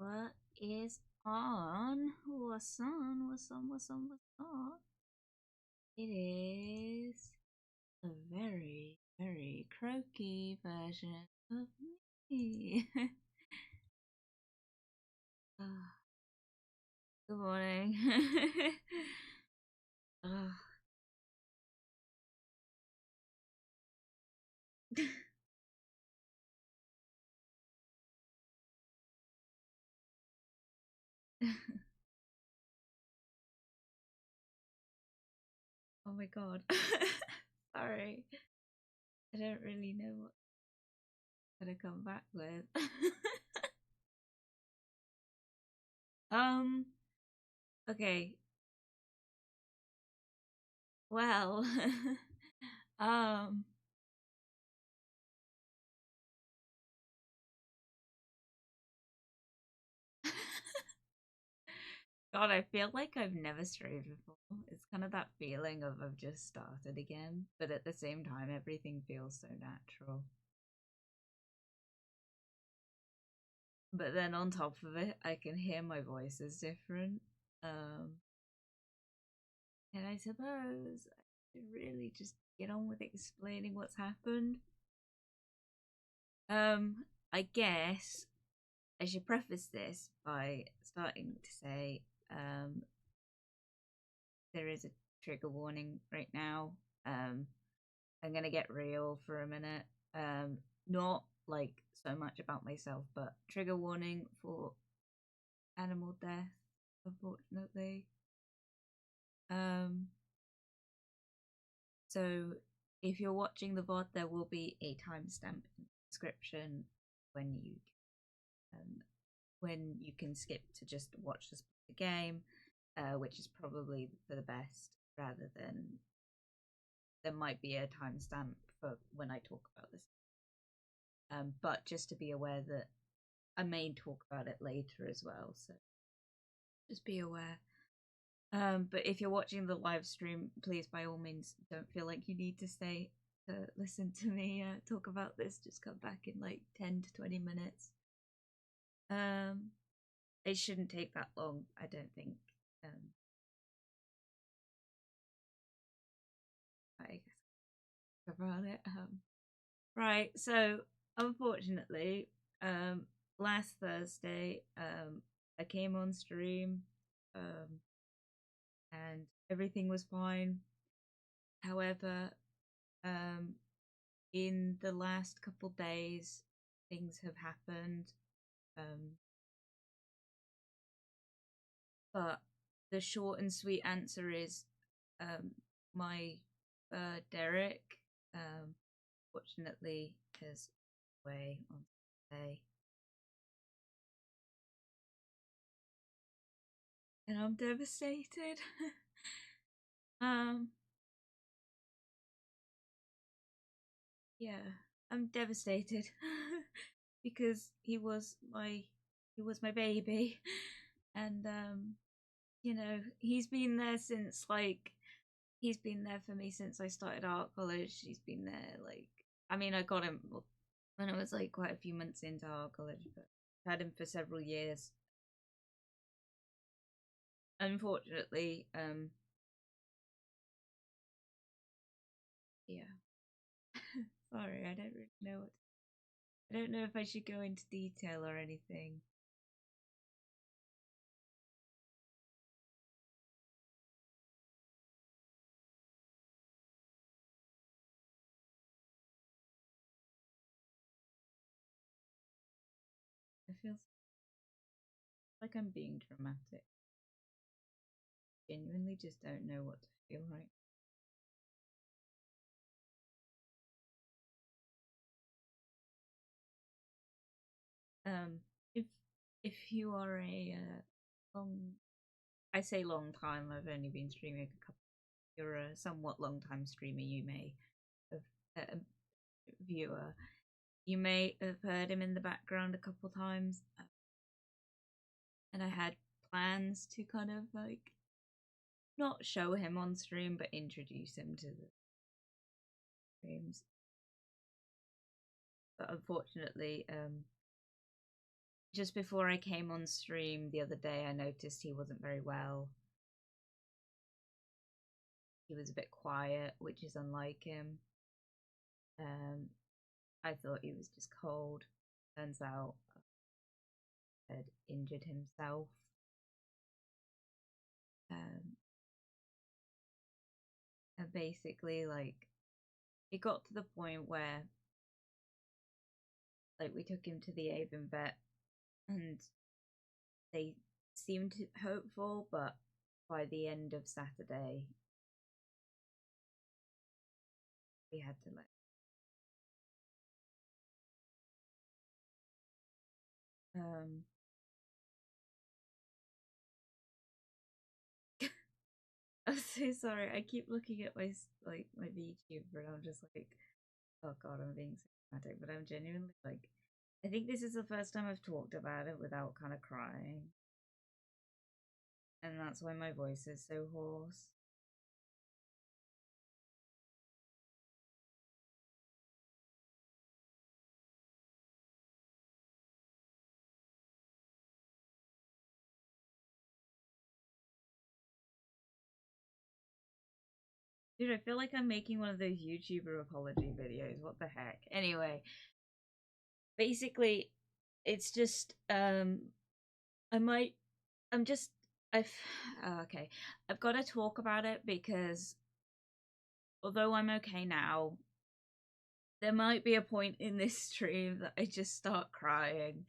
What is on? What's on? What's on? What's on? What's on? It is a very, very croaky version of me. Good morning. Oh my god. Sorry. I don't really know what to come back with. Okay. Well, um God, I feel like I've never strayed before. It's kind of that feeling of I've just started again, but at the same time, everything feels so natural. But then on top of it, I can hear my voice is different. Um, and I suppose I should really just get on with explaining what's happened. I guess I should preface this by starting to say, there is a trigger warning right now. I'm gonna get real for a minute. Not like so much about myself, but trigger warning for animal death, unfortunately. Um, so if you're watching the VOD, there will be a timestamp in the description when um, you can skip to just watch the game, which is probably for the best, rather than there might be a timestamp for when I talk about this. But just to be aware that I may talk about it later as well, so just be aware. But if you're watching the live stream, please by all means don't feel like you need to stay to listen to me talk about this. Just come back in like 10 to 20 minutes. It shouldn't take that long, I don't think. I guess about it. Right, so unfortunately, last Thursday, I came on stream, and everything was fine. However, in the last couple days, things have happened. But the short and sweet answer is, my Derek, fortunately, has away on Sunday, and I'm devastated. um, yeah, I'm devastated because he was my baby, and he's been there since he's been there for me since I started art college. He's been there I mean, I got him when I was like quite a few months into art college, but I've had him for several years. Unfortunately, yeah. Sorry, I don't really know what. I don't know if I should go into detail or anything. I feel like I'm being dramatic. Genuinely, just don't know what to feel right. If you are a long, I say long time. I've only been streaming a couple. You're a somewhat long time streamer. You may have a viewer. You may have heard him in the background a couple times, and I had plans to kind of like not show him on stream, but introduce him to the streams. But unfortunately, just before I came on stream the other day, I noticed he wasn't very well. He was a bit quiet, which is unlike him. I thought he was just cold. Turns out he had injured himself. And basically, like, it got to the point where, like, we took him to the Avon vet, and they seemed hopeful, but by the end of Saturday, we had to let. I'm so sorry. I keep looking at my VTuber, and I'm just like, oh god, I'm being so dramatic, but I'm genuinely like, I think this is the first time I've talked about it without kind of crying, and that's why my voice is so hoarse. Dude, I feel like I'm making one of those YouTuber apology videos. What the heck? Anyway, basically, it's just I might I'm just I've okay. I've got to talk about it because although I'm okay now, there might be a point in this stream that I just start crying.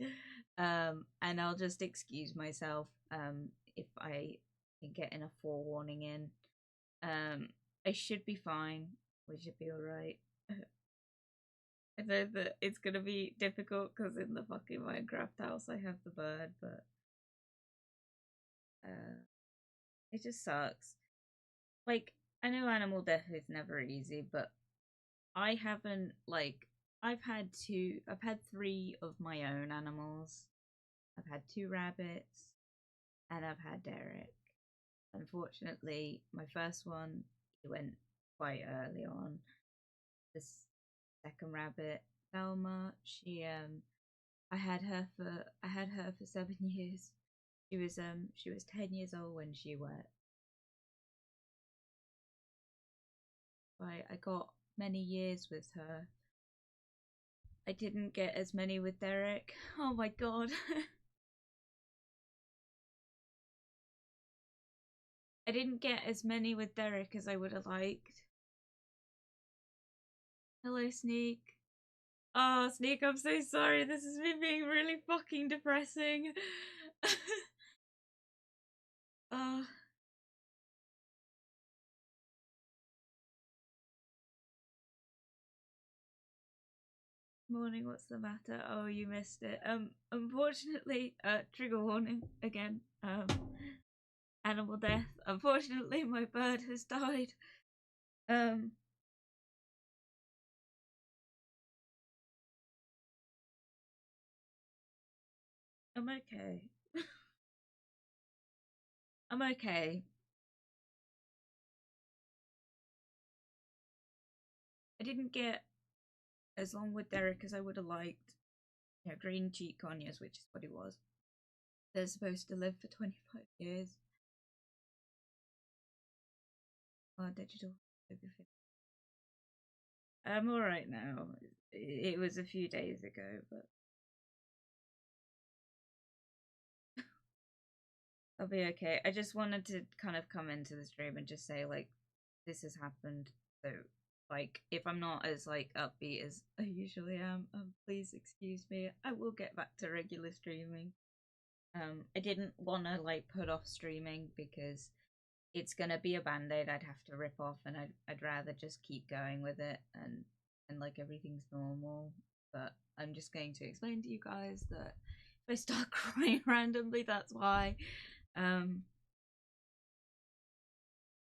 And I'll just excuse myself if I can get enough forewarning in. I should be fine. We should be alright. I know that it's gonna be difficult because in the fucking Minecraft house I have the bird, but it just sucks. Like, I know animal death is never easy, but I haven't, like, I've had three of my own animals. I've had two rabbits, and I've had Derek. Unfortunately, my first one, he went quite early on. This second rabbit, Thelma, I had her for 7 years. She was 10 years old when she went. I got many years with her. I didn't get as many with Derek. Oh my god. I didn't get as many with Derek as I would have liked. Hello, Sneak. Oh, Sneak, I'm so sorry. This is me being really fucking depressing. Oh. Morning, what's the matter? Oh, you missed it. Unfortunately, trigger warning again. Animal death. Unfortunately, my bird has died. I'm okay. I'm okay. I didn't get as long with Derek as I would have liked. Yeah, green cheek conyers, which is what he was. They're supposed to live for 25 years. Oh, digital. I'm alright now. It was a few days ago, but I'll be okay. I just wanted to kind of come into the stream and just say, like, this has happened. So, like, if I'm not as, like, upbeat as I usually am, please excuse me. I will get back to regular streaming. I didn't want to, like, put off streaming because it's gonna be a band-aid I'd have to rip off, and I'd rather just keep going with it and like everything's normal. But I'm just going to explain to you guys that if I start crying randomly, that's why. I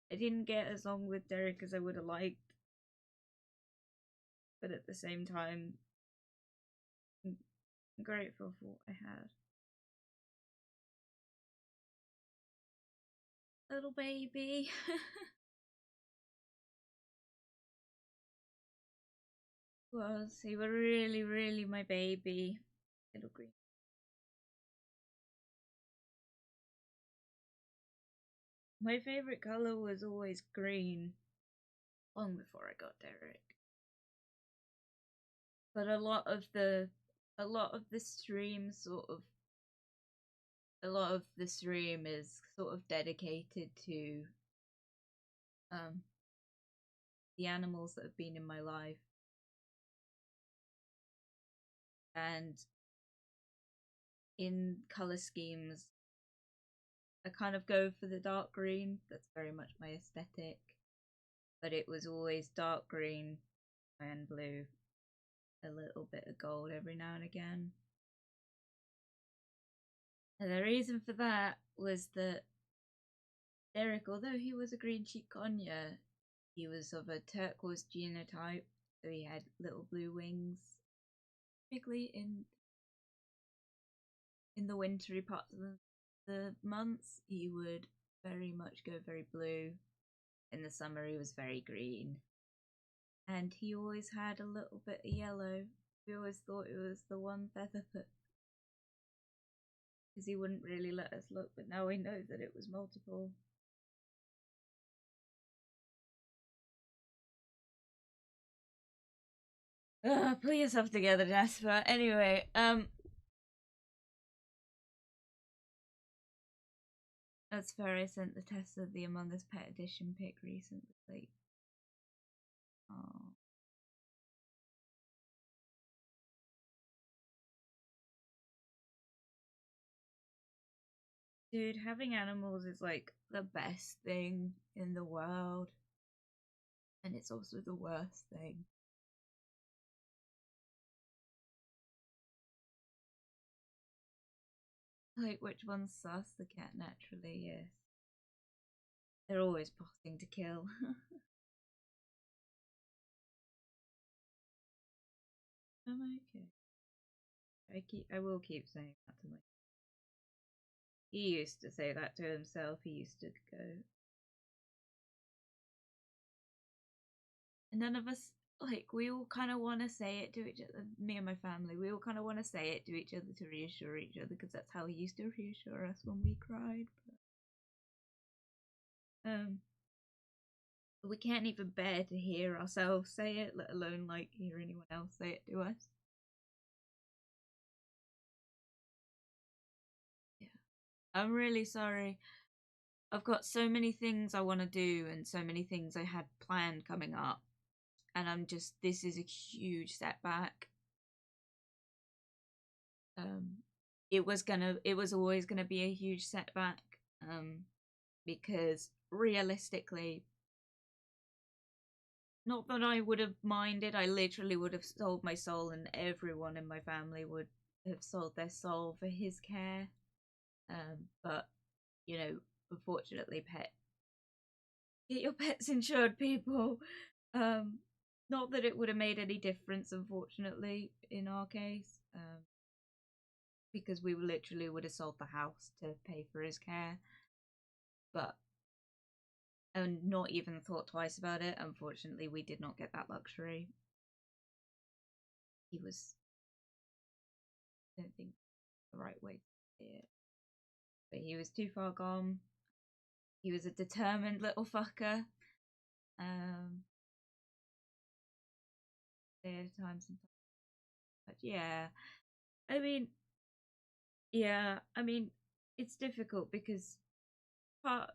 didn't get as long with Derek as I would have liked, but at the same time, I'm grateful for what I had. Little baby. He was really, really my baby. Little green. My favorite color was always green, long before I got Derek. But a lot of the stream is sort of dedicated to the animals that have been in my life. And in color schemes, I kind of go for the dark green. That's very much my aesthetic. But it was always dark green and blue, a little bit of gold every now and again. And the reason for that was that Derek, although he was a green cheek conure, he was of a turquoise genotype, so he had little blue wings. Typically in the wintry parts of the months, he would very much go very blue. In the summer, he was very green. And he always had a little bit of yellow. We always thought it was the one feather foot, because he wouldn't really let us look, but now we know that it was multiple. Pull yourself together, Jasper. Anyway, that's fair. I sent the test of the Among Us Pet Edition pic recently. Oh. Dude, having animals is like the best thing in the world. And it's also the worst thing. Like, which one's sus? The cat, naturally, yes. They're always plotting to kill. I'm okay. I will keep saying that to my. He used to say that to himself. He used to go. And none of us, like, we all kind of want to say it to each other. Me and my family, we all kind of want to say it to each other to reassure each other, because that's how he used to reassure us when we cried. But we can't even bear to hear ourselves say it, let alone like hear anyone else say it to us. Yeah, I'm really sorry. I've got so many things I want to do and so many things I had planned coming up, and this is a huge setback. It was always gonna be a huge setback, because realistically, not that I would have minded, I literally would have sold my soul, and everyone in my family would have sold their soul for his care. But you know, unfortunately, get your pets insured, people. Not that it would have made any difference, unfortunately, in our case, because we literally would have sold the house to pay for his care, but and not even thought twice about it. Unfortunately, we did not get that luxury. He was, I don't think, the right way to say it, but he was too far gone. He was a determined little fucker. Day at a time sometimes. But yeah, I mean, it's difficult because part,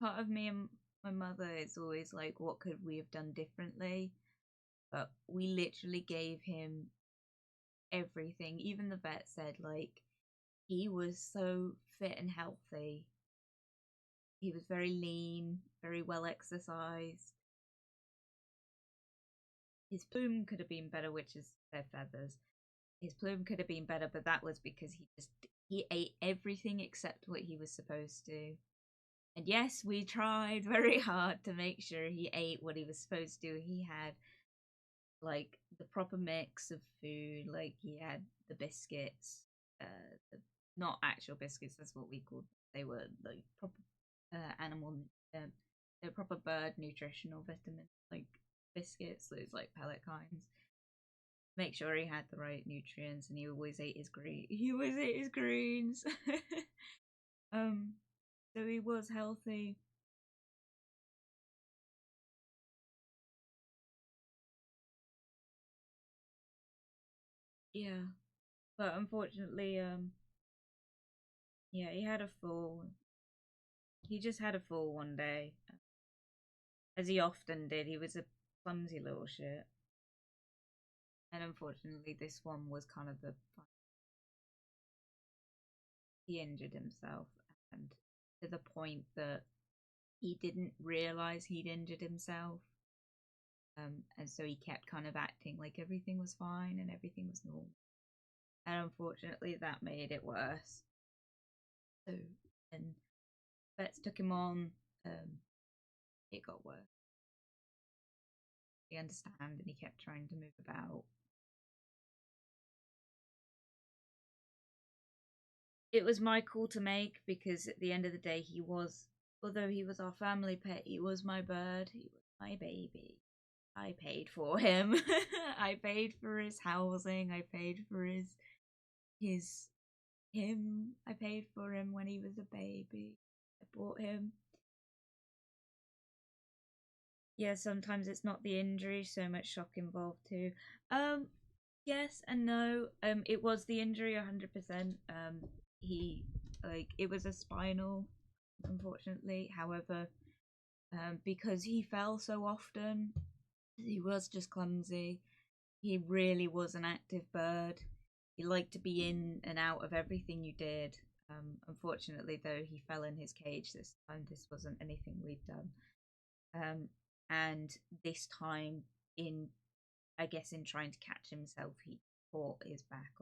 part of me and my mother is always like, what could we have done differently? But we literally gave him everything. Even the vet said, like, he was so fit and healthy. He was very lean, very well exercised. His plume could have been better, which is their feathers. His plume could have been better, but that was because he ate everything except what he was supposed to. And yes, we tried very hard to make sure he ate what he was supposed to. He had like the proper mix of food, like he had the biscuits, the, not actual biscuits, that's what we called them. They were like proper animal, they're proper bird nutritional vitamin, like biscuits, those like pellet kinds. Make sure he had the right nutrients, and he always ate his greens. um So he was healthy. Yeah. But unfortunately, yeah, he had a fall. He just had a fall one day. As he often did. He was a clumsy little shit. And unfortunately, this one was kind of the. He injured himself, and to the point that he didn't realize he'd injured himself. And so he kept kind of acting like everything was fine and everything was normal. And unfortunately, that made it worse. So, and vets took him on. It got worse. He understand, and he kept trying to move about. It was my call to make because at the end of the day, he was, although he was our family pet, he was my bird. He was my baby. I paid for him. I paid for his housing. I paid for his him. I paid for him when he was a baby. I bought him. Yeah, sometimes it's not the injury, so much shock involved too. Yes and no. It was the injury 100%. He it was a spinal, unfortunately. However, because he fell so often, he was just clumsy. He really was an active bird. He liked to be in and out of everything you did. Unfortunately, though, he fell in his cage this time. This wasn't anything we'd done. And this time, in I guess in trying to catch himself, he caught his back.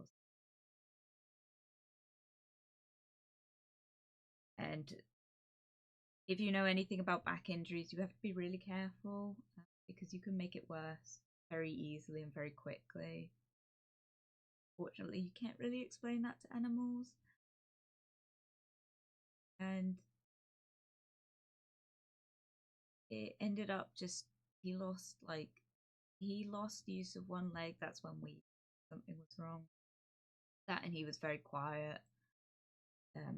And if you know anything about back injuries, you have to be really careful because you can make it worse very easily and very quickly. Fortunately, you can't really explain that to animals. And it ended up just he lost use of one leg. That's when something was wrong. That, and he was very quiet.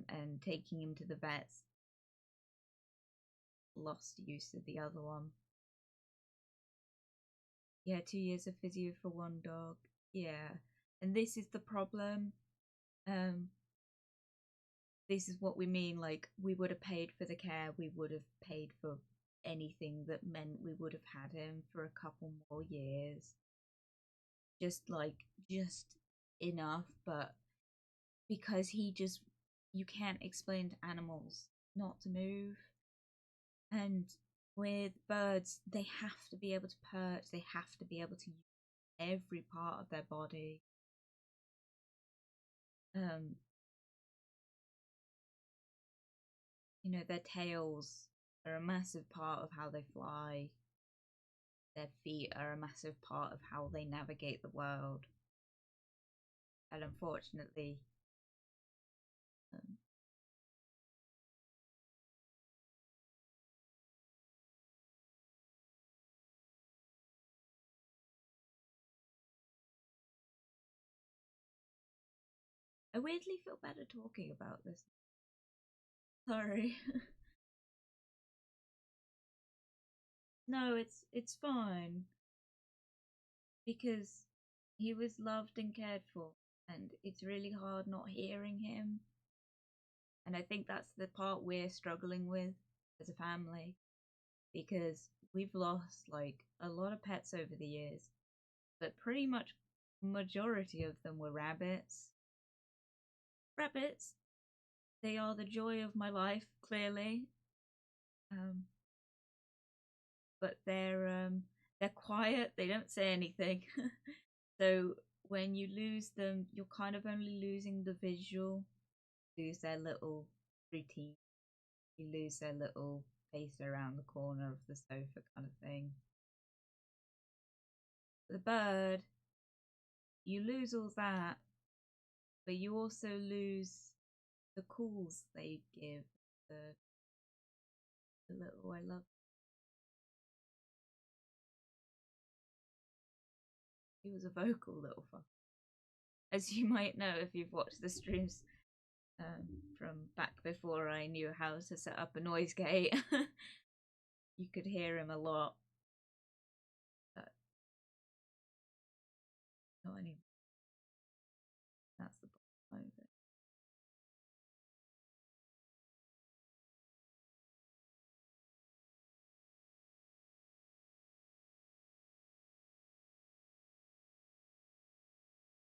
And taking him to the vets, lost use of the other one. Yeah, 2 years of physio for one dog. Yeah, and this is the problem. This is what we mean. Like, we would have paid for the care. We would have paid for anything that meant we would have had him for a couple more years. Just enough, but because you can't explain to animals not to move. And with birds, they have to be able to perch, they have to be able to use every part of their body. Their tails are a massive part of how they fly. Their feet are a massive part of how they navigate the world. And unfortunately, I weirdly feel better talking about this. Sorry. No, it's fine. Because he was loved and cared for, and it's really hard not hearing him. And I think that's the part we're struggling with as a family, because we've lost like a lot of pets over the years, but pretty much majority of them were rabbits. Rabbits, they are the joy of my life, clearly. But they're quiet. They don't say anything. So when you lose them, you're kind of only losing the visual. Lose their little routine. You lose their little pace around the corner of the sofa kind of thing. The bird, you lose all that, but you also lose the calls they give. The little I love. He was a vocal little fuck, as you might know if you've watched the streams. from back before I knew how to set up a noise gate. You could hear him a lot. But not anymore. That's the bottom of it.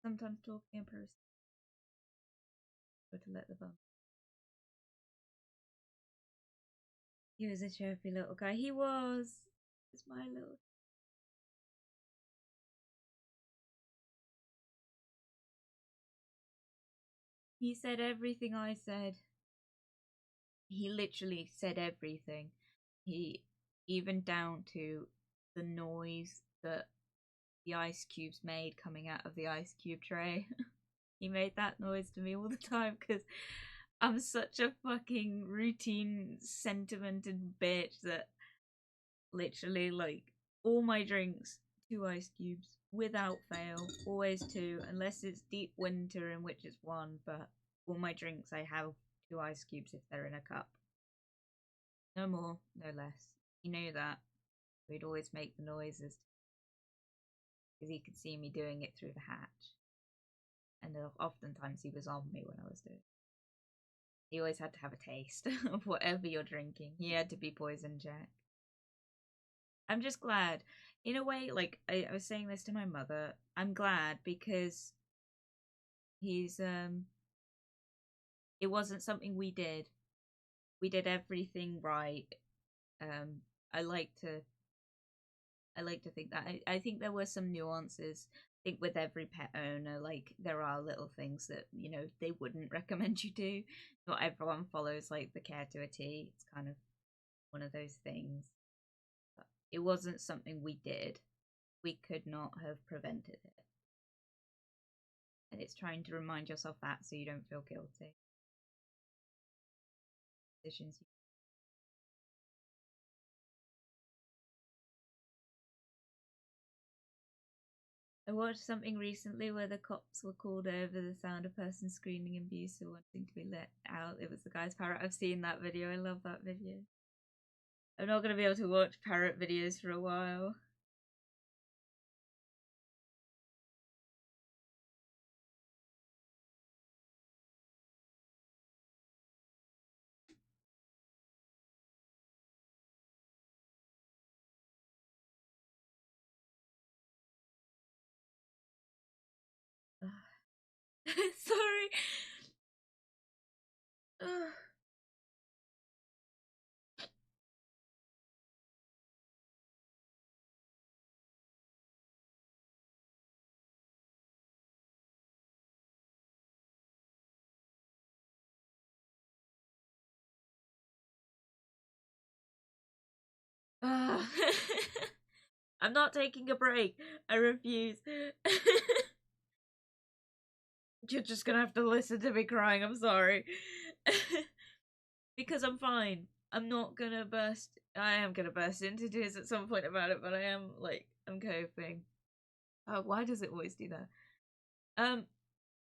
Sometimes talking in person, but to let the bum. He was a chirpy little guy. He was. It's my little. He said everything I said. He literally said everything. He even down to the noise that the ice cubes made coming out of the ice cube tray. He made that noise to me all the time because I'm such a fucking routine sentimented bitch that literally, like, all my drinks, 2 ice cubes without fail, always 2, unless it's deep winter, in which it's 1. But all my drinks, I have 2 ice cubes if they're in a cup. No more, no less. He knew that. We'd always make the noises because he could see me doing it through the hatch. And oftentimes he was on me when I was doing it. He always had to have a taste of whatever you're drinking. He had to be poison Jack. I'm just glad. In a way, like, I was saying this to my mother, I'm glad because he's, it wasn't something we did. We did everything right. I like to think that. I think there were some nuances. I think with every pet owner, like, there are little things that, you know, they wouldn't recommend you do. Not everyone follows, like, the care to a T. It's kind of one of those things. But it wasn't something we did. We could not have prevented it. And it's trying to remind yourself that so you don't feel guilty. Decisions. I watched something recently where the cops were called over the sound of person screaming abuse or wanting to be let out. It was the guy's parrot. I've seen that video. I love that video. I'm not going to be able to watch parrot videos for a while. Sorry. I'm not taking a break. I refuse. You're just gonna have to listen to me crying. I'm sorry. Because I'm fine. I'm not gonna burst. I am gonna burst into tears at some point about it, but I am, like, I'm coping. Why does it always do that?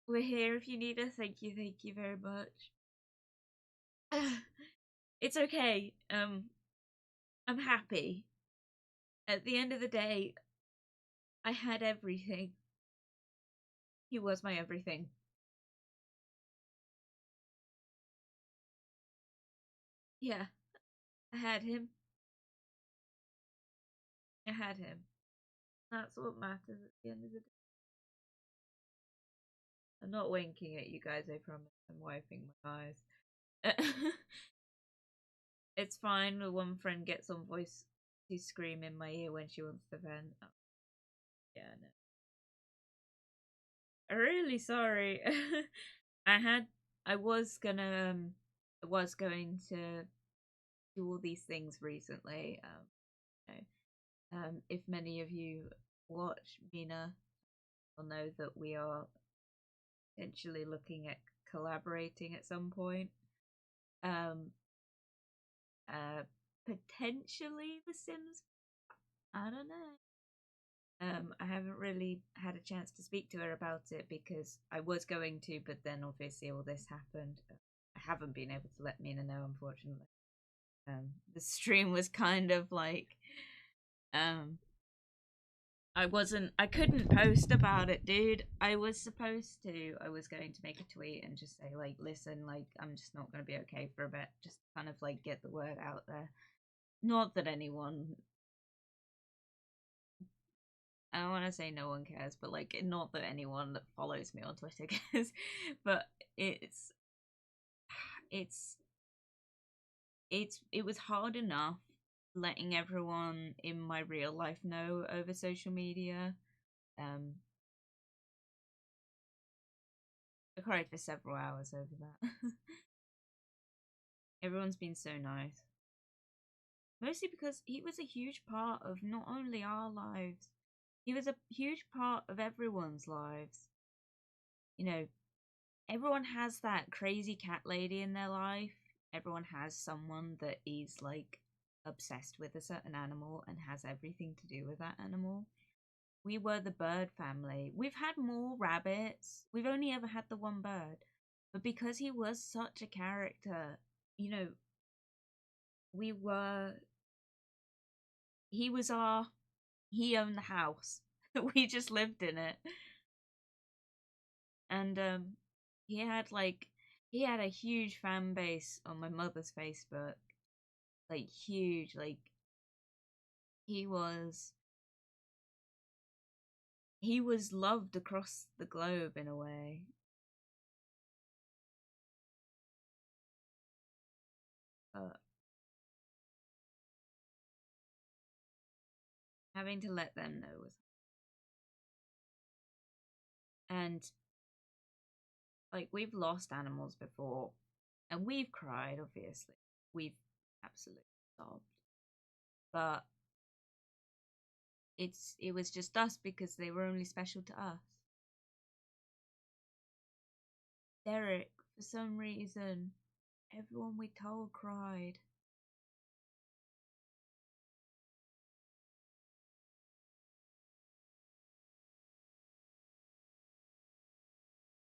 We're here if you need us. Thank you very much. It's okay. I'm happy. At the end of the day, I had everything. He was my everything. Yeah, I had him. I had him. That's what matters at the end of the day. I'm not winking at you guys, I promise. I'm wiping my eyes. It's fine. The one friend gets on voice to scream in my ear when she wants to vent. Oh, yeah, no. I'm really sorry. I was going to do all these things recently. If many of you watch Mina will know that we are potentially looking at collaborating at some point. Potentially The Sims. I don't know. I haven't really had a chance to speak to her about it because I was going to, but then obviously all this happened. I haven't been able to let Mina know, unfortunately. The stream was kind of like, um, I couldn't post about it, dude. I was supposed to. I was going to make a tweet and just say, like, listen, like, I'm just not going to be okay for a bit. Just kind of, like, get the word out there. Not that anyone, I don't want to say no one cares, but, like, not that anyone that follows me on Twitter cares. But it's, it's, it was hard enough letting everyone in my real life know over social media. I cried for several hours over that. Everyone's been so nice. Mostly because he was a huge part of not only our lives, he was a huge part of everyone's lives. You know, everyone has that crazy cat lady in their life. Everyone has someone that is like obsessed with a certain animal and has everything to do with that animal. We were the bird family. We've had more rabbits. We've only ever had the one bird. But because he was such a character, you know, we were. He was our. He owned the house. We just lived in it. And he had a huge fan base on my mother's Facebook. Like huge, like he was he was loved across the globe in a way. But having to let them know was, and like we've lost animals before and we've cried, obviously. We've absolutely sobbed. But it was just us because they were only special to us. Derek, for some reason, everyone we told cried.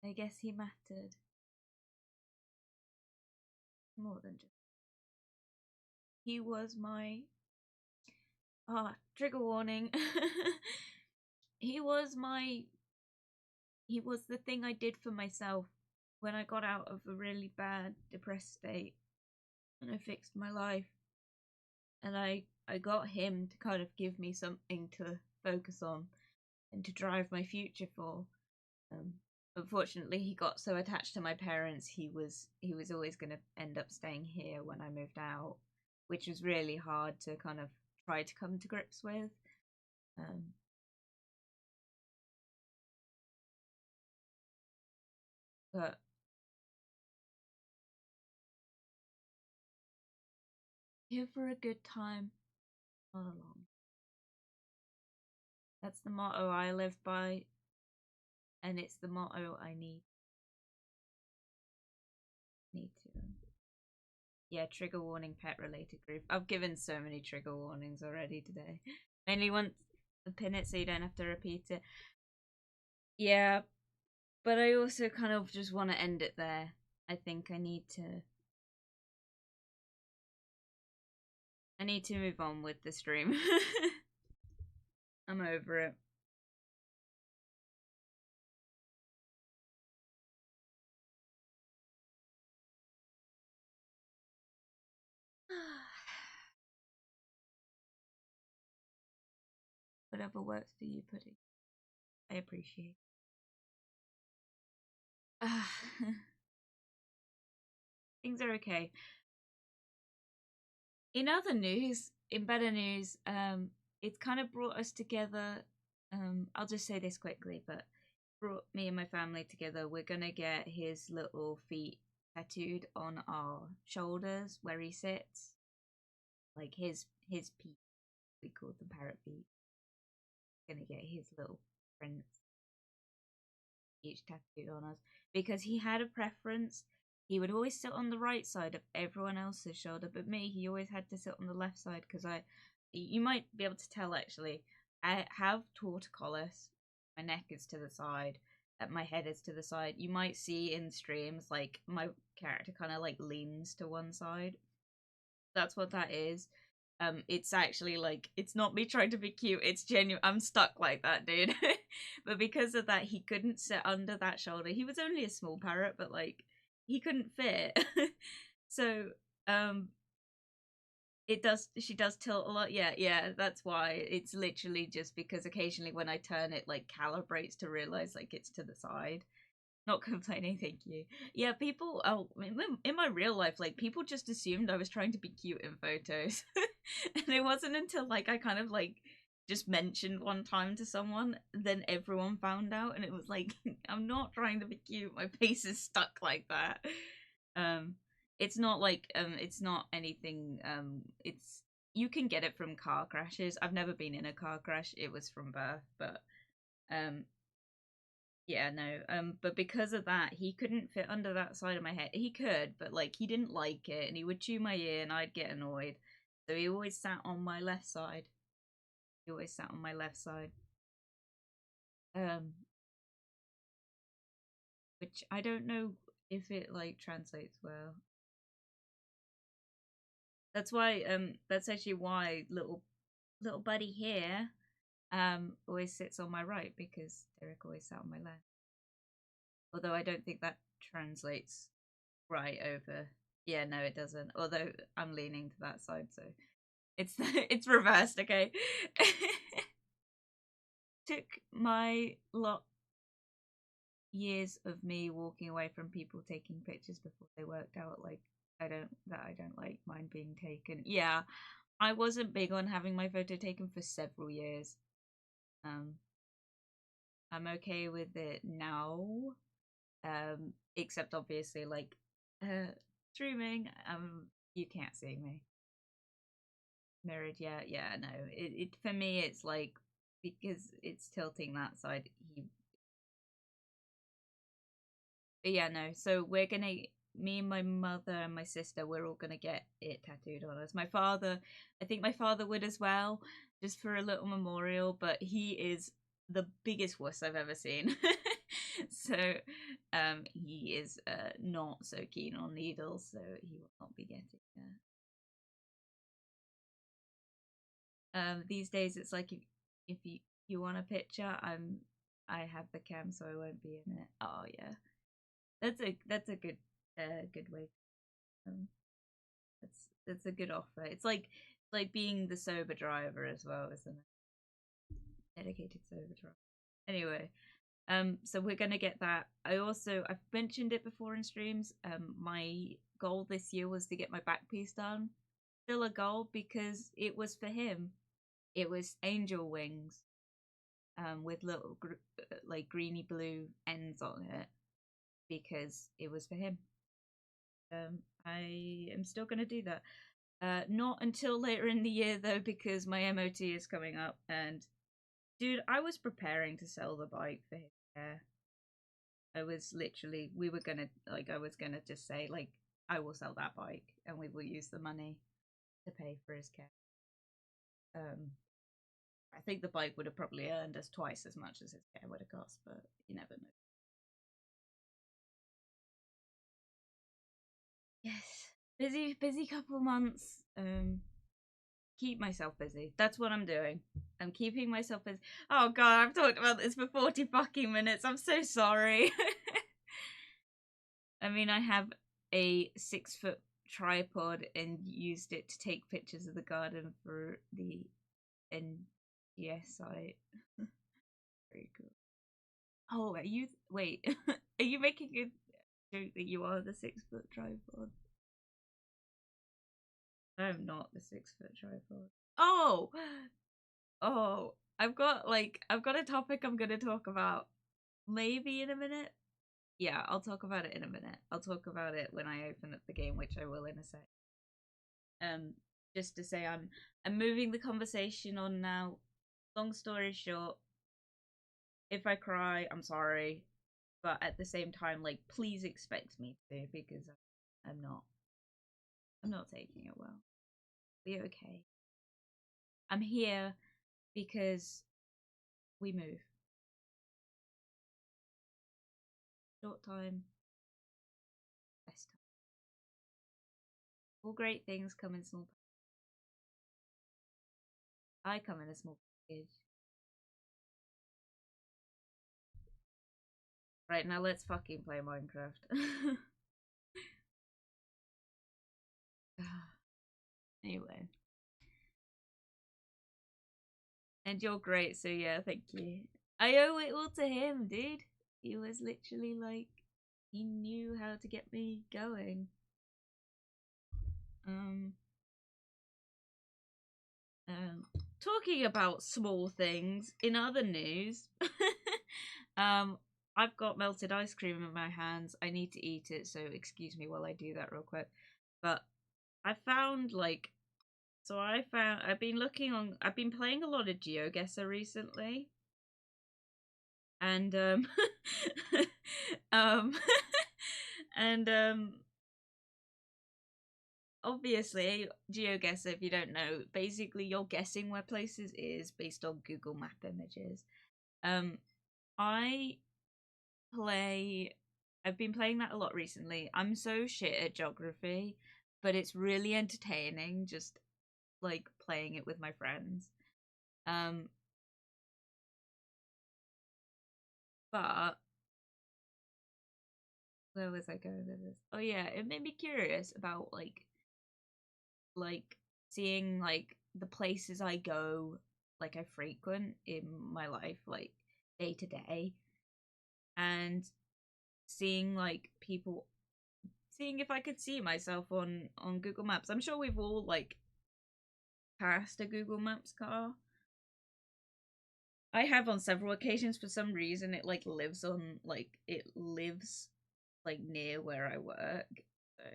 I guess he mattered. More than just. He was my. Trigger warning. he was my. He was the thing I did for myself when I got out of a really bad, depressed state and I fixed my life. And I got him to kind of give me something to focus on and to drive my future for. Unfortunately, he got so attached to my parents. He was always going to end up staying here when I moved out, which was really hard to kind of try to come to grips with. But here for a good time, not a long. That's the motto I live by, and it's the motto I need to. Yeah, trigger warning, pet related group. I've given so many trigger warnings already today. Mainly want to pin it so you don't have to repeat it. Yeah, but I also kind of just want to end it there. I think I need to move on with the stream. I'm over it. Whatever works for you, Putty. I appreciate. Things are okay. In other news, in better news, it's kind of brought us together. I'll just say this quickly, but brought me and my family together. We're gonna get his little feet tattooed on our shoulders where he sits, like his feet. We call them parrot feet. Gonna get his little prints each tattooed on us because he had a preference. He would always sit on the right side of everyone else's shoulder, but me, he always had to sit on the left side because you might be able to tell actually, I have torticollis. My neck is to the side. My head is to the side. You might see in streams like my character kind of like leans to one side. That's what that is. It's actually like it's not me trying to be cute. It's genuine. I'm stuck like that, dude. But because of that, he couldn't sit under that shoulder. He was only a small parrot, but like he couldn't fit. So it does. She does tilt a lot. Yeah. That's why. It's literally just because occasionally when I turn it, like calibrates to realize like it's to the side. Not complaining, thank you. Yeah, people. Oh, in my real life, like people just assumed I was trying to be cute in photos, and it wasn't until like I kind of like just mentioned one time to someone, then everyone found out, and it was like I'm not trying to be cute. My face is stuck like that. Um, it's not like it's not anything. It's you can get it from car crashes. I've never been in a car crash. It was from birth, but um yeah, no. But because of that, he couldn't fit under that side of my head. He could, but like he didn't like it, and he would chew my ear, and I'd get annoyed. So he always sat on my left side. He always sat on my left side. Um, which I don't know if it like translates well. That's why. That's actually why little buddy here always sits on my right because Derek always sat on my left. Although I don't think that translates right over. Yeah, no, it doesn't. Although I'm leaning to that side, so it's it's reversed. Okay. Took my lot years of me walking away from people taking pictures before they worked out like I don't like mine being taken. Yeah, I wasn't big on having my photo taken for several years. Um, I'm okay with it now. Except obviously like streaming. You can't see me. Mirrored, yeah, no. It for me it's like because it's tilting that side. But yeah, no. So we're gonna me and my mother and my sister, we're all gonna get it tattooed on us. My father, I think my father would as well, just for a little memorial. But he is the biggest wuss I've ever seen. So, he is not so keen on needles, so he will not be getting. These days it's like if you want a picture, I have the cam, so I won't be in it. Oh yeah, that's a good good way. Um, that's a good offer. It's like being the sober driver as well, isn't it? Dedicated sober driver. Anyway, so we're gonna get that. I've mentioned it before in streams. My goal this year was to get my back piece done. Still a goal because it was for him. It was angel wings, with little like greeny blue ends on it because it was for him. I am still gonna do that. Not until later in the year though, because my MOT is coming up. And dude, I was preparing to sell the bike for his care. I was literally, we were gonna like, I was gonna just say like, I will sell that bike, and we will use the money to pay for his care. Um, I think the bike would have probably earned us twice as much as his care would have cost, but you never know. Yes, busy couple months. Keep myself busy. That's what I'm doing. I'm keeping myself busy. Oh god, I've talked about this for 40 fucking minutes. I'm so sorry. I mean, I have a 6-foot tripod and used it to take pictures of the garden for the NGS site. Very cool. Oh, are you? Wait, are you making a joke that you are the 6-foot tripod? I'm not the 6-foot tripod. Oh, oh, I've got a topic I'm gonna talk about maybe in a minute. Yeah, I'll talk about it in a minute. I'll talk about it when I open up the game, which I will in a sec. Um, just to say I'm moving the conversation on now. Long story short, if I cry, I'm sorry, but at the same time, like please expect me to because I'm not I'm not taking it well. Be okay. I'm here because we move. Short time, best time. All great things come in small packages. I come in a small package. Right, now let's fucking play Minecraft. Anyway. And you're great, so yeah, thank you. I owe it all to him, dude. He was literally like, he knew how to get me going. Talking about small things, in other news, I've got melted ice cream in my hands. I need to eat it, so excuse me while I do that real quick. But I found like, I've been playing a lot of GeoGuessr recently. And and obviously, GeoGuessr, if you don't know, basically you're guessing where places is based on Google Map images. I've been playing that a lot recently. I'm so shit at geography, but it's really entertaining just like playing it with my friends. But where was I going with this? Oh yeah, it made me curious about like seeing like the places I go, like I frequent in my life, like day to day, and seeing like people, seeing if I could see myself on Google Maps. I'm sure we've all like passed a Google Maps car. I have on several occasions. For some reason it like lives like near where I work. So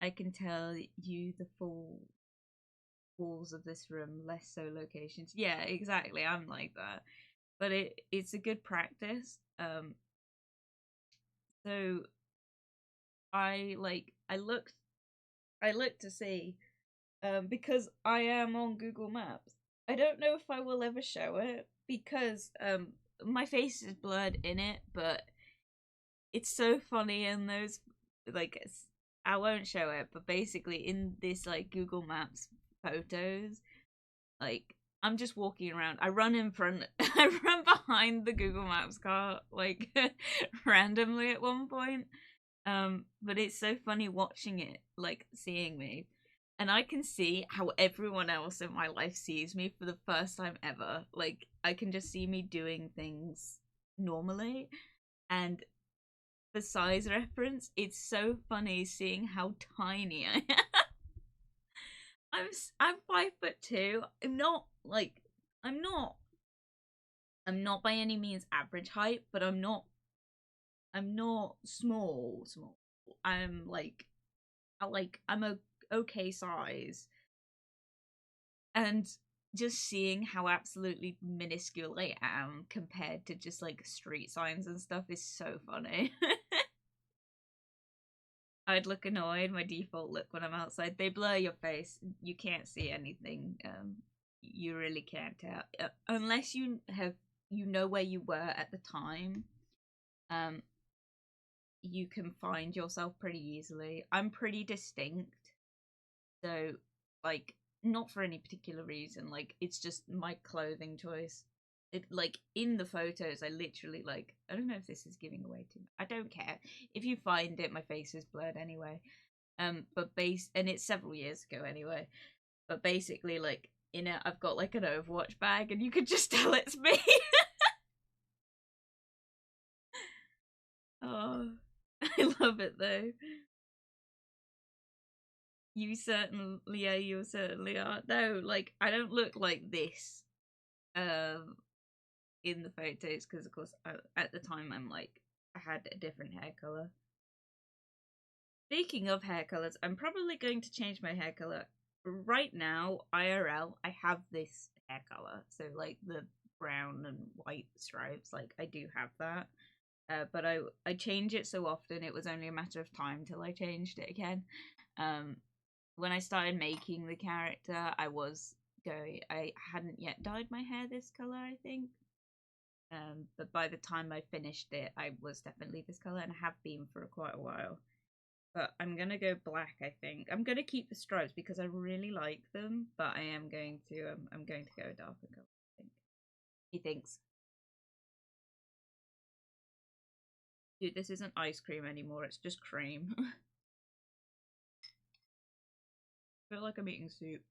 I can tell you the full walls of this room, less so locations. Yeah, exactly. I'm like that. But it's a good practice. So I looked to see because I am on Google Maps. I don't know if I will ever show it because my face is blurred in it, but it's so funny in those like I won't show it, but basically in this like Google Maps photos, like I'm just walking around. I run in front, I run behind the Google Maps car like randomly at one point. But it's so funny watching it, like seeing me. And I can see how everyone else in my life sees me for the first time ever. Like I can just see me doing things normally. And for size reference, it's so funny seeing how tiny I am. I'm 5'2". I'm not I'm not by any means average height, but I'm not small. I'm I'm a okay size. And just seeing how absolutely minuscule I am compared to just like street signs and stuff is so funny. I'd look annoyed, my default look when I'm outside. They blur your face. You can't see anything. You really can't tell. Unless you know where you were at the time. You can find yourself pretty easily. I'm pretty distinct. So, like, not for any particular reason. Like, it's just my clothing choice. It like in the photos, I literally like. I don't know if this is giving away too much. I don't care. If you find it, my face is blurred anyway. And it's several years ago anyway. But basically, like in it, I've got like an Overwatch bag, and you could just tell it's me. Oh, I love it though. You certainly are. No, like I don't look like this in the photos because of course at the time I had a different hair color. Speaking of hair colors, I'm probably going to change my hair color. Right now, IRL, I have this hair color. So like the brown and white stripes, like I do have that. But I change it so often it was only a matter of time till I changed it again. When I started making the character, I was go. I hadn't yet dyed my hair this color, I think. But by the time I finished it, I was definitely this color, and I have been for quite a while. But I'm gonna go black, I think. I'm gonna keep the stripes because I really like them, but I'm going to go a darker color, I think. He thinks. Dude, this isn't ice cream anymore, it's just cream. I feel like I'm eating soup.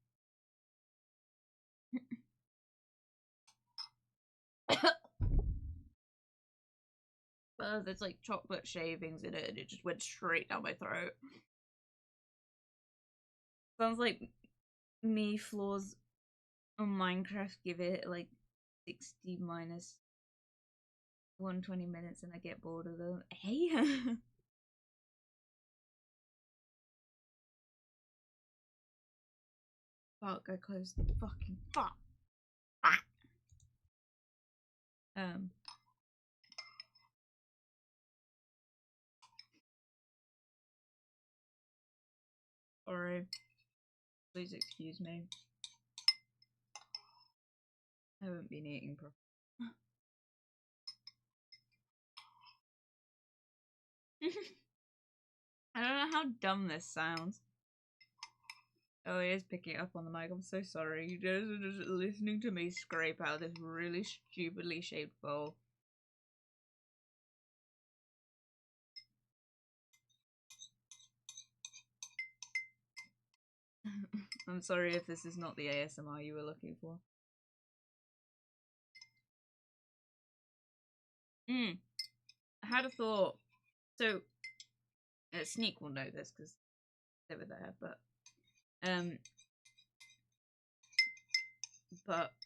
There's like chocolate shavings in it and it just went straight down my throat. Sounds like me flaws on Minecraft give it like 60 minus 120 minutes and I get bored of them. Hey! Fuck, I closed the fucking fuck. Sorry. Please excuse me. I haven't been eating properly. I don't know how dumb this sounds. Oh, he is picking it up on the mic. I'm so sorry. You guys are just listening to me scrape out this really stupidly shaped bowl. I'm sorry if this is not the ASMR you were looking for. I had a thought. So, Sneak will know this because they were there, but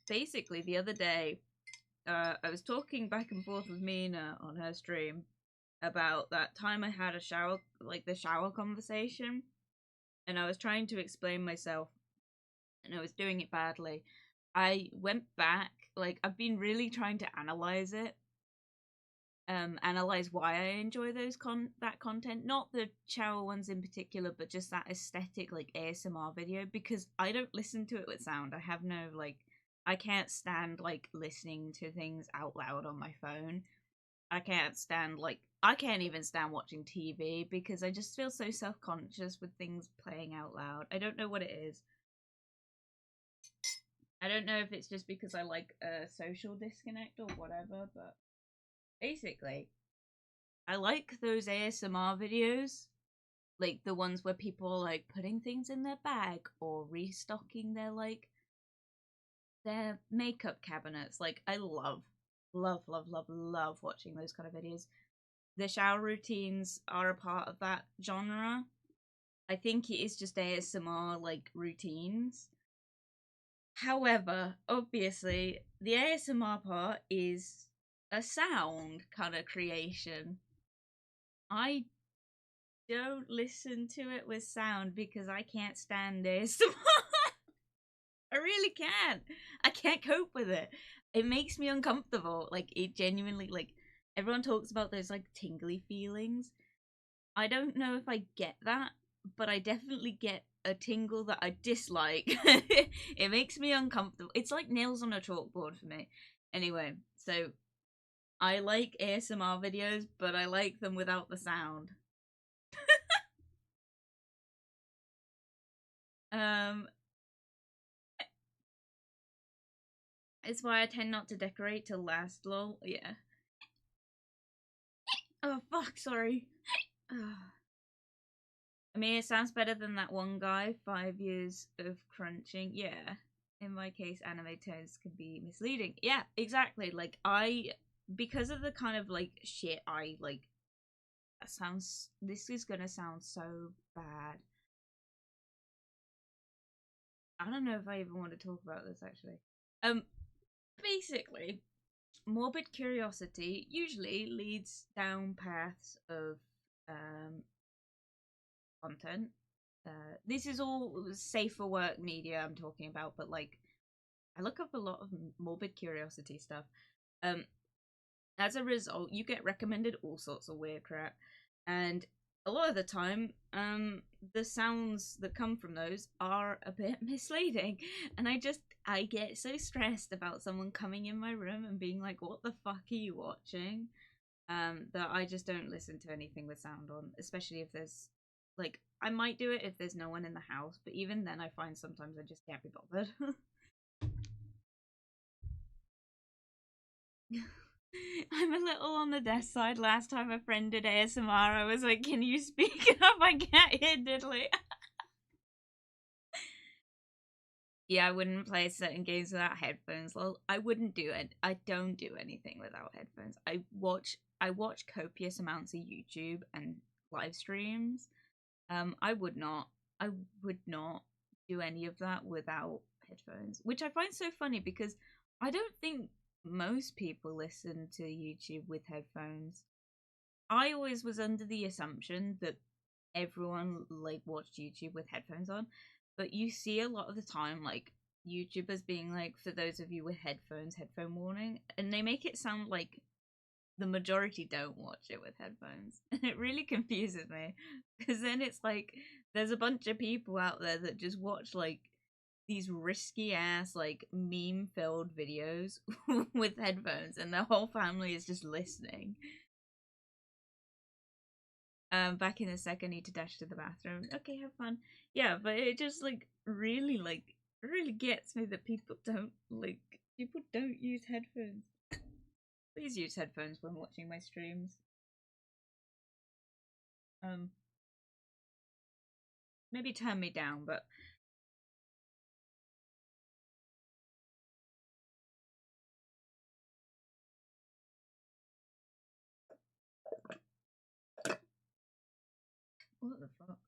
basically the other day, I was talking back and forth with Mina on her stream about that time I had a shower, like the shower conversation, and I was trying to explain myself, and I was doing it badly. I went back, like I've been really trying to analyze it, analyze why I enjoy that content, not the shower ones in particular, but just that aesthetic like ASMR video, because I don't listen to it with sound. I have no I can't stand like listening to things out loud on my phone. I can't even stand watching TV because I just feel so self-conscious with things playing out loud. I don't know what it is. I don't know if it's just because I like a social disconnect or whatever, but basically, I like those ASMR videos, like the ones where people are like putting things in their bag or restocking their makeup cabinets. Like I love watching those kind of videos. The shower routines are a part of that genre. I think it is just ASMR like routines. However, obviously, the ASMR part is a sound kind of creation. I don't listen to it with sound because I can't stand ASMR. I really can't. I can't cope with it. It makes me uncomfortable. Like, it genuinely, like, everyone talks about those, like, tingly feelings. I don't know if I get that, but I definitely get a tingle that I dislike. It makes me uncomfortable. It's like nails on a chalkboard for me. Anyway, so I like ASMR videos, but I like them without the sound. It's why I tend not to decorate to last, lol. Yeah. Oh, fuck, sorry. I mean, it sounds better than that one guy, 5 years of crunching. Yeah. In my case, anime tones can be misleading. Yeah, exactly. Like, because of the kind of, like, shit I, like, this is gonna sound so bad. I don't know if I even want to talk about this, actually. Basically, morbid curiosity usually leads down paths of content. This is all safer work media I'm talking about, but like I look up a lot of morbid curiosity stuff. As a result, you get recommended all sorts of weird crap, and a lot of the time, the sounds that come from those are a bit misleading, and I get so stressed about someone coming in my room and being like, what the fuck are you watching? That I just don't listen to anything with sound on, especially if there's, like, I might do it if there's no one in the house, but even then I find sometimes I just can't be bothered. I'm a little on the desk side. Last time a friend did ASMR, I was like, can you speak up? I can't hear diddly. Yeah, I wouldn't play certain games without headphones. Well, I wouldn't do it. I don't do anything without headphones. I watch copious amounts of YouTube and live streams. I would not do any of that without headphones, which I find so funny because I don't think most people listen to YouTube with headphones. I always was under the assumption that everyone like watched YouTube with headphones on, but you see a lot of the time like YouTubers being like, for those of you with headphones, headphone warning, and they make it sound like the majority don't watch it with headphones. And it really confuses me because then it's like there's a bunch of people out there that just watch like these risky ass like meme filled videos with headphones and their whole family is just listening. Back in a sec, I need to dash to the bathroom. Okay, have fun. Yeah, but it just like really gets me that people don't use headphones. Please use headphones when watching my streams. Maybe turn me down, but what the fuck?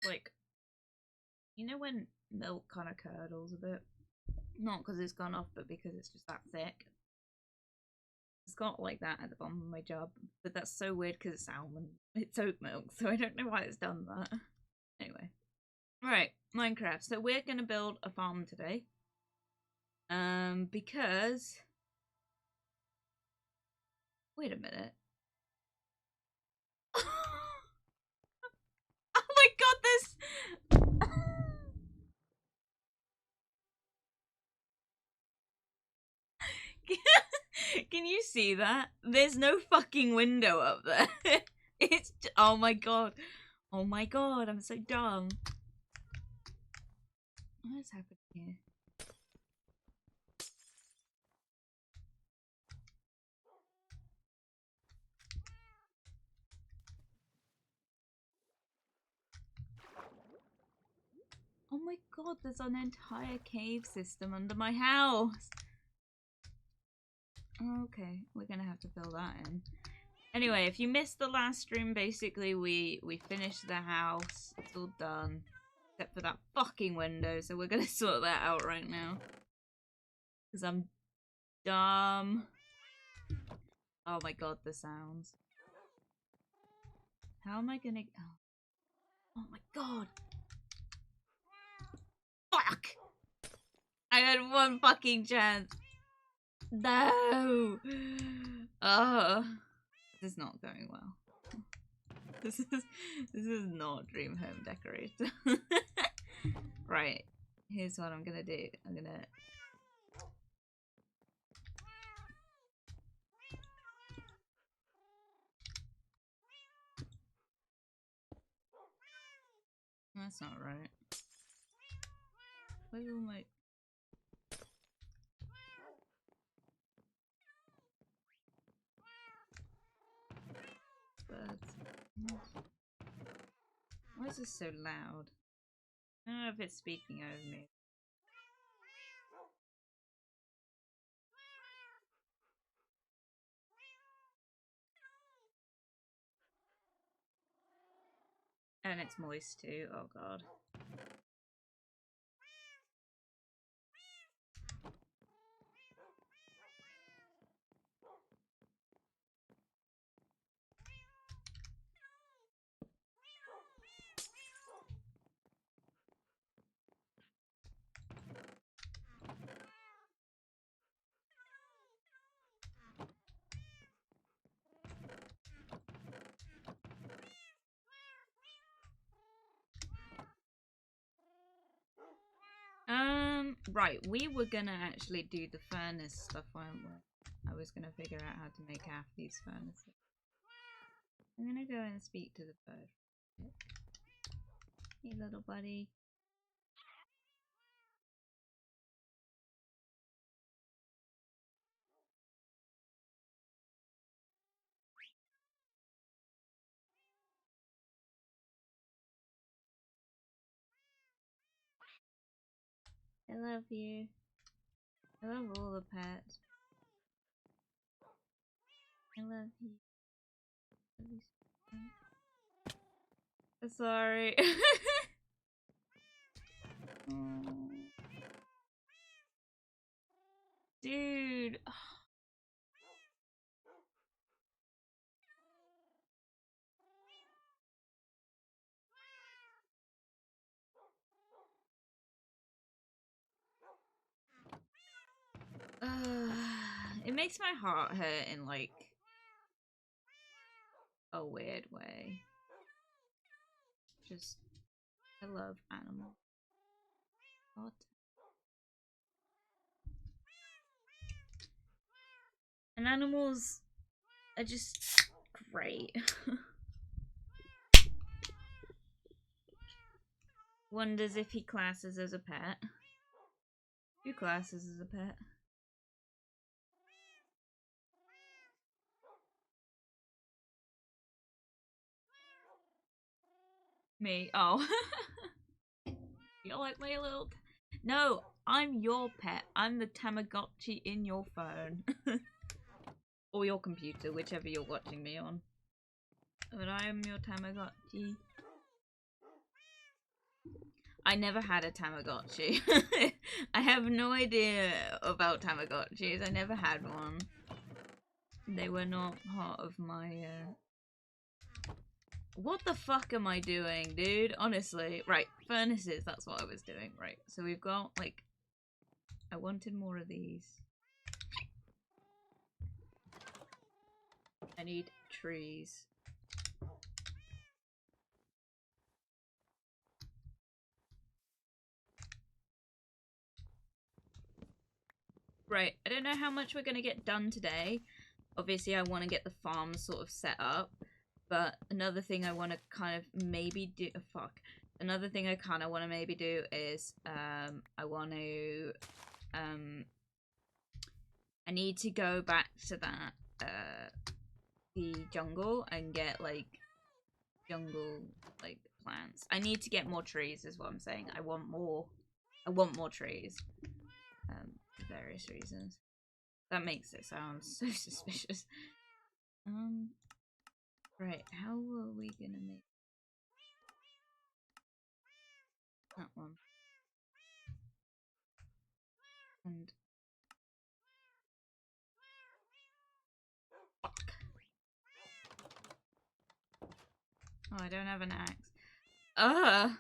Like, you know when milk kind of curdles a bit? Not because it's gone off, but because it's just that thick. It's got like that at the bottom of my job, but that's so weird because it's almond. It's oat milk, so I don't know why it's done that. Anyway. Right, Minecraft. So we're gonna build a farm today. Because... Wait a minute. Oh my god, this... Can you see that? There's no fucking window up there. It's... Oh my god. Oh my god, I'm so dumb. What's happening here? Oh my god, there's an entire cave system under my house. Okay, we're gonna have to fill that in. Anyway, if you missed the last stream, basically we finished the house. It's all done. Except for that fucking window, so we're gonna sort that out right now. Because I'm dumb. Oh my god, the sounds. How am I gonna... Oh my god. Fuck! I had one fucking chance. No! Oh. This is not going well. This is not dream home decorator. Right. Here's what I'm gonna do. I'm gonna... That's not right. Where's all my... birds? Why is this so loud? I don't know if it's speaking over me. And it's moist too. Oh god. right, we were gonna actually do the furnace stuff, weren't we? I was gonna figure out how to make half these furnaces. I'm gonna go and speak to the bird. Hey, little buddy. I love you. I love all the pets. I love you. Love you so much. Sorry. Oh. Dude. It makes my heart hurt in like a weird way. Just, I love animals. God. And animals are just great. Wonders if he classes as a pet. Who classes as a pet? Me. Oh. You're like my little... No, I'm your pet. I'm the Tamagotchi in your phone. Or your computer, whichever you're watching me on. But I am your Tamagotchi. I never had a Tamagotchi. I have no idea about Tamagotchis. I never had one. They were not part of my... What the fuck am I doing, dude? Honestly. Right, furnaces, that's what I was doing. Right, so we've got, like... I wanted more of these. I need trees. Right, I don't know how much we're gonna get done today. Obviously, I want to get the farm sort of set up. But another thing I want to kind of maybe do... Oh, fuck. Another thing I kind of want to maybe do is... I want to... I need to go back to that... the jungle and get, like... jungle, like, plants. I need to get more trees is what I'm saying. I want more trees. For various reasons. That makes it sound so suspicious. Right, how are we gonna make that one? And fuck. Oh, I don't have an axe. Bruh.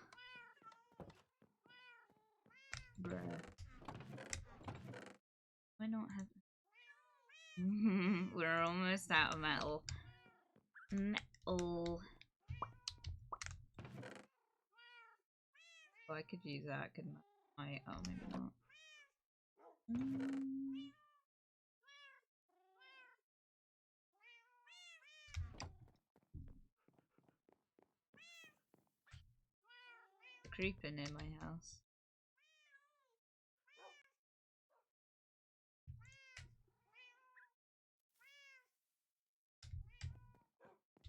Why not have... We're almost out of metal. Metal. Oh, I could use that, couldn't I? Oh, maybe not. Creeper near my house.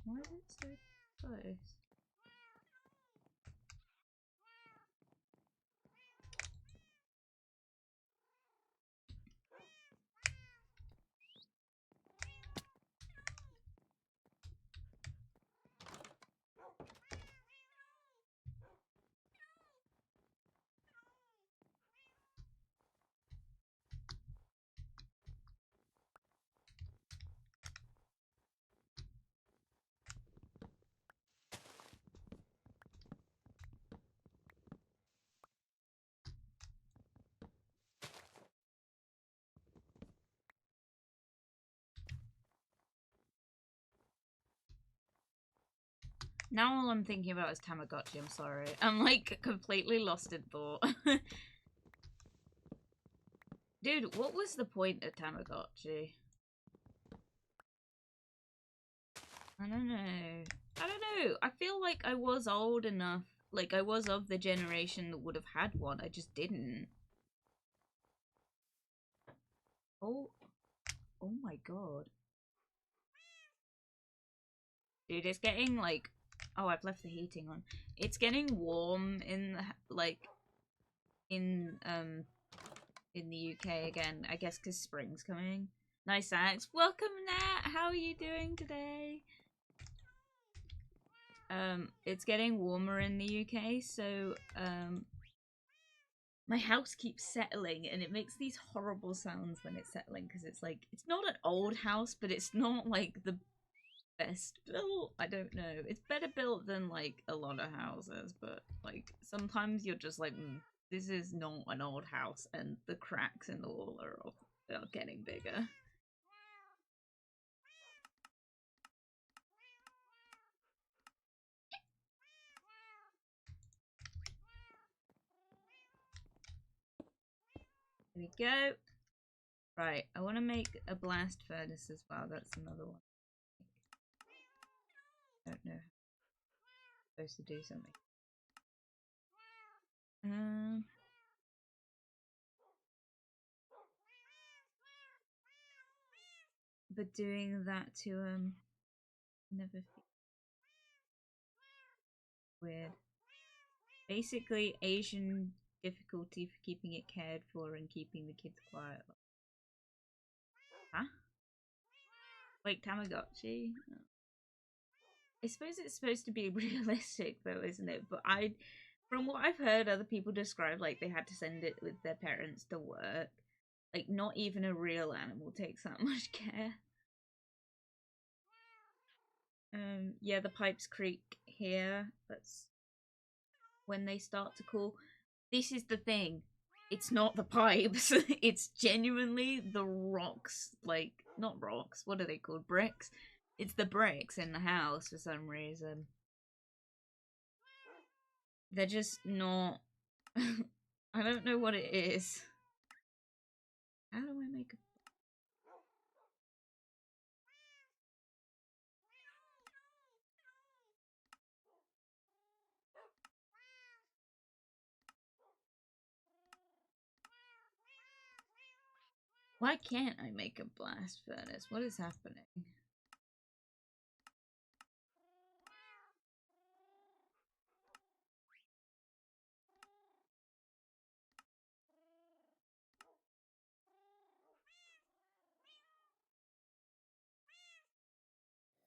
Why is it so close? Now all I'm thinking about is Tamagotchi, I'm sorry. I'm like completely lost in thought. Dude, what was the point of Tamagotchi? I don't know. I don't know. I feel like I was old enough. Like, I was of the generation that would have had one. I just didn't. Oh. Oh my god. Dude, it's getting, like... Oh, I've left the heating on. It's getting warm in, the, like... In the UK again. I guess because spring's coming. Nice, Axe. Welcome, Nat! How are you doing today? It's getting warmer in the UK, so, my house keeps settling, and it makes these horrible sounds when it's settling, because it's like, it's not an old house, but it's not, like, the best built. I don't know. It's better built than, like, a lot of houses, but, like, sometimes you're just like, this is not an old house, and the cracks in the wall are getting bigger. There we go. Right, I want to make a blast furnace as well. That's another one. I don't know. I'm supposed to do something. But doing that to never weird. Basically, Asian difficulty for keeping it cared for and keeping the kids quiet. Huh? Wait, Tamagotchi? I suppose it's supposed to be realistic though, isn't it? But from what I've heard other people describe, like they had to send it with their parents to work. Like, not even a real animal takes that much care. Yeah, the pipes creak here. That's when they start to cool. This is the thing. It's not the pipes. It's genuinely the rocks. Like, not rocks. What are they called? Bricks? It's the bricks in the house for some reason. They're just not... I don't know what it is. How do I make a... Why can't I make a blast furnace? What is happening?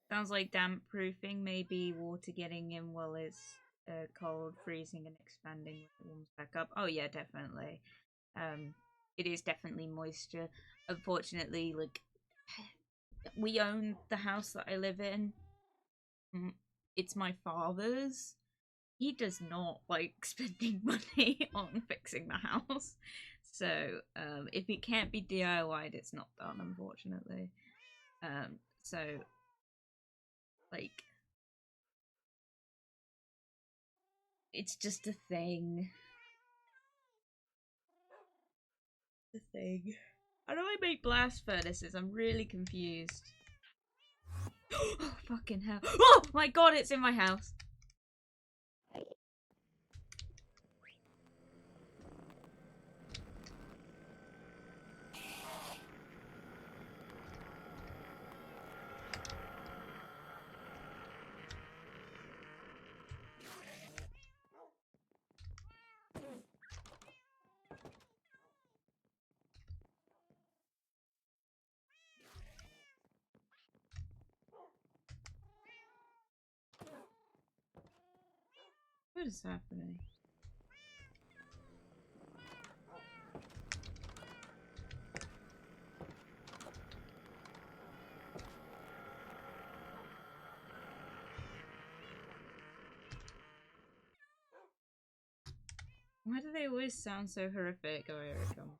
Sounds like damp proofing, maybe water getting in while it's cold, freezing and expanding when it warms back up. Oh yeah, definitely. It is definitely moisture. Unfortunately, like, we own the house that I live in. It's my father's. He does not like spending money on fixing the house. So, if it can't be DIY'd, it's not done, unfortunately. So, like, it's just a thing. The thing. How do I make blast furnaces? I'm really confused. Oh, fucking hell. Oh my god, it's in my house. What is happening? Why do they always sound so horrific? Oh, here it comes.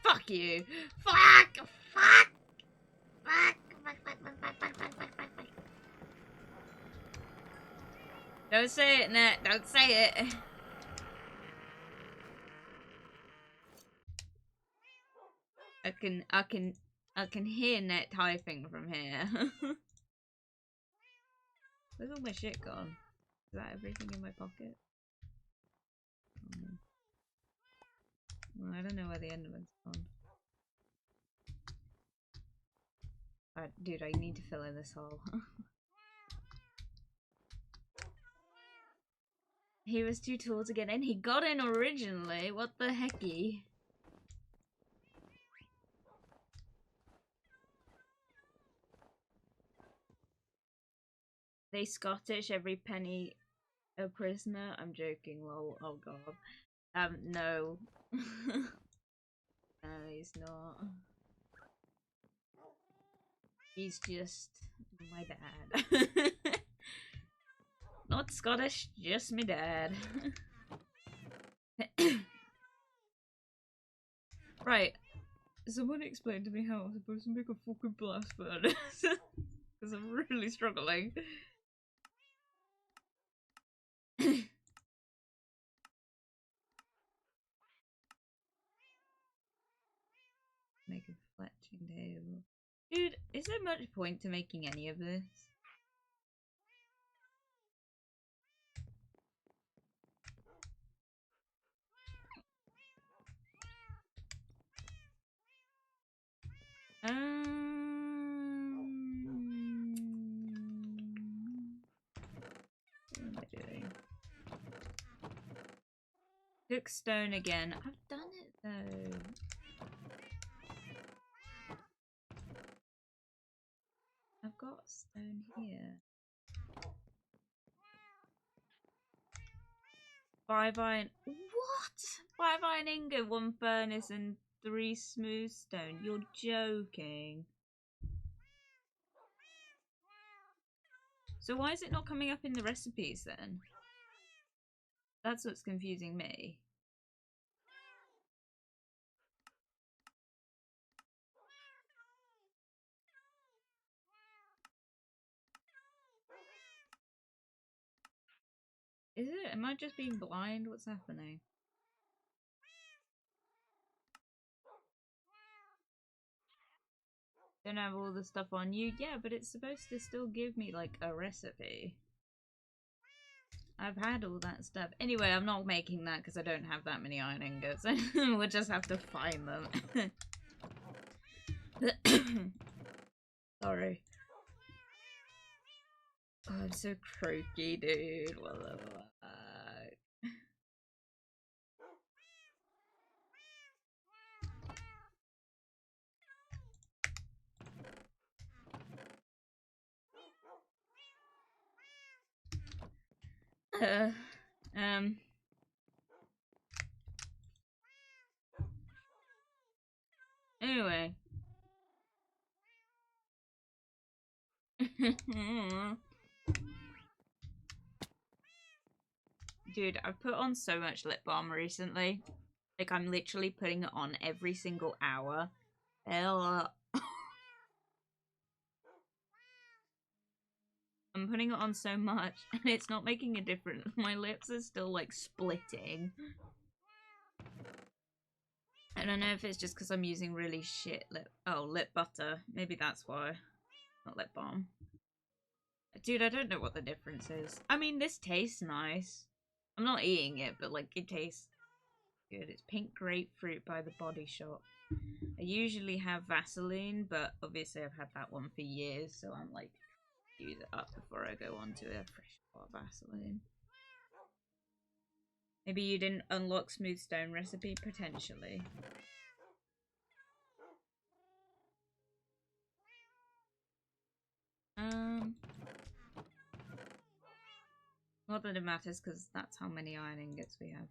Fuck you! Fuck! Fuck! Fuck! Fuck! Fuck! Fuck! Fuck! Fuck! Fuck! Fuck! Don't say it, Nat. Don't say it. I can hear Net typing from here. Where's all my shit gone? Is that everything in my pocket? Well, I don't know where the Enderman's gone. Dude, I need to fill in this hole. He was too tall to get in. He got in originally. What the hecky? They Scottish, every penny a prisoner. I'm joking, lol. Oh god. No. No, he's not. He's just my dad. Not Scottish, just my dad. Right. Someone explain to me how I'm supposed to make a fucking blast furnace. Because I'm really struggling. Make a fletching table. Dude, is there much point to making any of this? What am I doing? Cook stone again. I've done it though. I've got stone here. 5 iron. What? 5 iron ingot, 1 furnace, and 3 smooth stone. You're joking. So why is it not coming up in the recipes then? That's what's confusing me. Is it? Am I just being blind? What's happening? Don't have all the stuff on you. Yeah, but it's supposed to still give me like a recipe. I've had all that stuff. Anyway, I'm not making that because I don't have that many iron ingots. We'll just have to find them. Sorry. Oh, I'm so croaky, dude. What the fuck? Anyway. Dude, I've put on so much lip balm recently. Like, I'm literally putting it on every single hour. I'm putting it on so much, and it's not making a difference. My lips are still, like, splitting. I don't know if it's just because I'm using really shit lip butter. Maybe that's why. Not lip balm. Dude, I don't know what the difference is. I mean, this tastes nice. I'm not eating it, but, like, it tastes good. It's pink grapefruit by The Body Shop. I usually have Vaseline, but obviously I've had that one for years, so I'm like, use it up before I go on to a fresh pot of Vaseline. Maybe you didn't unlock smooth stone recipe, potentially. Not that it matters, because that's how many iron ingots we have.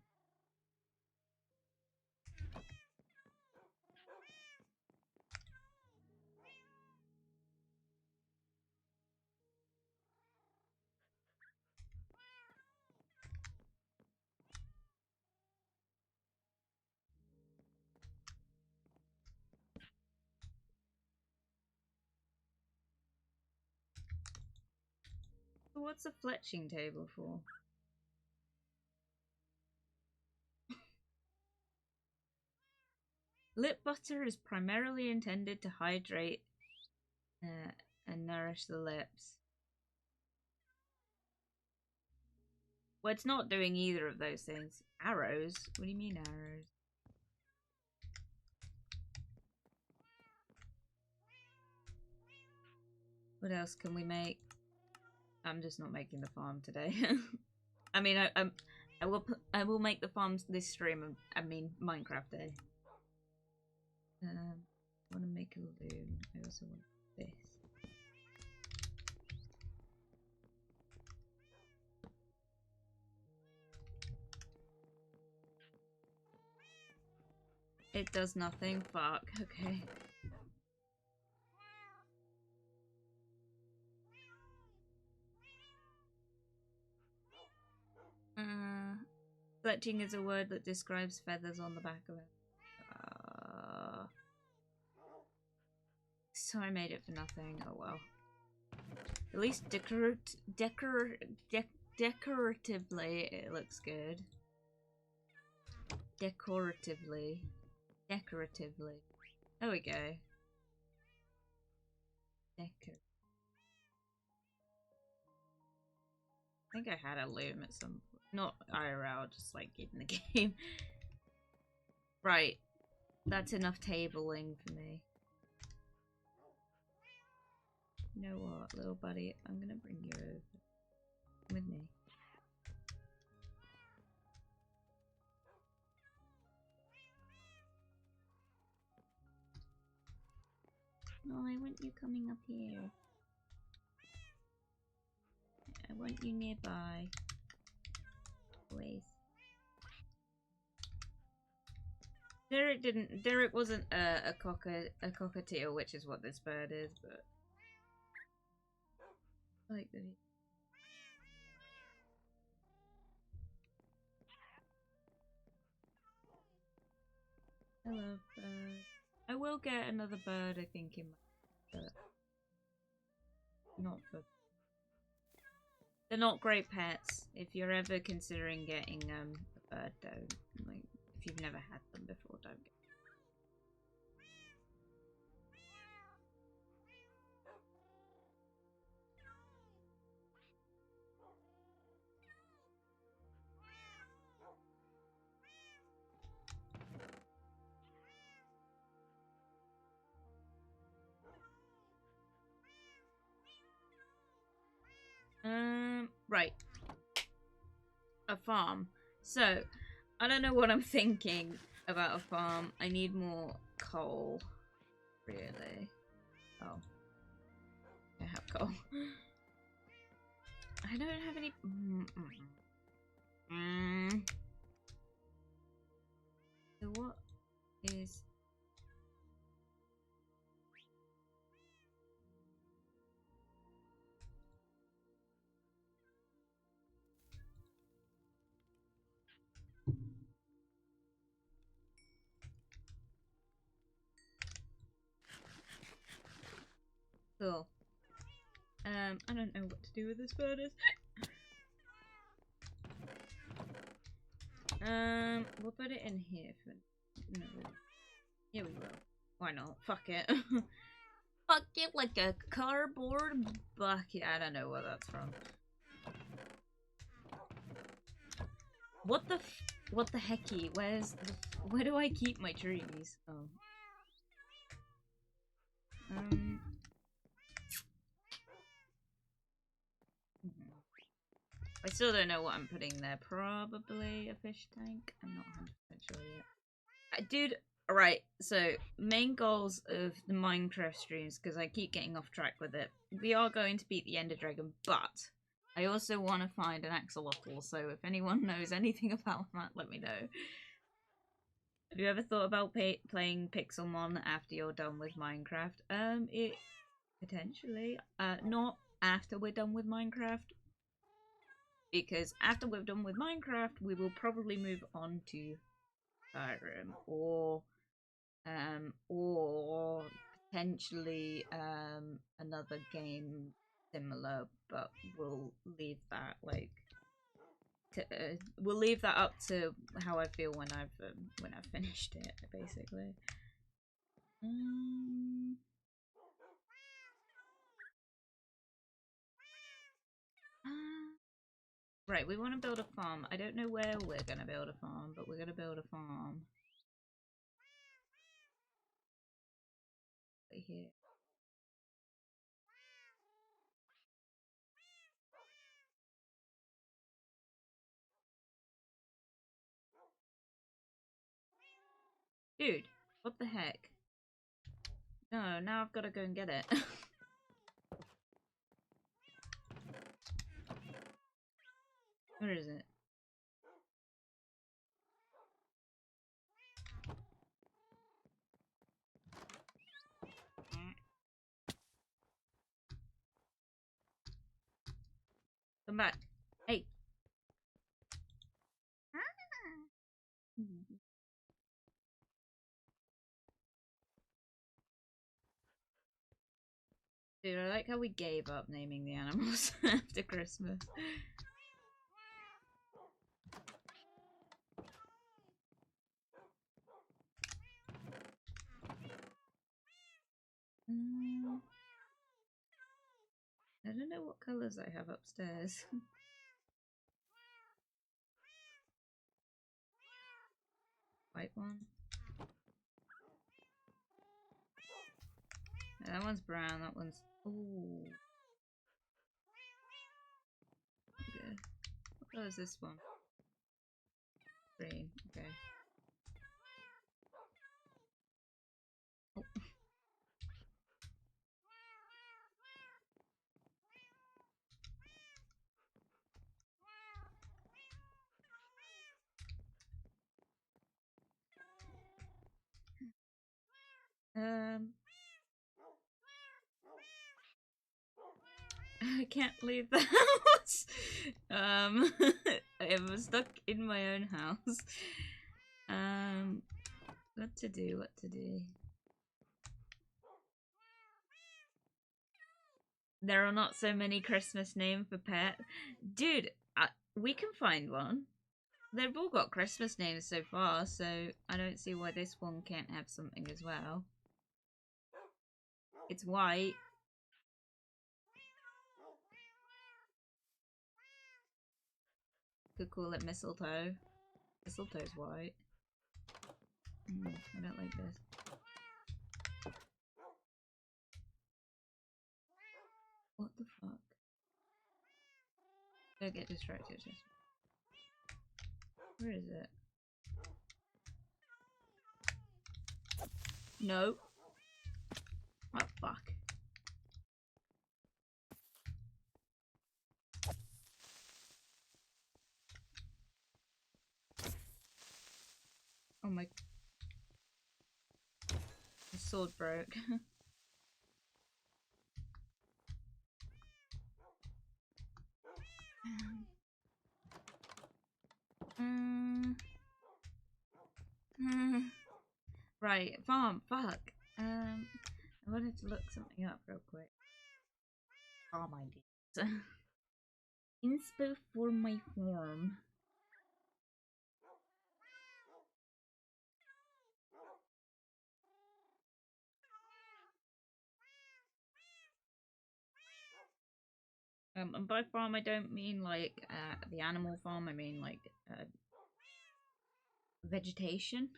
What's a fletching table for? Lip butter is primarily intended to hydrate and nourish the lips. Well, it's not doing either of those things. Arrows? What do you mean arrows? What else can we make? I'm just not making the farm today. I mean, I will make the farms this stream. I mean, Minecraft Day. I want to make a loom. I also want this. It does nothing. Fuck. Okay. Fletching is a word that describes feathers on the back of it. So I made it for nothing. Oh well. At least decoratively it looks good. Decoratively. There we go. I think I had a loom at some point. Not IRL, just like in the game. Right. That's enough tabling for me. You know what, little buddy? I'm gonna bring you over. Come with me. No, I want you coming up here. I want you nearby. Always. Derek wasn't a cockatiel, which is what this bird is, but I like that. I love birds. I will get another bird, I think, in my, but not for. They're not great pets. If you're ever considering getting a bird, don't. Like, if you've never had them before, don't get. Right. A farm. So, I don't know what I'm thinking about a farm. I need more coal. Really? Oh. I have coal. I don't have any... So what is... Cool. I don't know what to do with this furnace. We'll put it in here for... No. Yeah, we will. Why not? Fuck it. Fuck it like a cardboard bucket. I don't know where that's from. What the hecky? Where do I keep my trees? Oh. I still don't know what I'm putting there. Probably a fish tank. I'm not 100% sure yet. Dude, alright, so main goals of the Minecraft streams, because I keep getting off track with it. We are going to beat the Ender Dragon, but I also want to find an axolotl, so if anyone knows anything about that, let me know. Have you ever thought about playing Pixelmon after you're done with Minecraft? It potentially. Not after we're done with Minecraft. Because after we're done with Minecraft, we will probably move on to Skyrim or potentially another game similar, but we'll leave that we'll leave that up to how I feel when I've finished it, basically. Mm. Right, we want to build a farm. I don't know where we're going to build a farm, but we're going to build a farm. Right here. Dude, what the heck? No, now I've got to go and get it. Where is it? Come back. Hey. Dude, I like how we gave up naming the animals after Christmas. I don't know what colours I have upstairs. White one. That one's brown, that one's... Ooh. Okay. What colour is this one? Green, okay. Oh. I can't leave the house. I am stuck in my own house. What to do? What to do? There are not so many Christmas names for pet. Dude, we can find one. They've all got Christmas names so far, so I don't see why this one can't have something as well. It's white. Could call it mistletoe. Mistletoe's white. I don't like this. What the fuck? Don't get distracted. Where is it? No. Oh fuck. Oh my. The sword broke. Right, farm, fuck. I wanted to look something up real quick. Farm ideas. Inspo for my farm. And by farm I don't mean like the animal farm, I mean like vegetation.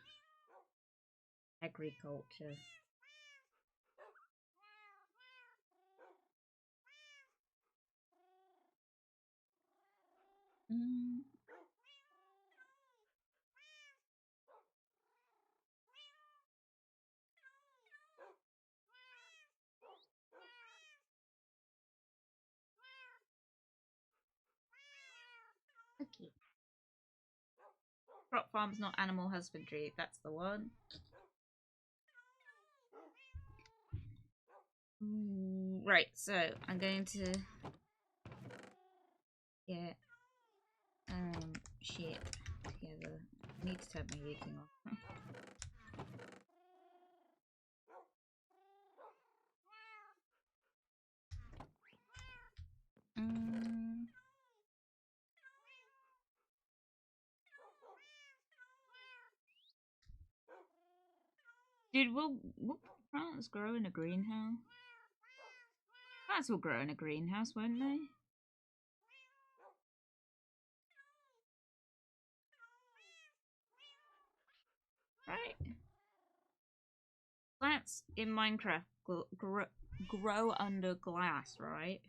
Agriculture. Okay. Crop farm's not animal husbandry, that's the one. Right, so I'm going to get shit together. I need to turn my heating off. Dude, will plants grow in a greenhouse? Plants will grow in a greenhouse, won't they? Right? Plants in Minecraft grow under glass, right?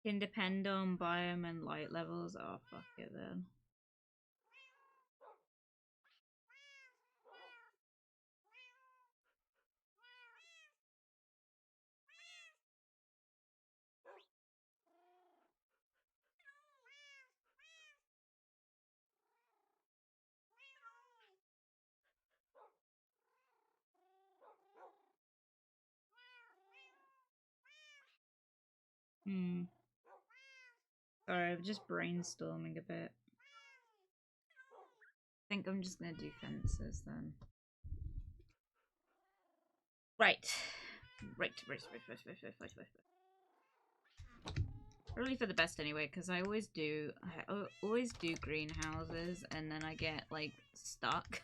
Can depend on biome and light levels. Oh, fuck it then. Sorry, I'm just brainstorming a bit. I think I'm just gonna do fences then. Right. Really for the best anyway, because I always do greenhouses and then I get like stuck.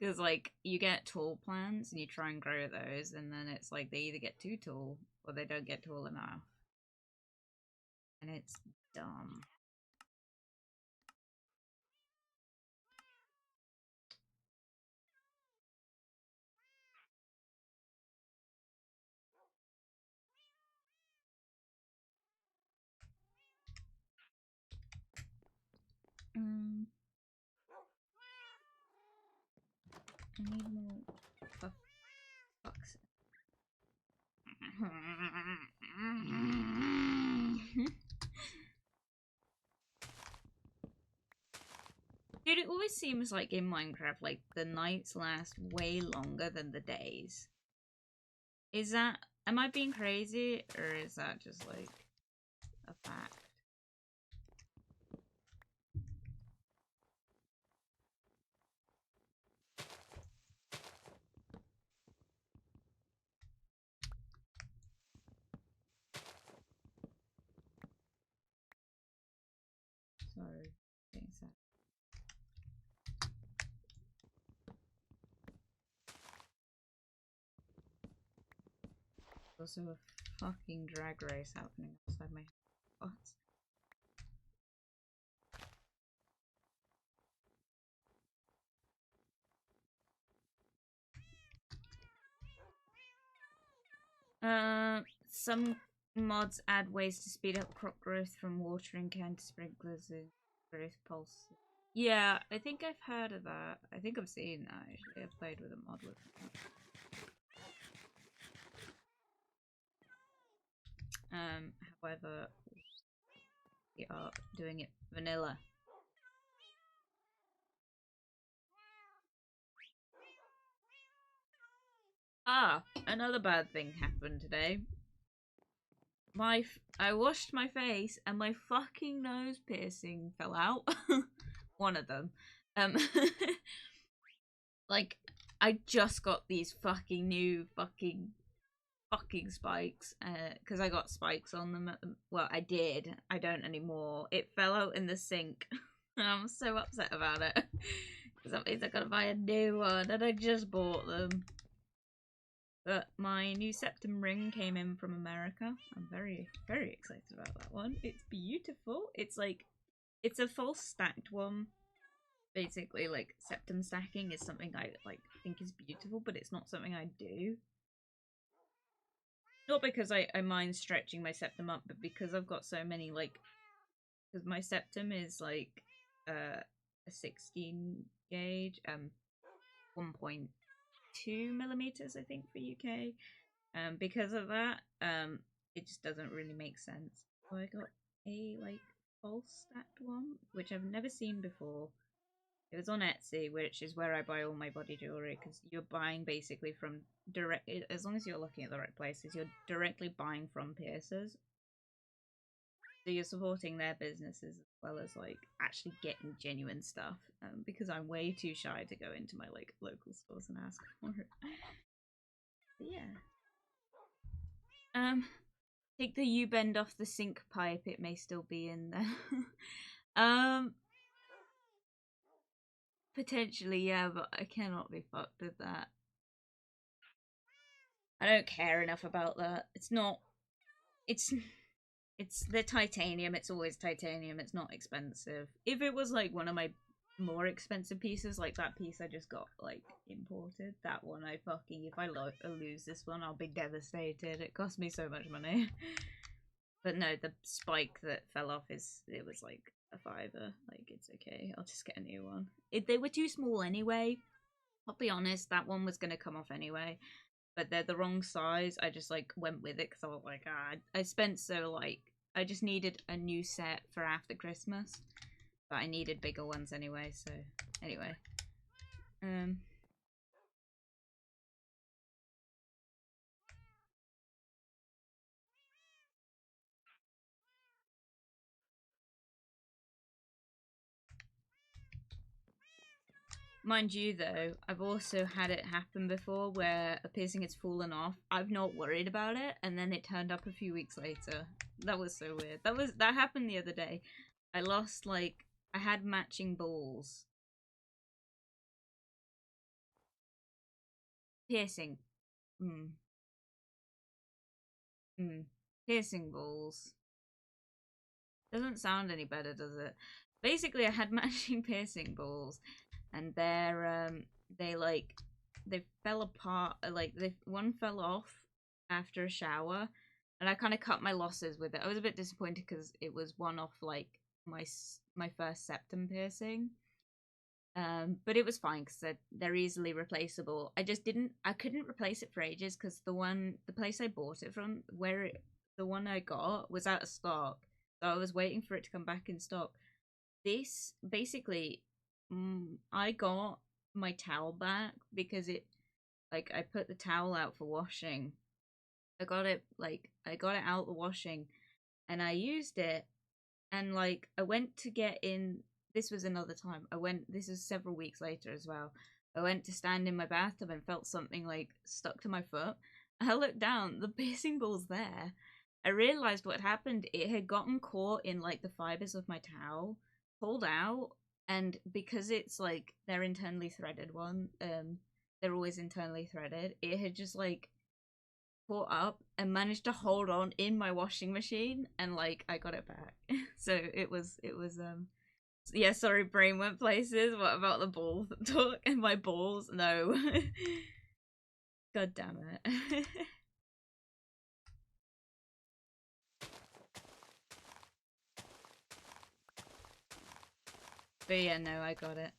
Because like you get tall plants and you try and grow those and then it's like they either get too tall or they don't get tall enough. And it's dumb. I need more fucks. Dude, it always seems like in Minecraft, like, the nights last way longer than the days. Is that... Am I being crazy, or is that just, like, a fact? Sorry, getting sad. There's also a fucking drag race happening outside my house. Some mods add ways to speed up crop growth from watering can to sprinklers and growth pulse. Yeah, I think I've heard of that. I think I've seen that actually. I've played with a mod with that. However, we are doing it vanilla. Ah, another bad thing happened today. I washed my face and my fucking nose piercing fell out. One of them. Like, I just got these fucking new fucking spikes, because I got spikes on them well, I did. I don't anymore. It fell out in the sink. And I'm so upset about it. Because that means I gotta buy a new one, and I just bought them. But my new septum ring came in from America. I'm very, very excited about that one. It's beautiful. It's like, it's a false stacked one. Basically, like, septum stacking is something I like think is beautiful, but it's not something I do. Not because I mind stretching my septum up, but because I've got so many, like, because my septum is like a 16 gauge, 1.2 millimeters, I think, for UK. Because of that, it just doesn't really make sense. So I got a like false stacked one, which I've never seen before. It was on Etsy, which is where I buy all my body jewelry, because you're buying basically from direct. As long as you're looking at the right places, you're directly buying from piercers. So you're supporting their businesses as well as like actually getting genuine stuff. Because I'm way too shy to go into my like local stores and ask for it. But yeah. Take the U-bend off the sink pipe. It may still be in there. Potentially, yeah, but I cannot be fucked with that. I don't care enough about that. It's not. It's the titanium. It's always titanium. It's not expensive. If it was like one of my more expensive pieces, like that piece I just got like imported, that one I fucking, if I lose this one, I'll be devastated. It cost me so much money. But no, the spike that fell off it was like a $5. Like, it's okay. I'll just get a new one. They were too small anyway. I'll be honest, that one was gonna come off anyway. But they're the wrong size. I just like went with it because I was like, I spent so like, I just needed a new set for after Christmas. But I needed bigger ones anyway, so anyway. Mind you, though, I've also had it happen before where a piercing has fallen off. I've not worried about it, and then it turned up a few weeks later. That was so weird. That happened the other day. I lost like I had matching balls. Piercing. Piercing balls. Doesn't sound any better, does it? Basically, I had matching piercing balls, and they fell apart. Like one fell off after a shower, and I kind of cut my losses with it. I was a bit disappointed because it was one off like my first septum piercing. But it was fine because they're easily replaceable. I couldn't replace it for ages because the place I bought it from, the one I got was out of stock. So I was waiting for it to come back in stock. This, basically, I got my towel back because I put the towel out for washing. I got it out the washing and I used it and like I went to get in. This was another time. This is several weeks later as well. I went to stand in my bathtub and felt something like stuck to my foot. I looked down, the piercing ball's there. I realized what happened. It had gotten caught in like the fibers of my towel, pulled out, and because it's like they're internally threaded they're always internally threaded. It had just like caught up and managed to hold on in my washing machine, and like I got it back. So it was yeah, sorry, brain went places. What about the ball talk and my balls? No. God damn it. But yeah, no, I got it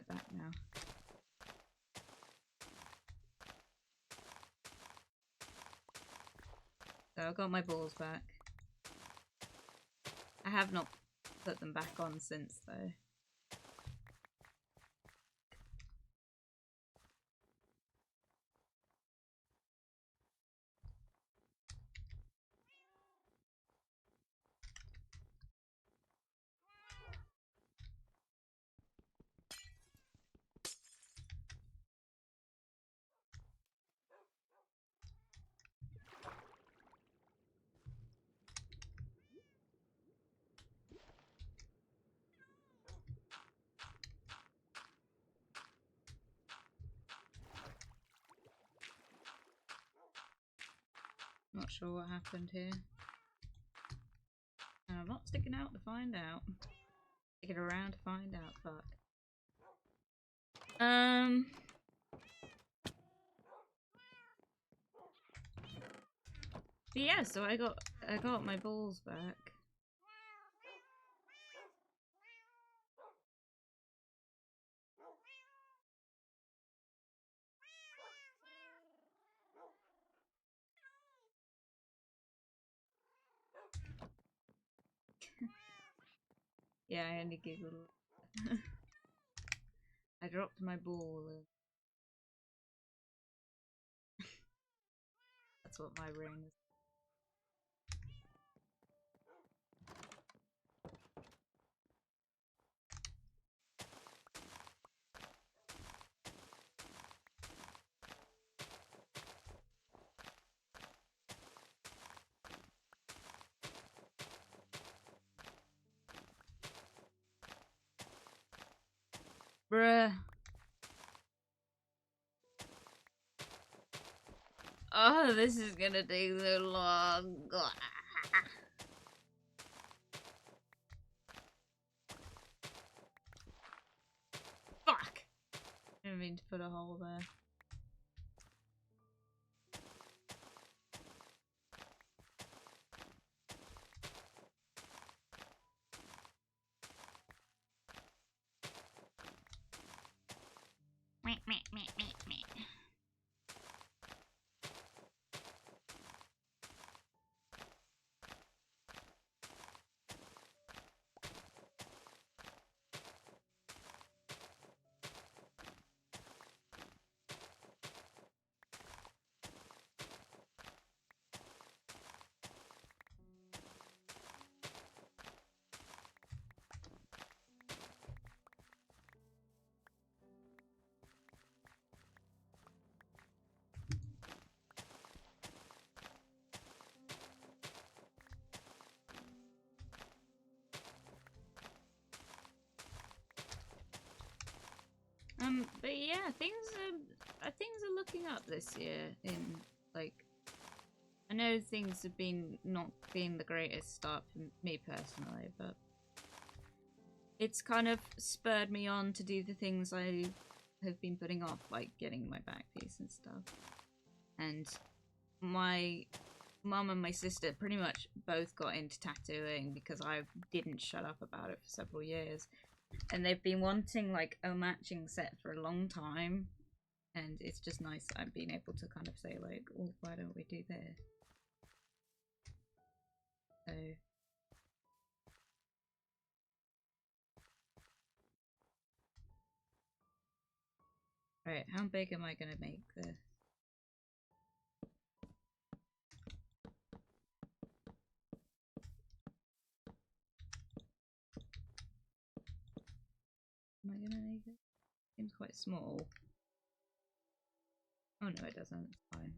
back now. So I got my balls back. I have not put them back on since though. Not sure what happened here. And I'm not sticking out to find out. Sticking around to find out, fuck. But yeah, so I got my balls back. Yeah, I only giggled. I dropped my ball. That's what my ring is. Bruh. Oh, this is gonna take so long. Fuck! I didn't mean to put a hole there. Meh, meh, meh, meh, meh. But yeah, things are looking up this year. In like, I know things have been not been the greatest start for me personally, but it's kind of spurred me on to do the things I have been putting off, like getting my back piece and stuff. And my mum and my sister pretty much both got into tattooing because I didn't shut up about it for several years. And they've been wanting like a matching set for a long time, and it's just nice that I've been able to kind of say like, oh, why don't we do this? So right, how big am I gonna make this? Am I gonna make it? Seems quite small. Oh no, it doesn't. It's fine.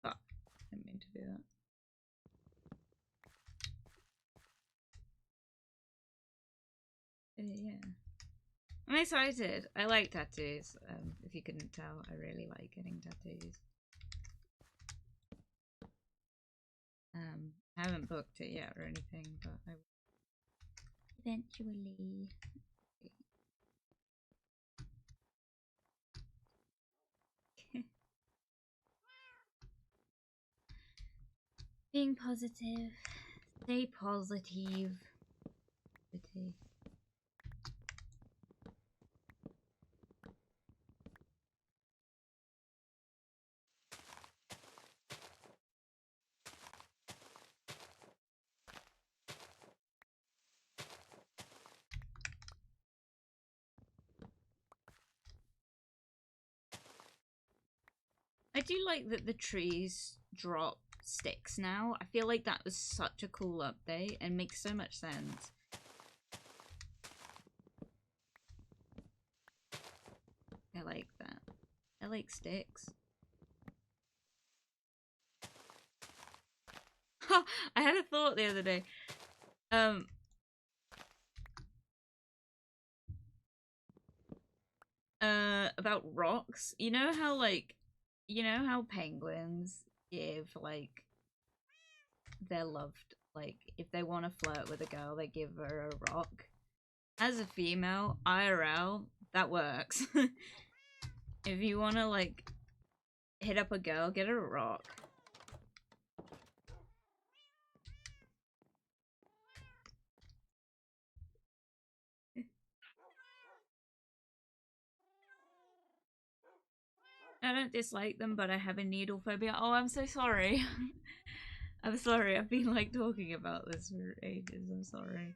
Oh, I didn't mean to do that. Yeah. I'm excited. I like tattoos. If you couldn't tell, I really like getting tattoos. I haven't booked it yet or anything, but I will eventually. Being positive. Stay positive. I do like that the trees drop sticks now. I feel like that was such a cool update and makes so much sense. I like that. I like sticks. I had a thought the other day. About rocks. You know how like, you know how penguins give like their loved, like if they want to flirt with a girl, they give her a rock. As a female, IRL, that works. If you want to like hit up a girl, get her a rock. I don't dislike them, but I have a needle phobia. Oh, I'm so sorry. I'm sorry, I've been like talking about this for ages. I'm sorry.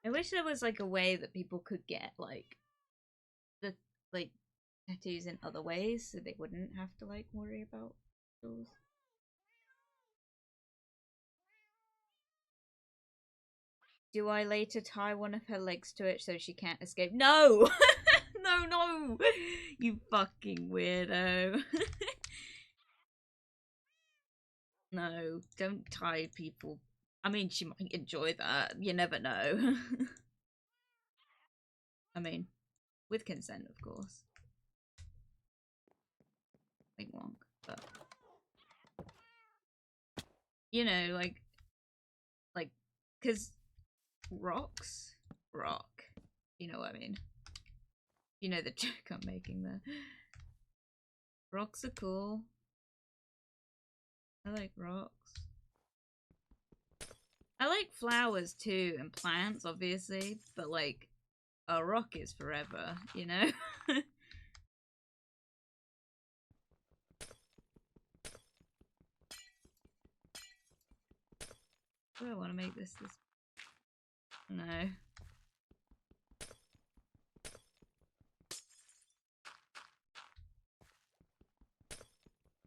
I wish there was like a way that people could get like the like tattoos in other ways so they wouldn't have to like worry about those. Do I later tie one of her legs to it so she can't escape? No! No, no! You fucking weirdo. No, don't tie people. I mean, she might enjoy that. You never know. I mean, with consent, of course. Wink wonk. But, you know, like, because rocks rock. You know what I mean? You know the joke I'm making there. Rocks are cool. I like rocks. I like flowers too, and plants, obviously, but like, a rock is forever, you know? Do I want to make this? No.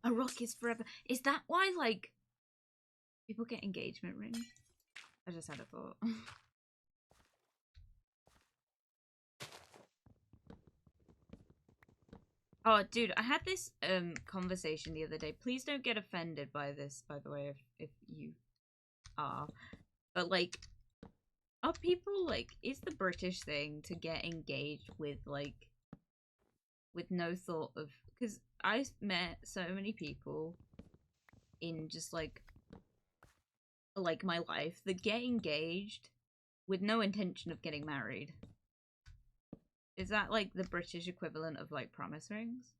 A rock is forever. Is that why, like, people get engagement rings? I just had a thought. Oh, dude, I had this conversation the other day. Please don't get offended by this, by the way, if you are. But, like, are people, like, is the British thing to get engaged with, like, with no thought of... Because I've met so many people in just, like my life that get engaged with no intention of getting married. Is that like the British equivalent of like promise rings?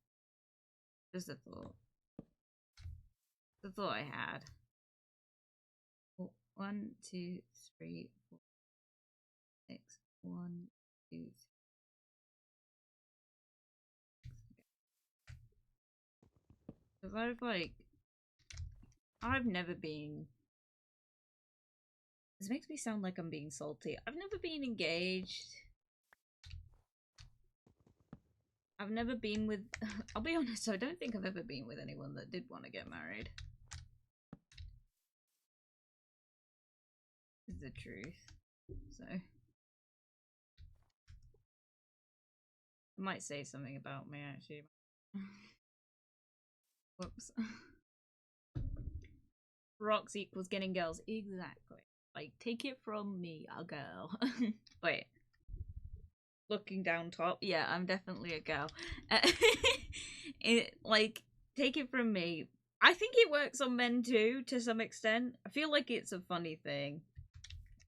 Just a thought. The thought I had. 1, 2, 3, 4, 6. 1, 2, 3. Because I've never been. This makes me sound like I'm being salty. I've never been engaged. I've never been with... I'll be honest, I don't think I've ever been with anyone that did want to get married. Is the truth. So... I might say something about me, actually. Whoops. Rocks equals getting girls. Exactly. Like, take it from me, a girl. Wait. Looking down top. Yeah, I'm definitely a girl. Like, take it from me. I think it works on men too, to some extent. I feel like it's a funny thing.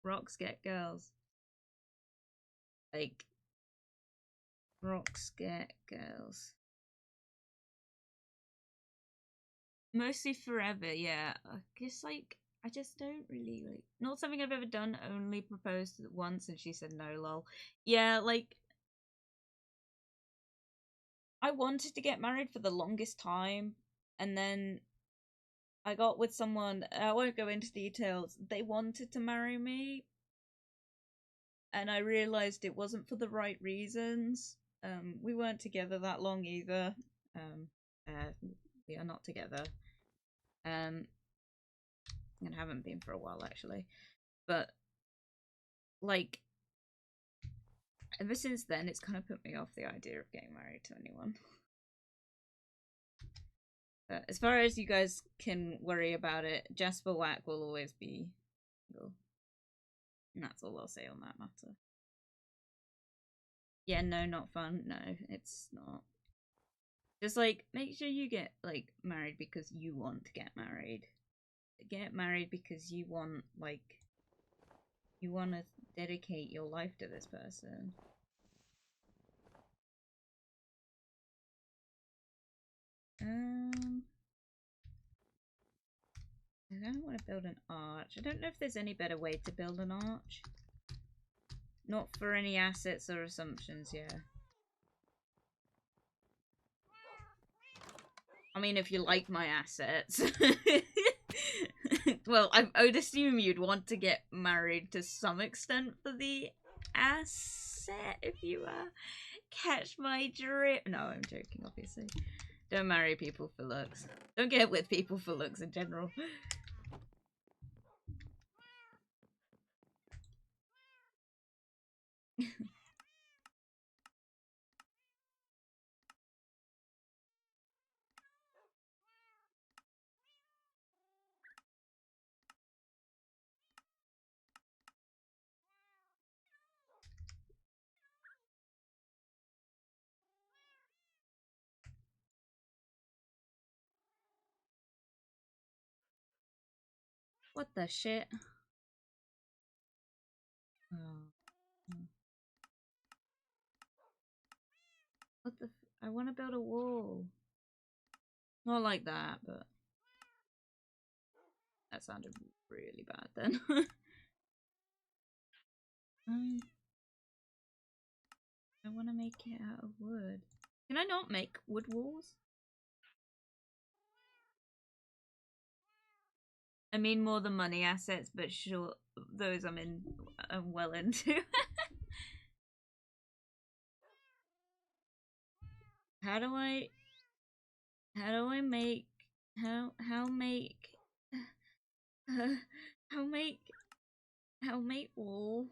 Rocks get girls. Like, rocks get girls. Mostly forever, yeah. I guess, like, I just don't really, like... Not something I've ever done, only proposed once and she said no, lol. Yeah, like... I wanted to get married for the longest time, and then I got with someone, I won't go into details, they wanted to marry me, and I realised it wasn't for the right reasons. We weren't together that long either. We are not together. And haven't been for a while, actually. But, like, ever since then, it's kind of put me off the idea of getting married to anyone. But as far as you guys can worry about it, JasperWackx will always be single. And that's all I'll say on that matter. Yeah, no, not fun. No, it's not. Just, like, make sure you get, like, married because you want to get married. Get married because you want, like, you want to dedicate your life to this person. I don't want to build an arch. I don't know if there's any better way to build an arch. Not for any assets or assumptions, yeah. I mean, if you like my assets. Well, I would assume you'd want to get married to some extent for the asset, if you catch my drift. No, I'm joking, obviously. Don't marry people for looks. Don't get with people for looks in general. What the shit? Oh. What the I want to build a wall. Not like that, but that sounded really bad then. I want to make it out of wood. Can I not make wood walls? I mean more the money assets, but sure, those I'm well into. How do I make how make how make wall?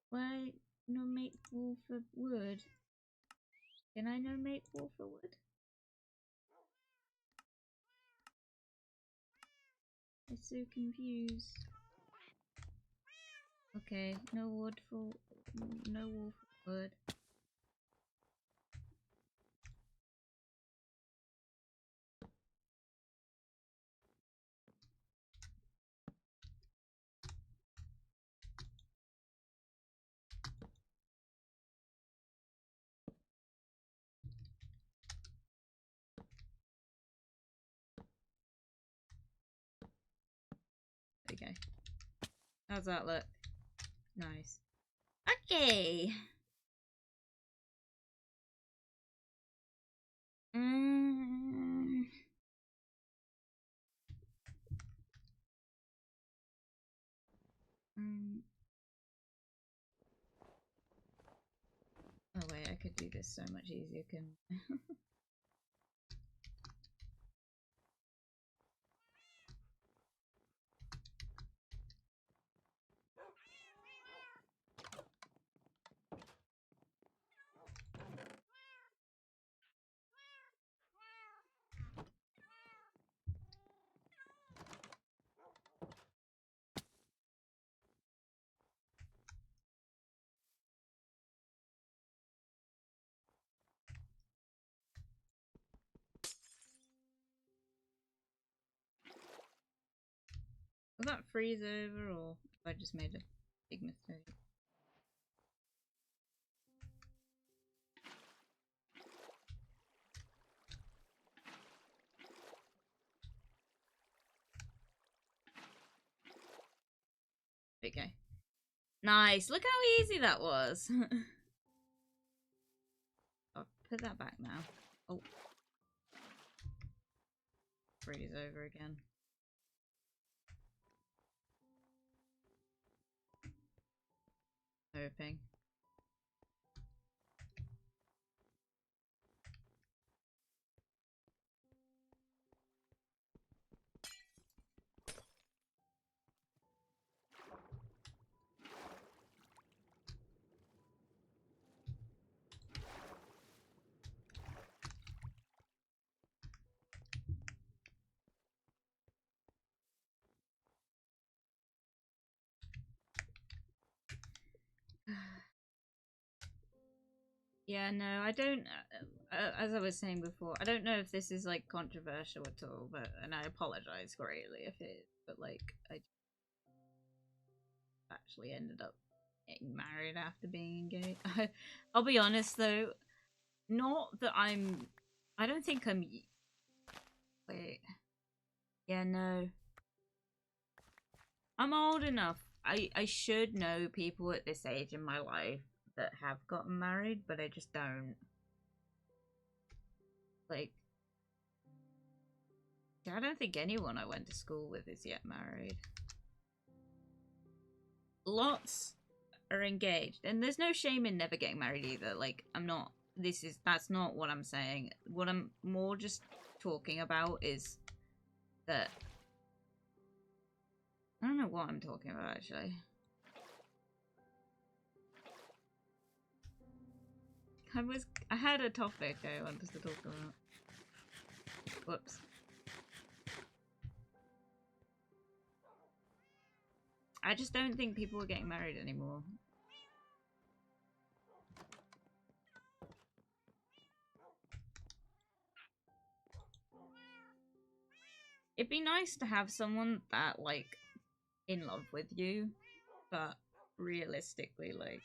Why no make wall for wood? Can I no make wall for wood? I'm so confused. Okay, no wall for wood. Okay. How's that look? Nice. Okay. Oh wait, I could do this so much easier, couldn't I? Will that freeze over, or have I just made a big mistake? Okay. Nice! Look how easy that was! I'll put that back now. Oh. Freeze over again. Hoping. Yeah, no, I don't. As I was saying before, I don't know if this is like controversial at all, and I apologize greatly if it is. But like, I actually ended up getting married after being engaged. I'll be honest though, not that I'm. I don't think I'm. Wait. Yeah, no. I'm old enough. I should know people at this age in my life that have gotten married, but I just don't. Like, I don't think anyone I went to school with is yet married. Lots are engaged, and there's no shame in never getting married either. Like, that's not what I'm saying. What I'm more just talking about is that I don't know what I'm talking about actually. I had a topic I wanted to talk about. Whoops. I just don't think people are getting married anymore. It'd be nice to have someone that, like, in love with you, but realistically, like,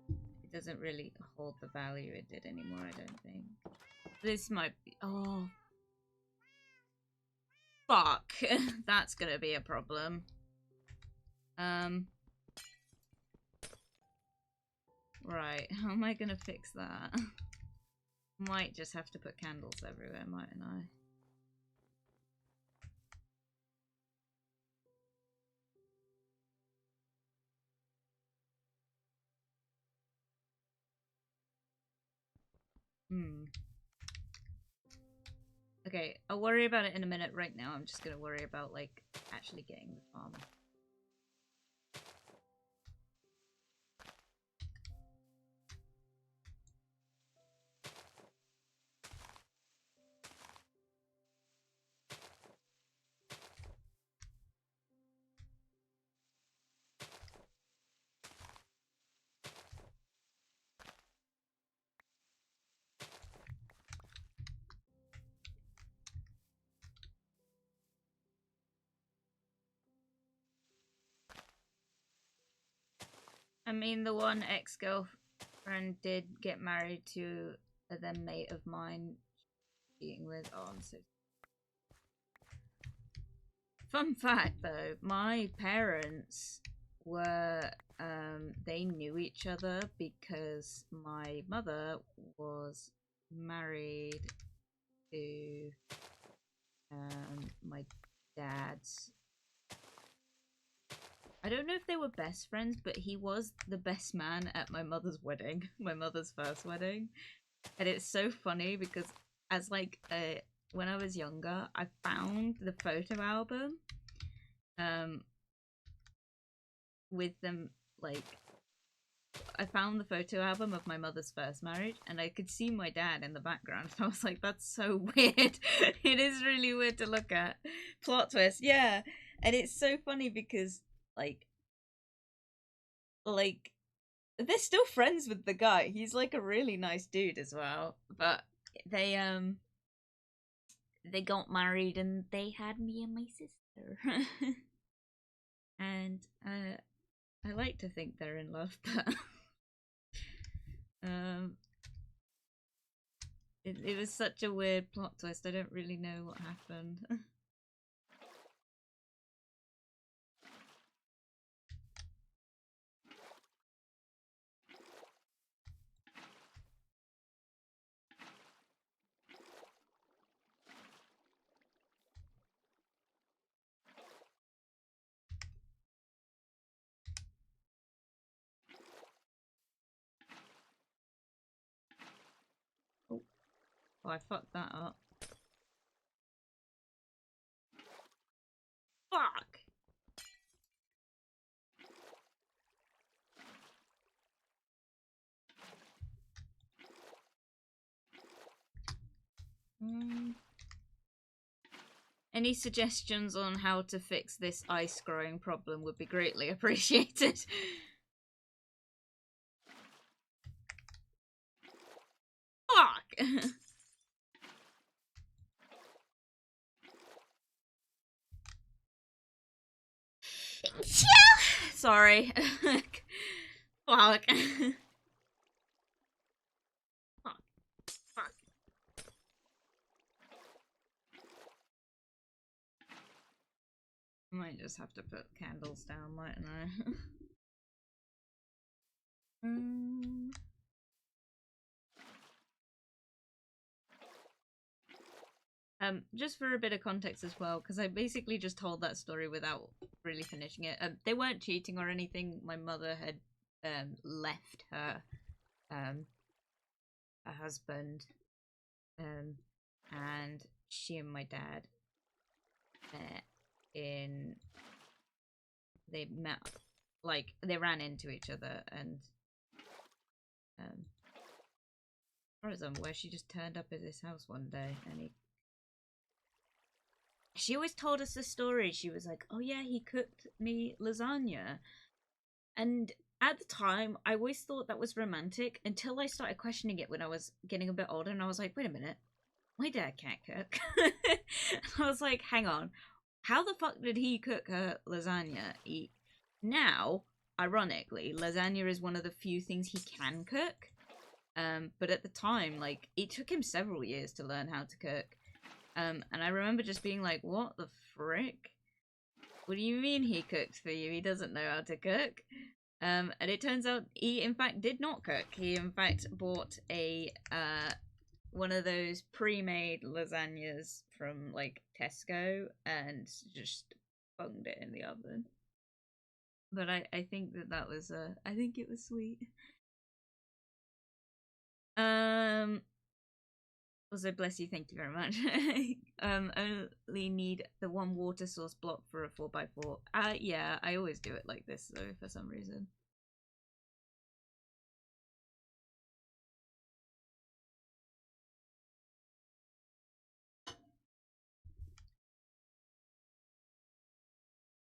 it doesn't really hold the value it did anymore, I don't think. This might be... Oh. Fuck. That's gonna be a problem. Right, how am I gonna fix that? Might just have to put candles everywhere, mightn't I? Okay, I'll worry about it in a minute. Right now, I'm just gonna worry about, like, actually getting the farm. I mean, the one ex-girlfriend did get married to a then mate of mine cheating with. Oh, I'm so... Fun fact, though, my parents were, they knew each other because my mother was married to, my dad's... I don't know if they were best friends, but he was the best man at my mother's wedding, my mother's first wedding. And it's so funny because as, like, when I was younger, I found the photo album with them, like, I found the photo album of my mother's first marriage, and I could see my dad in the background. I was like, that's so weird. It is really weird to look at. Plot twist, yeah. And it's so funny because, like, they're still friends with the guy. He's, like, a really nice dude as well. But they got married and they had me and my sister. And I like to think they're in love, but it was such a weird plot twist. I don't really know what happened. Oh, I fucked that up. Fuck! Any suggestions on how to fix this ice growing problem would be greatly appreciated. Fuck! Sorry. Fuck. Fuck. I might just have to put candles down, mightn't I? Just for a bit of context as well, because I basically just told that story without really finishing it. They weren't cheating or anything. My mother had left her husband, and she and my dad they met, like they ran into each other, and where she just turned up at his house one day, and she always told us this story. She was like, "Oh yeah, he cooked me lasagna," and at the time, I always thought that was romantic until I started questioning it when I was getting a bit older, and I was like, "Wait a minute, my dad can't cook." I was like, "Hang on, how the fuck did he cook her lasagna?" Now, ironically, lasagna is one of the few things he can cook. But at the time, like, it took him several years to learn how to cook. And I remember just being like, what the frick? What do you mean he cooks for you? He doesn't know how to cook. And it turns out he, in fact, did not cook. He, in fact, bought one of those pre-made lasagnas from, like, Tesco and just bunged it in the oven. But I think that was, I think it was sweet. Also, bless you, thank you very much. Only need the one water source block for a 4x4. Yeah, I always do it like this though, for some reason.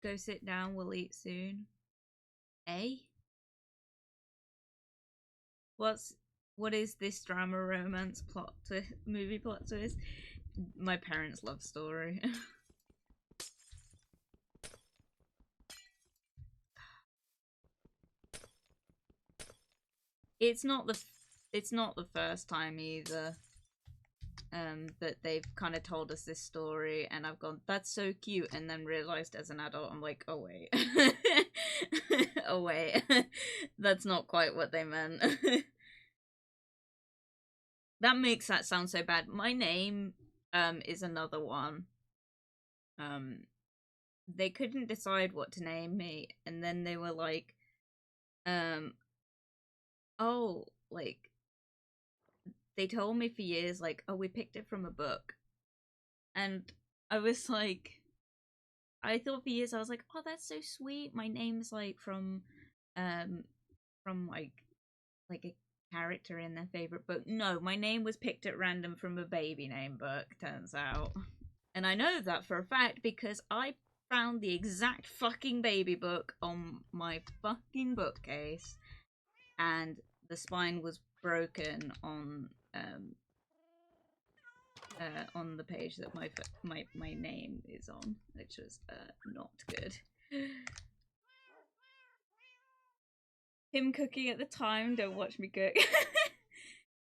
Go sit down, we'll eat soon. Eh? What is this drama romance plot movie plot twist? My parents' love story. It's not the first time either that they've kind of told us this story, and I've gone, that's so cute, and then realized as an adult, I'm like, oh wait. Oh wait. That's not quite what they meant. That makes that sound so bad. My name is another one. They couldn't decide what to name me, and then they were like, oh, like, they told me for years, like, oh, we picked it from a book. And I was like, I thought for years, I was like, oh, that's so sweet. My name's like from like a character in their favorite book. No, my name was picked at random from a baby name book, turns out. And I know that for a fact because I found the exact fucking baby book on my fucking bookcase, and the spine was broken on the page that my name is on, which was not good. Him cooking at the time, don't watch me cook.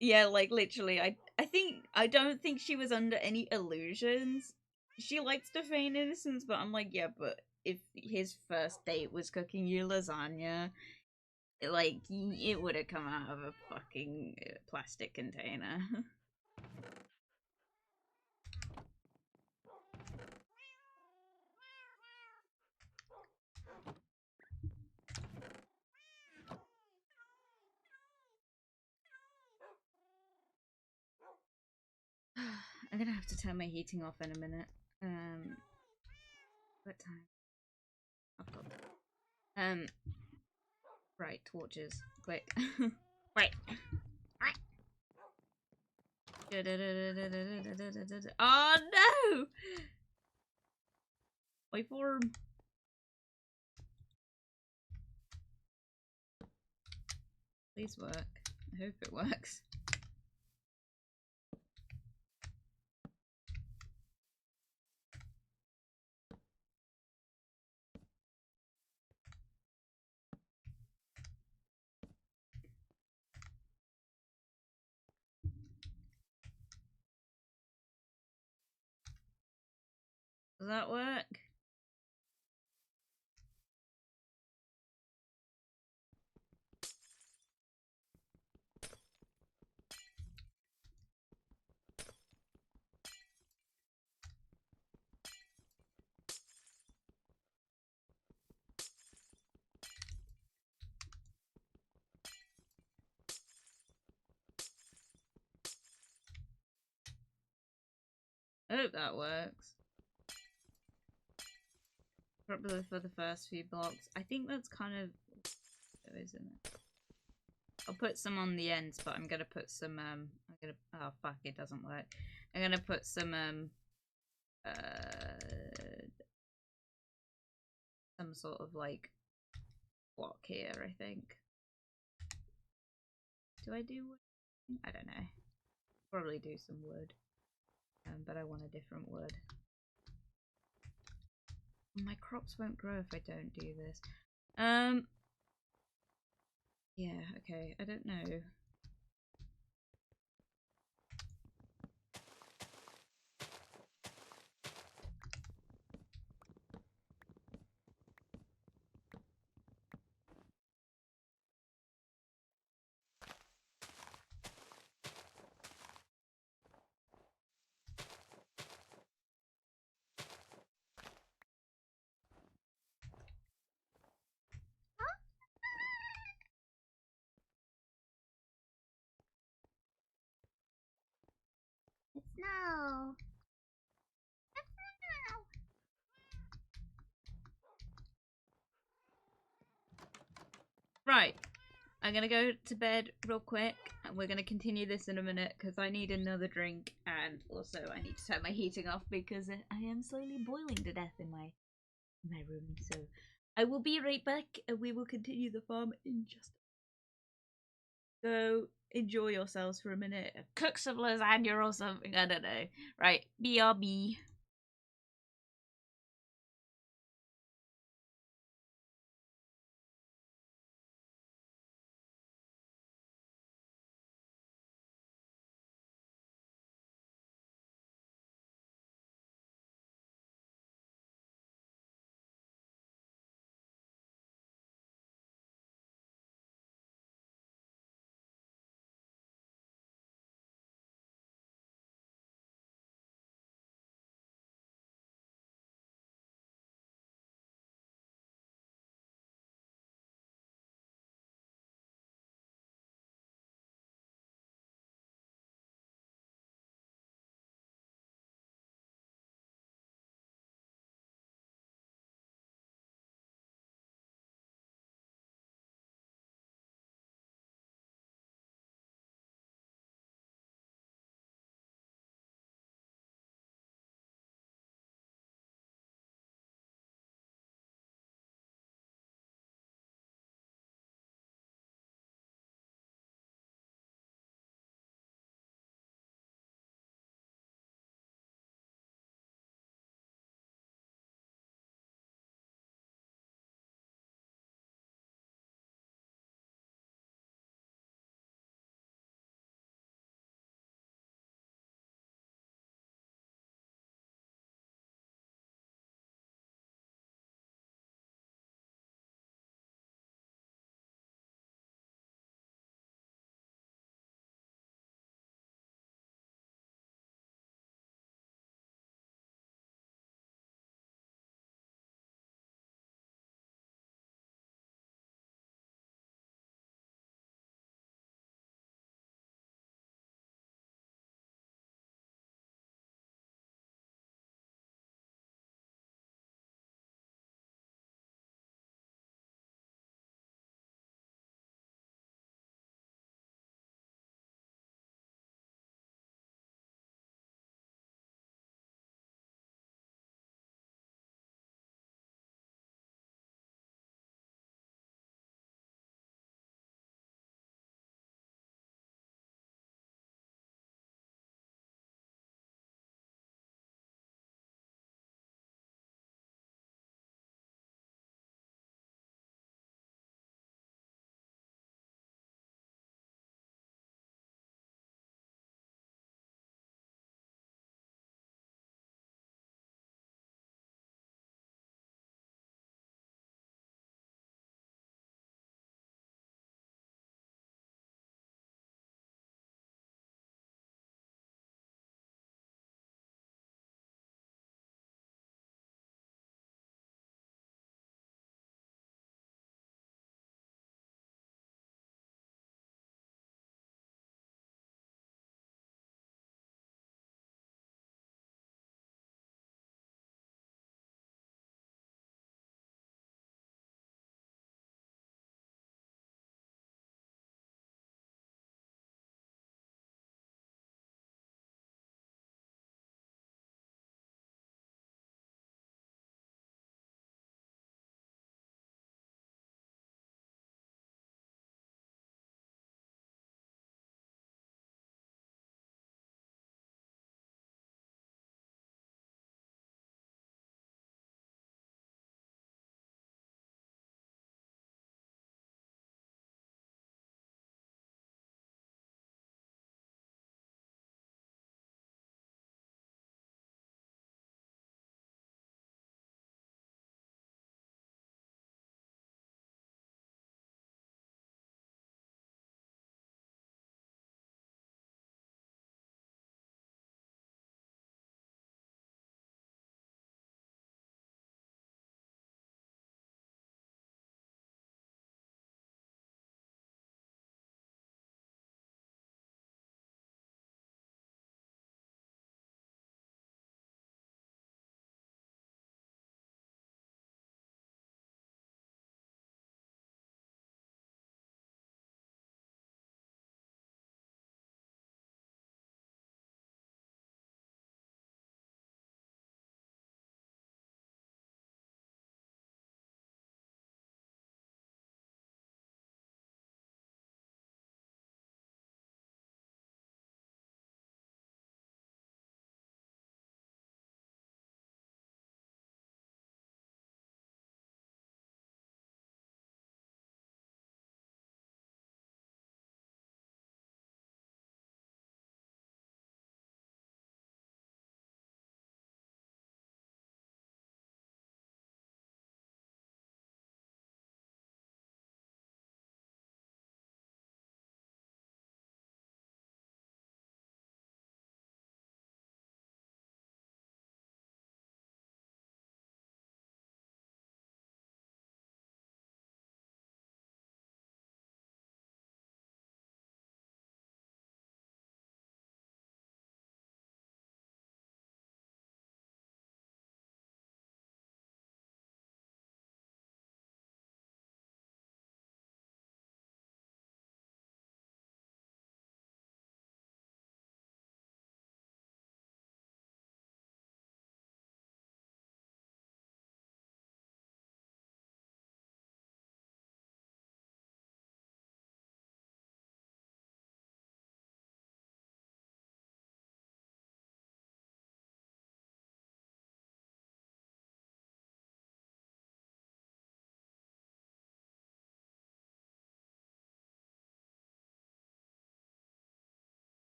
Yeah, like literally, I don't think she was under any illusions. She likes to feign innocence, but I'm like, yeah, but if his first date was cooking you lasagna, like, it would have come out of a fucking plastic container. I'm gonna have to turn my heating off in a minute. What time? I've got right, torches. Quick. Right. Oh no! Wait for him. Please work. I hope it works. Does that work? hope that works. Probably for the first few blocks. I think that's kind of... isn't it? I'll put some on the ends, but I'm gonna put some, oh fuck, it doesn't work. I'm gonna put some sort of like block here, I think. Do I do wood? I don't know. Probably do some wood. But I want a different wood. My crops won't grow if I don't do this. Yeah, okay, I don't know. No. Right. I'm gonna go to bed real quick, and we're gonna continue this in a minute because I need another drink, and also I need to turn my heating off because I am slowly boiling to death in my room. So I will be right back, and we will continue the farm in just. Go enjoy yourselves for a minute. Cook some lasagna or something. I don't know. Right. BRB.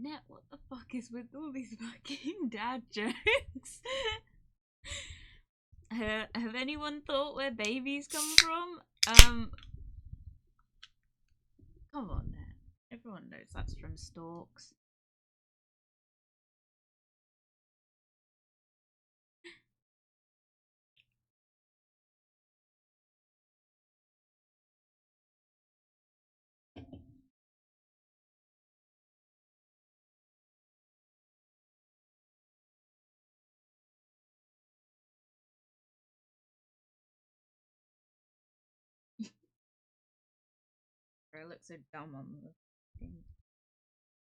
Net, what the fuck is with all these fucking dad jokes? Have anyone thought where babies come from? Come on, Net. Everyone knows that's from storks. I look so dumb on the thing.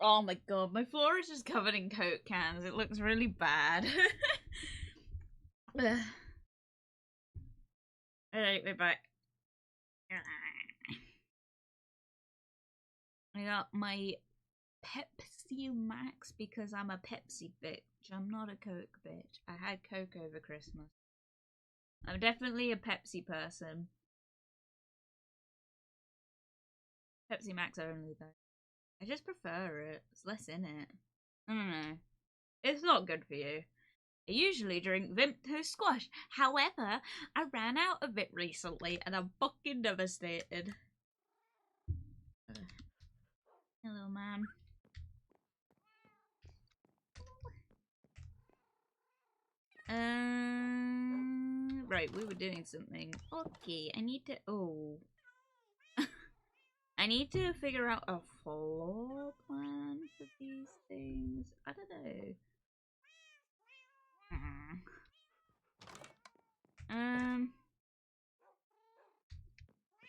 Oh my god, my floor is just covered in Coke cans. It looks really bad. Alright, we're back. I got my Pepsi Max because I'm a Pepsi bitch. I'm not a Coke bitch. I had Coke over Christmas. I'm definitely a Pepsi person. Pepsi Max only though. I just prefer it. There's less in it. I don't know. It's not good for you. I usually drink Vimto squash. However, I ran out of it recently and I'm fucking devastated. Hello, man. Right, we were doing something. Okay, I need to. Oh. I need to figure out a floor plan for these things. I don't know.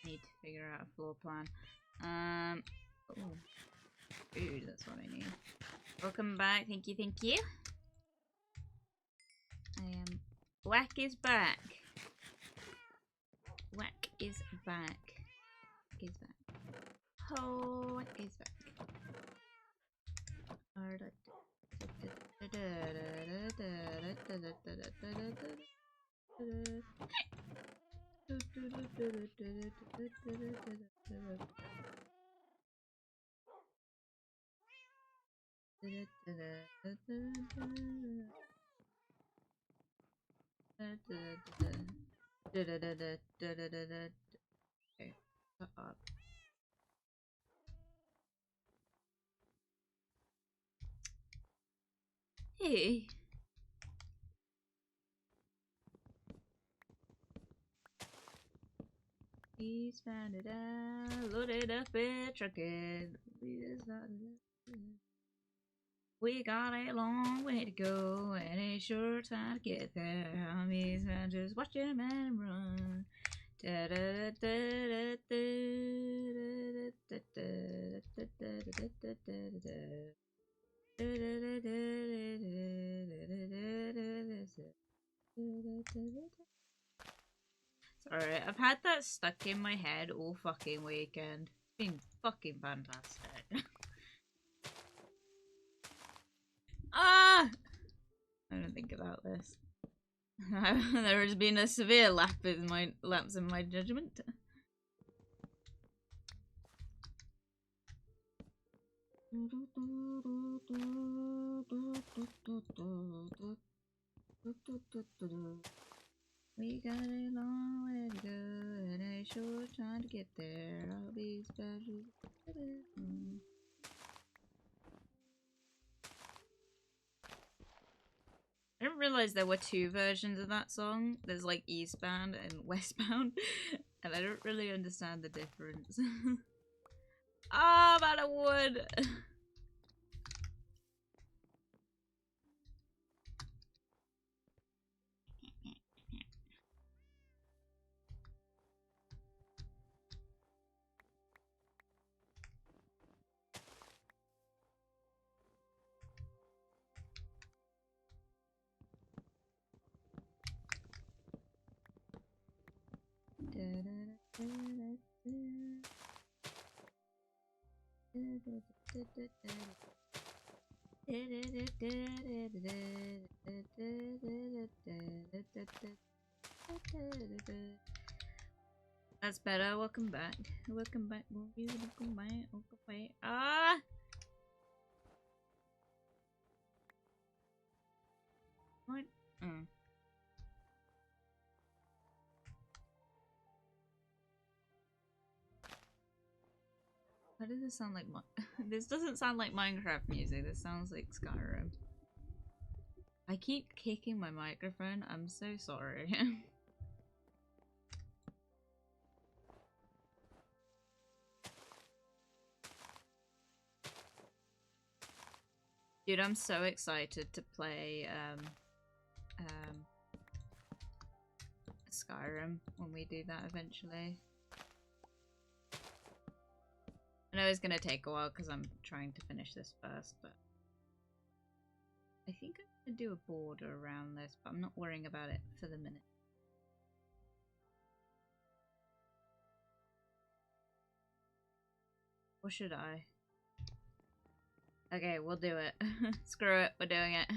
Need to figure out a floor plan. Food, that's what I need. Welcome back, thank you, thank you. Wack is back. Wack is back. Wack is back. Oh, Wack is back. Okay, shut up. Hey. He's found it out, loaded up and trucking. We got a long way to go and a short time to get there. He's found just watching a man run. Sorry, I've had that stuck in my head all fucking weekend. It's been fucking fantastic. Ah! I don't think about this. There has been a severe lapse in my judgment. We got a long way to go and a short time to get there. I'll be special. I didn't realize there were two versions of that song. There's like eastbound and westbound, and I don't really understand the difference. Ah, I'm out of wood. That's better. Welcome back. Welcome back. Welcome back. Welcome back. Ah! What? Mm. Why does this sound like this doesn't sound like Minecraft music, this sounds like Skyrim. I keep kicking my microphone, I'm so sorry. Dude, I'm so excited to play Skyrim when we do that eventually. I know it's gonna take a while because I'm trying to finish this first, but I think I'm gonna do a border around this, but I'm not worrying about it for the minute. Or should I? Okay, we'll do it. Screw it, we're doing it.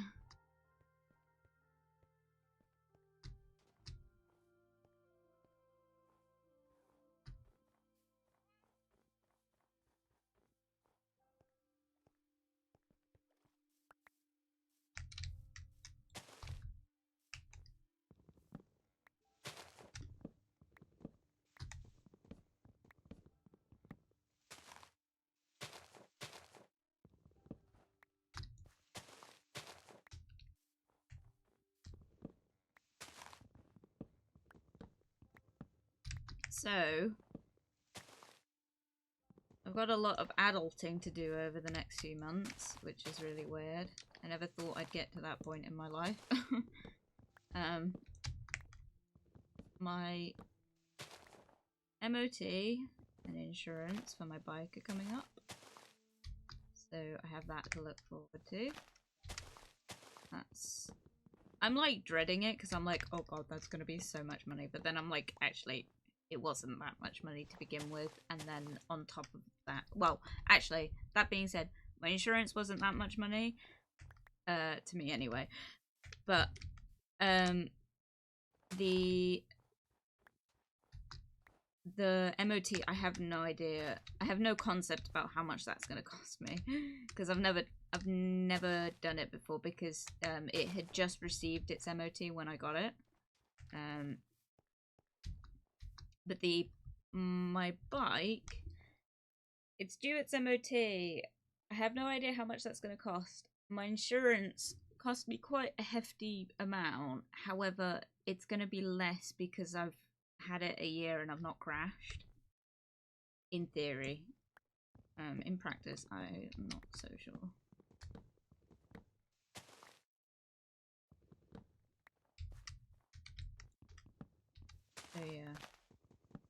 So, I've got a lot of adulting to do over the next few months, which is really weird. I never thought I'd get to that point in my life. My MOT and insurance for my bike are coming up. So I have that to look forward to. I'm like dreading it because I'm like, oh god, that's gonna be so much money. But then I'm like, actually, it wasn't that much money to begin with. And then on top of that, well, actually, that being said, my insurance wasn't that much money. To me anyway. But, the MOT, I have no idea. I have no concept about how much that's going to cost me because I've never done it before because it had just received its MOT when I got it. But my bike, it's due its MOT. I have no idea how much that's going to cost. My insurance cost me quite a hefty amount. However, it's going to be less because I've had it a year and I've not crashed. In theory. In practice, I'm not so sure. So yeah.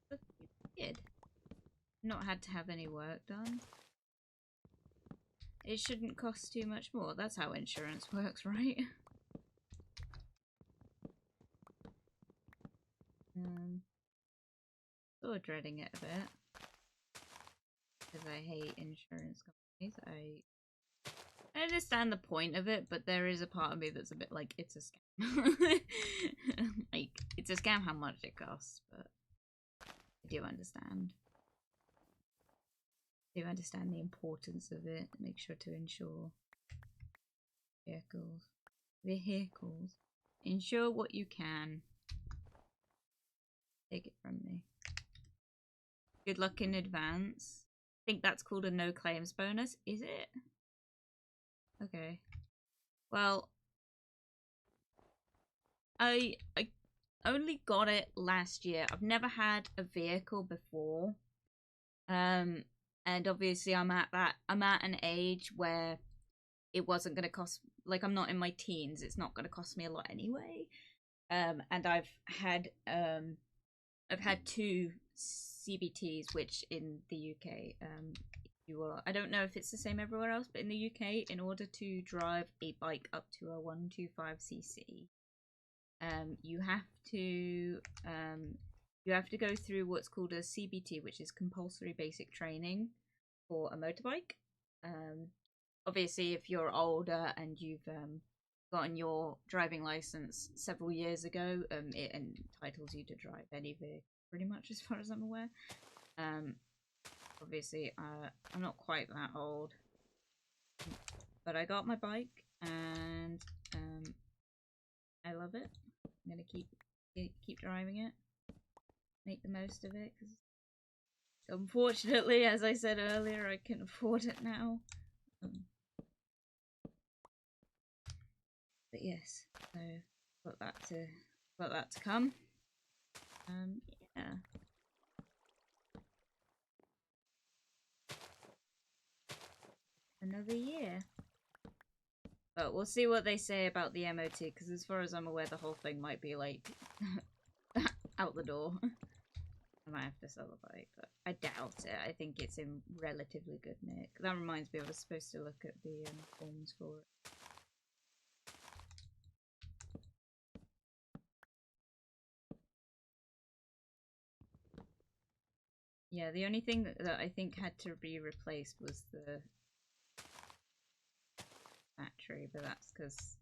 But you did. Not had to have any work done. It shouldn't cost too much more. That's how insurance works, right? Sort of dreading it a bit. Because I hate insurance companies. I understand the point of it, but there is a part of me that's a bit like, it's a scam. Like, it's a scam how much it costs, but I do understand. I do understand the importance of it. Make sure to insure vehicles. Insure what you can. Take it from me. Good luck in advance. I think that's called a no claims bonus. Is it? Okay. Well, I only got it last year. I've never had a vehicle before. And obviously I'm at an age where it wasn't going to cost, like, I'm not in my teens, it's not going to cost me a lot anyway. And I've had 2 CBTs, which in the UK, I don't know if it's the same everywhere else, but in the UK, in order to drive a bike up to a 125cc, you have to go through what's called a CBT, which is compulsory basic training for a motorbike. Obviously, if you're older and you've gotten your driving license several years ago, it entitles you to drive any vehicle, pretty much, as far as I'm aware. Obviously, I'm not quite that old, but I got my bike, and love it. I'm gonna keep driving it, make the most of it, because unfortunately, as I said earlier, I can afford it now. But yes, so got that to come. Yeah. Another year. But we'll see what they say about the MOT, because as far as I'm aware, the whole thing might be like out the door. I might have to sell the bike, but I doubt it. I think it's in relatively good nick. That reminds me, I was supposed to look at the forms for it. Yeah, the only thing that I think had to be replaced was the battery, but that's because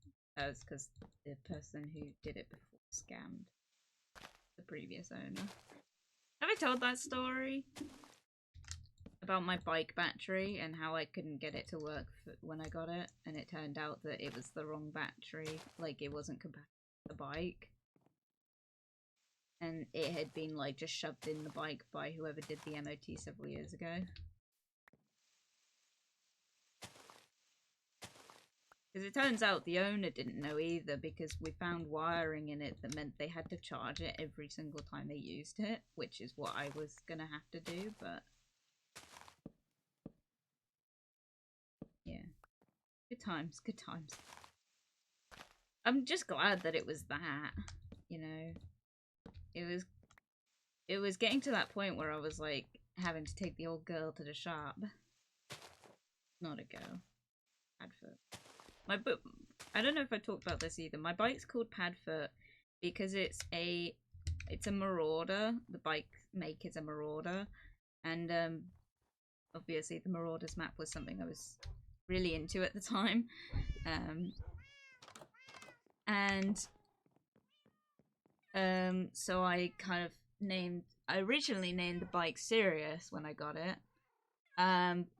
the person who did it before scammed the previous owner. Have I told that story? About my bike battery and how I couldn't get it to work when I got it, and it turned out that it was the wrong battery, like it wasn't compatible with the bike. And it had been like just shoved in the bike by whoever did the MOT several years ago. Because it turns out the owner didn't know either, because we found wiring in it that meant they had to charge it every single time they used it, which is what I was gonna have to do, but yeah. Good times, good times. I'm just glad that it was that, you know. It was getting to that point where I was like having to take the old girl to the shop. Not a girl. Padfoot. I don't know if I talked about this either. My bike's called Padfoot because it's a Marauder. The bike make is a Marauder, and obviously the Marauders map was something I was really into at the time, so I kind of I originally named the bike Sirius when I got it,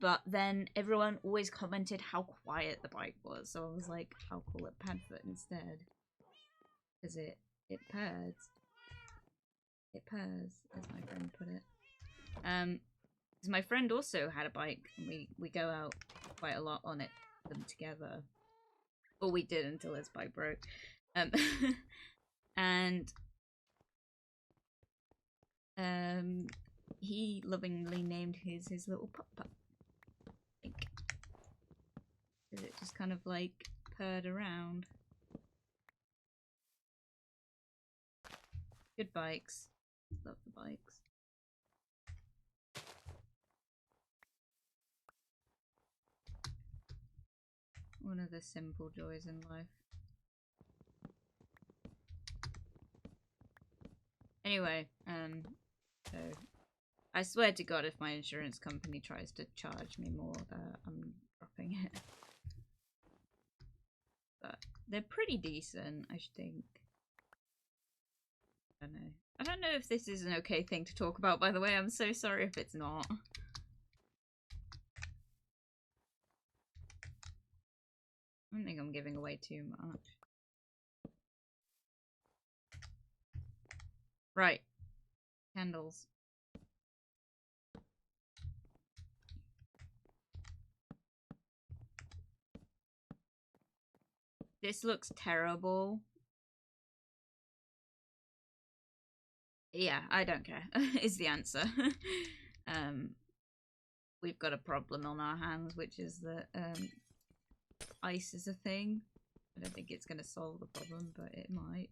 but then everyone always commented how quiet the bike was, so I was like, I'll call it Padfoot instead, because it purrs. It purrs, as my friend put it. Because my friend also had a bike, and we go out quite a lot on them together. Or we did until his bike broke. And he lovingly named his little pup. Because it just kind of like purred around. Good bikes. Love the bikes. One of the simple joys in life. Anyway, so I swear to God, if my insurance company tries to charge me more, I'm dropping it. But they're pretty decent, I think. I don't know. I don't know if this is an okay thing to talk about, by the way. I'm so sorry if it's not. I don't think I'm giving away too much. Right. Candles. This looks terrible. Yeah, I don't care, is the answer. We've got a problem on our hands, which is that ice is a thing. I don't think it's going to solve the problem, but it might.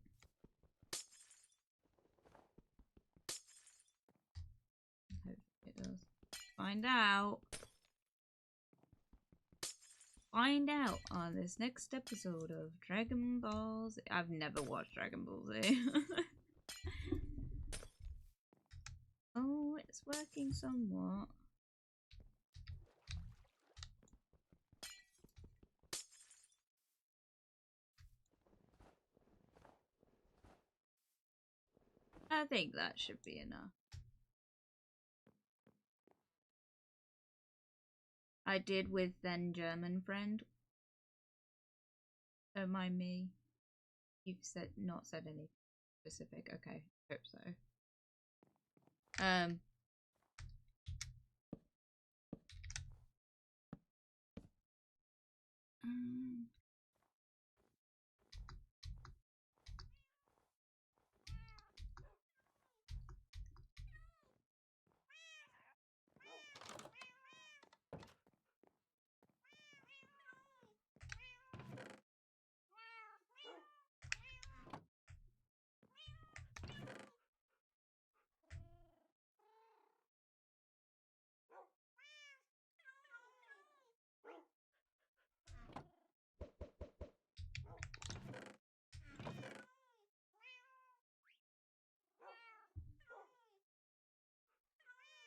I hope it does. Find out. Find out on this next episode of Dragon Ball Z. I've never watched Dragon Ball Z. Oh, it's working somewhat. I think that should be enough. I did with then German friend. Don't mind me. You've not said anything specific. Okay, hope so.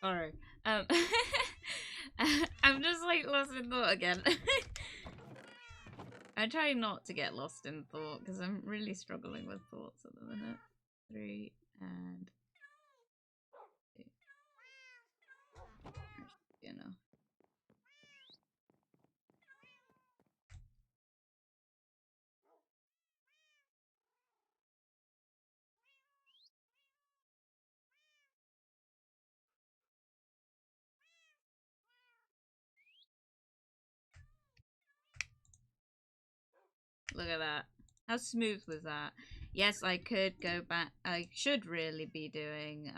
Sorry. I'm just like lost in thought again. I try not to get lost in thought because I'm really struggling with thoughts at the minute. 3 and 2. You know. Look at that. How smooth was that? Yes, I could go back. I should really be doing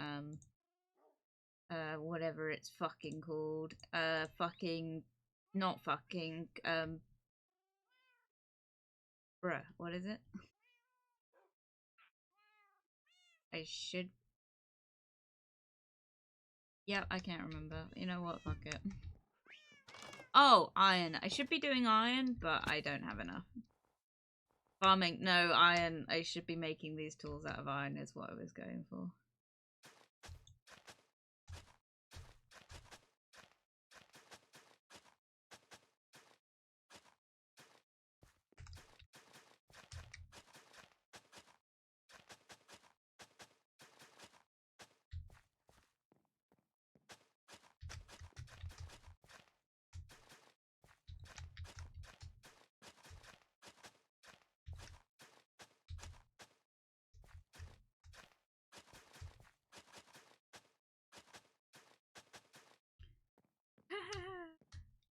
whatever it's fucking called. Fucking not fucking bruh, what is it? I should. Yep, I can't remember. You know what? Fuck it. Oh, iron. I should be doing iron, but I don't have enough. Farming. No, iron. I should be making these tools out of iron is what I was going for.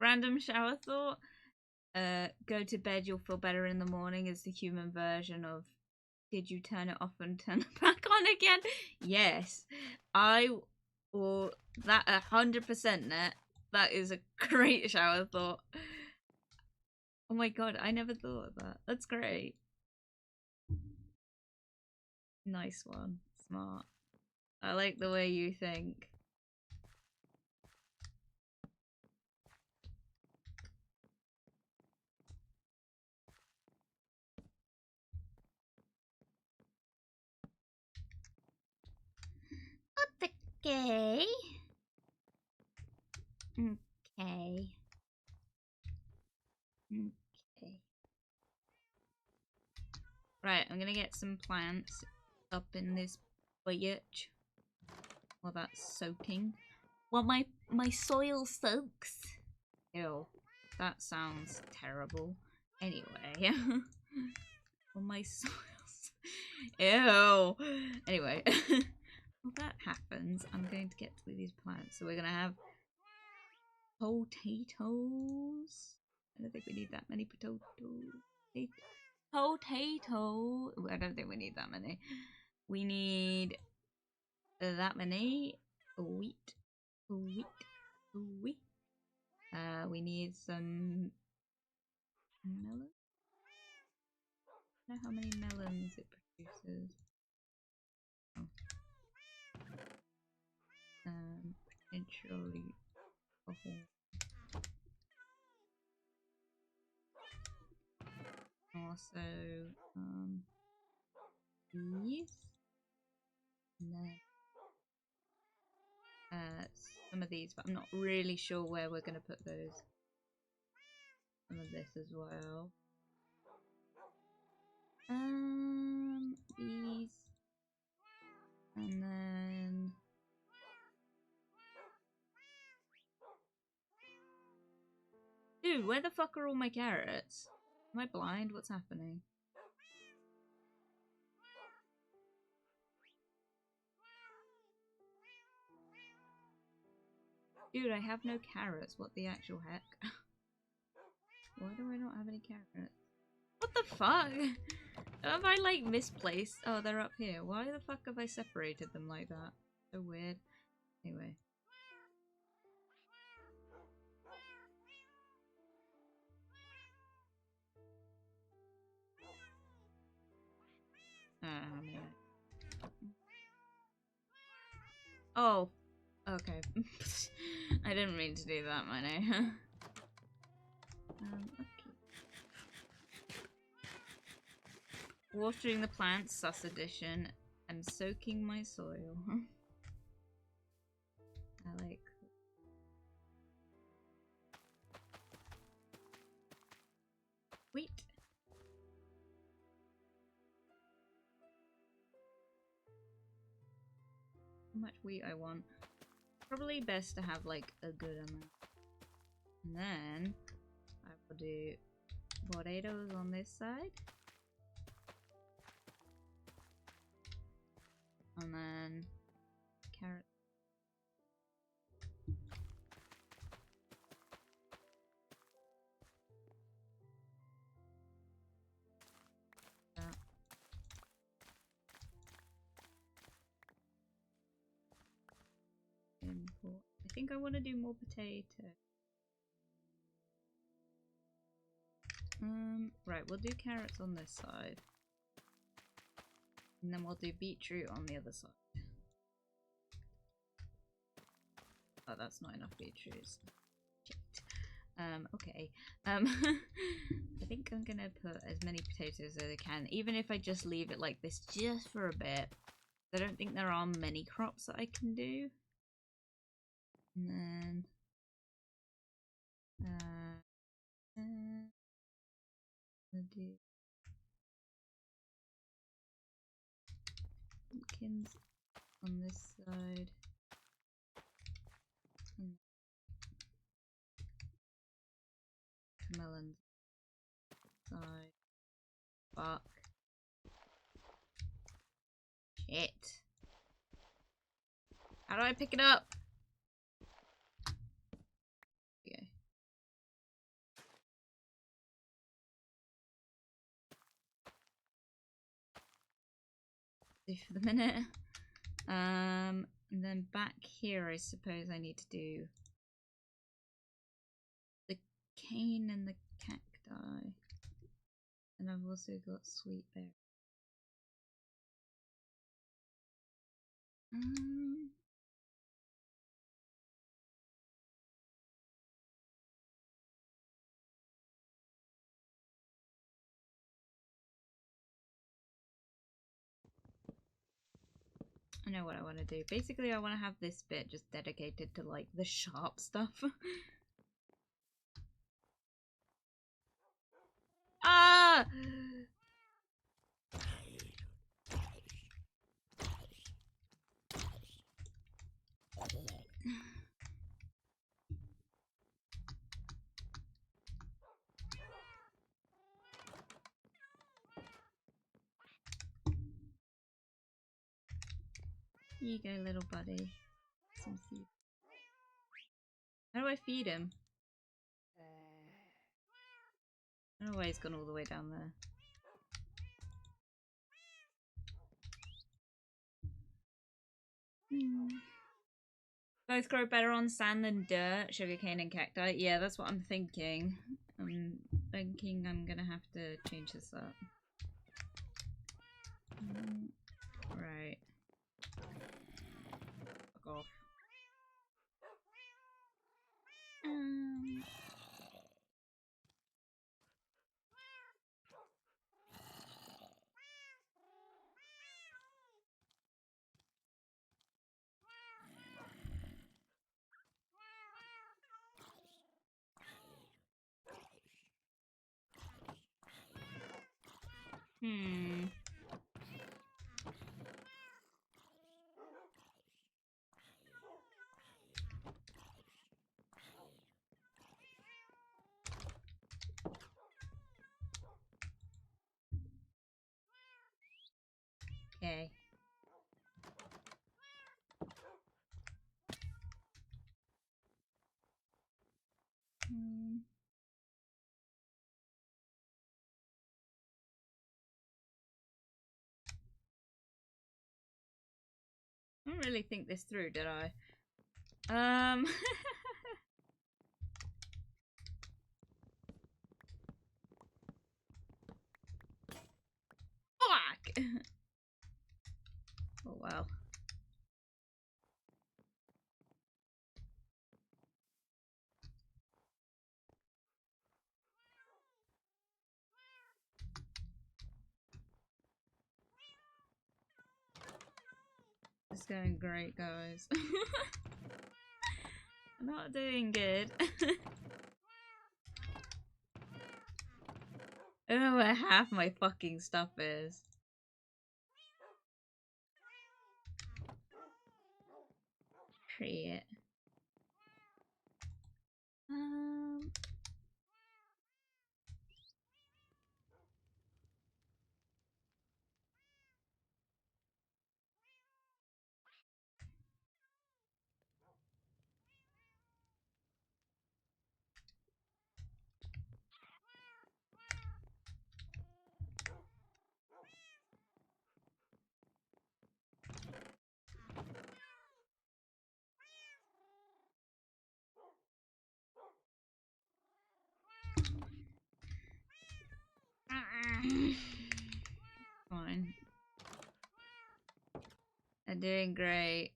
Random shower thought. Go to bed, you'll feel better in the morning is the human version of did you turn it off and turn it back on again? Yes. I will that 100% net. That is a great shower thought. Oh my god, I never thought of that. That's great. Nice one. Smart. I like the way you think. Okay. Okay. Okay. Right, I'm gonna get some plants up in this bitch while that's soaking. While my soil soaks. Ew, that sounds terrible. Anyway, well, my soils. Ew. Anyway, while that happens, I'm going to get through these plants. So we're gonna have potatoes. I don't think we need that many potatoes. Potato. I don't think we need that many. We need that many wheat. Wheat. Wheat. We need some melon. I don't know how many melons it produces. Oh. Potentially a whole. Also, these. And then some of these, but I'm not really sure where we're going to put those. Some of this as well. These. And then... Dude, where the fuck are all my carrots? Am I blind? What's happening? Dude, I have no carrots. What the actual heck? Why do I not have any carrots? What the fuck? Have I like misplaced? Oh, they're up here. Why the fuck have I separated them like that? So weird. Anyway. Oh, okay. I didn't mean to do that, Mane. Okay. Watering the plants, sus edition, and soaking my soil. I like. Wheat. How much wheat I want. Probably best to have like a good amount. And then I will do potatoes on this side. And then carrots. That. Import. I think I want to do more potato. Right, we'll do carrots on this side. And then we'll do beetroot on the other side. Oh, that's not enough beetroots. Shit. Okay. I think I'm gonna put as many potatoes as I can, even if I just leave it like this just for a bit. I don't think there are many crops that I can do. And then I'll do pumpkins on this side. And melons side. Fuck. Shit. How do I pick it up? Okay. Do for the minute. And then back here I suppose I need to do the cane and the cacti. And I've also got sweet berry. I know what I want to do. Basically, I want to have this bit just dedicated to like the sharp stuff. Ah! Here you go, little buddy. Some seed. How do I feed him? I don't know why he's gone all the way down there. Both grow better on sand than dirt, sugarcane and cacti. Yeah, that's what I'm thinking. I'm thinking I'm gonna have to change this up. Right. Fuck off. Okay. I didn't really think this through, did I? Fuck! Oh well. It's going great, guys. I'm not doing good. I don't know where half my fucking stuff is. Create. Fine. I'm doing great.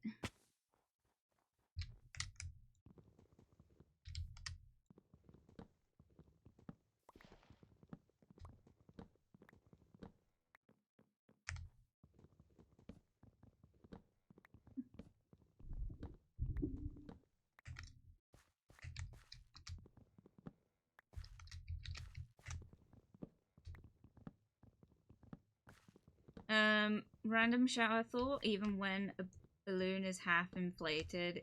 Random shower thought, even when a balloon is half inflated,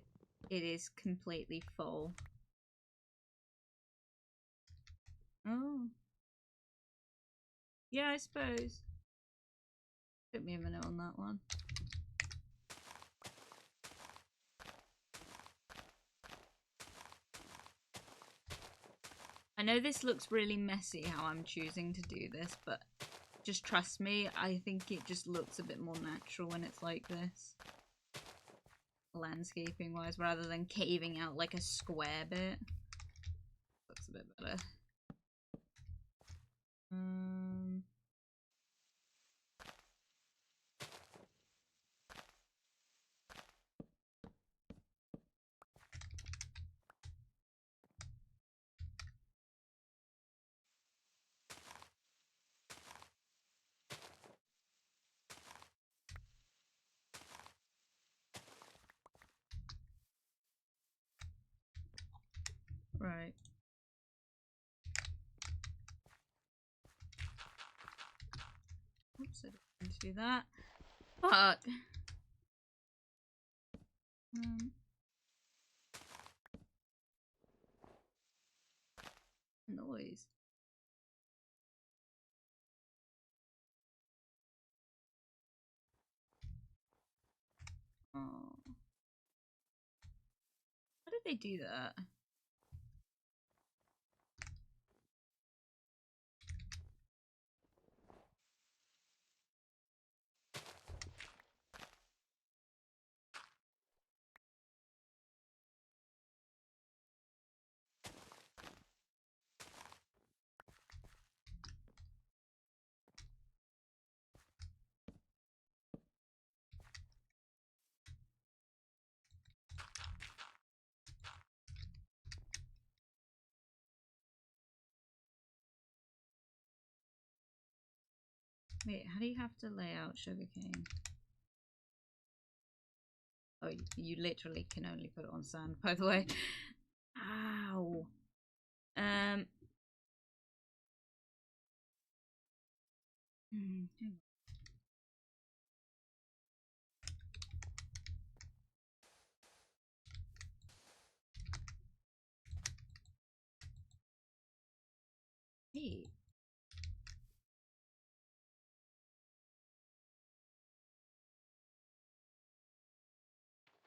it is completely full. Oh. Yeah, I suppose. Took me a minute on that one. I know this looks really messy how I'm choosing to do this, but just trust me, I think it just looks a bit more natural when it's like this. Landscaping wise, rather than caving out like a square bit. Looks a bit better. Right. Oops, I didn't mean to do that. Fuck. Noise. Oh. How did they do that? Wait, how do you have to lay out sugarcane? Oh, you literally can only put it on sand, by the way. Ow. Hang on. Hey.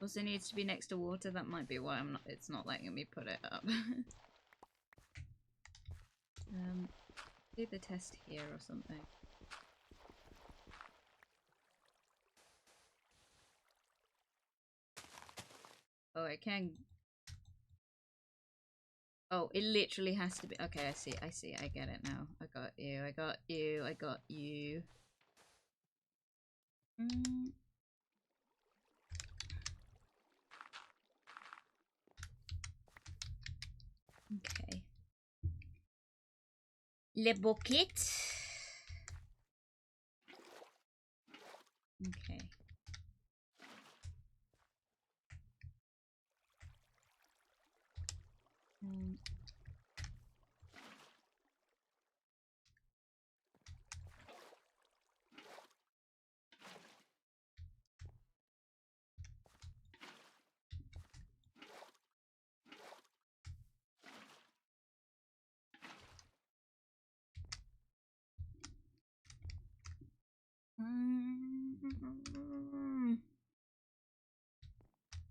Also needs to be next to water. That might be why it's not letting me put it up. Do the test here or something. Oh, I can. Oh, it literally has to be. Okay, I see. I get it now. I got you. I got you. I got you. Mm. Okay. Le bucket. Okay. Mm.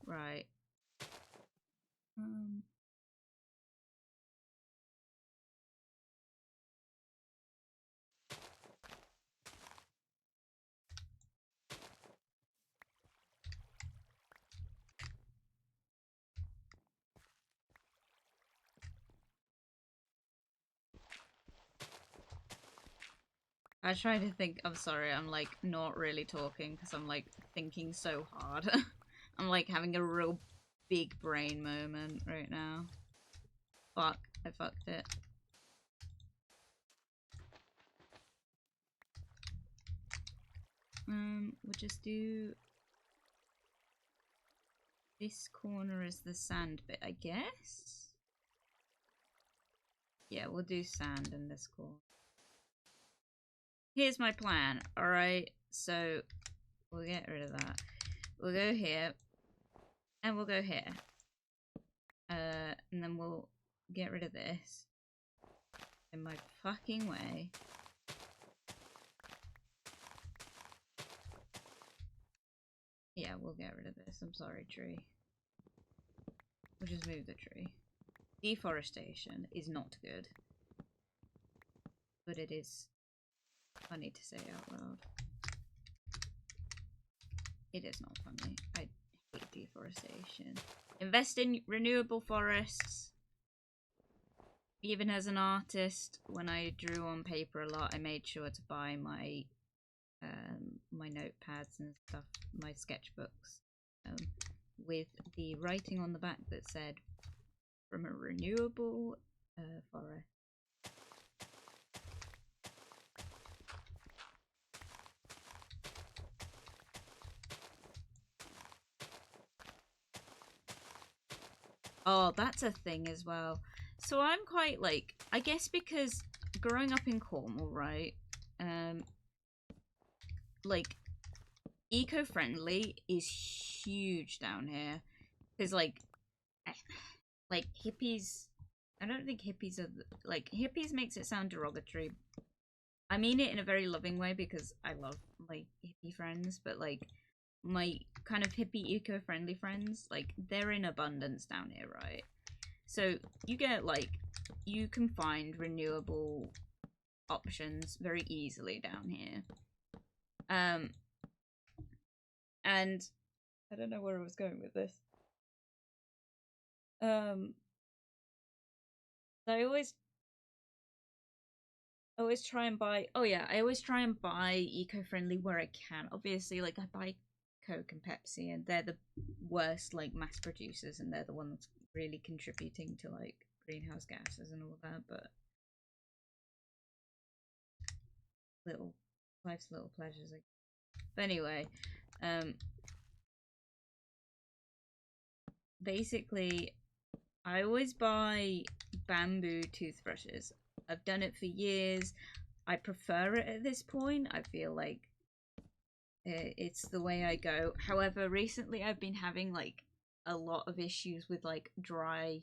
Right. Um. I try to think. I'm sorry. I'm like not really talking because I'm like thinking so hard. I'm like having a real big brain moment right now. Fuck. I fucked it. We'll just do this corner as the sand bit, I guess. Yeah, we'll do sand in this corner. Here's my plan. Alright, so we'll get rid of that. We'll go here. And we'll go here. And then we'll get rid of this. In my fucking way. Yeah, we'll get rid of this. I'm sorry, tree. We'll just move the tree. Deforestation is not good. But it is funny to say out loud. It is not funny. I hate deforestation. Invest in renewable forests. Even as an artist, when I drew on paper a lot, I made sure to buy my my notepads and stuff, my sketchbooks, with the writing on the back that said from a renewable forest. Oh, that's a thing as well. So I'm quite like, I guess because growing up in Cornwall, right? Like eco-friendly is huge down here because like hippies, I don't think hippies are like, hippies makes it sound derogatory. I mean it in a very loving way because I love my hippie friends, but like my kind of hippie eco-friendly friends, like they're in abundance down here, right? So you get like, you can find renewable options very easily down here. And I don't know where I was going with this. I always try and buy, oh yeah, I always try and buy eco-friendly where I can. Obviously, like I buy Coke and Pepsi and they're the worst like mass producers and they're the ones really contributing to like greenhouse gases and all that, but life's little pleasures. But anyway, basically I always buy bamboo toothbrushes. I've done it for years. I prefer it at this point. I feel like it's the way I go. However, recently I've been having like a lot of issues with like dry,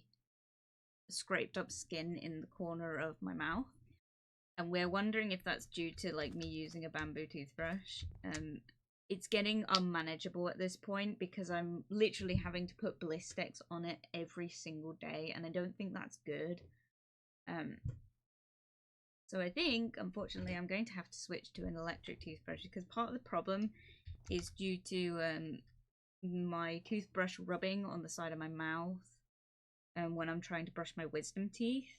scraped up skin in the corner of my mouth. And we're wondering if that's due to like me using a bamboo toothbrush. It's getting unmanageable at this point because I'm literally having to put Blistex on it every single day, and I don't think that's good. So I think, unfortunately, I'm going to have to switch to an electric toothbrush because part of the problem is due to my toothbrush rubbing on the side of my mouth when I'm trying to brush my wisdom teeth.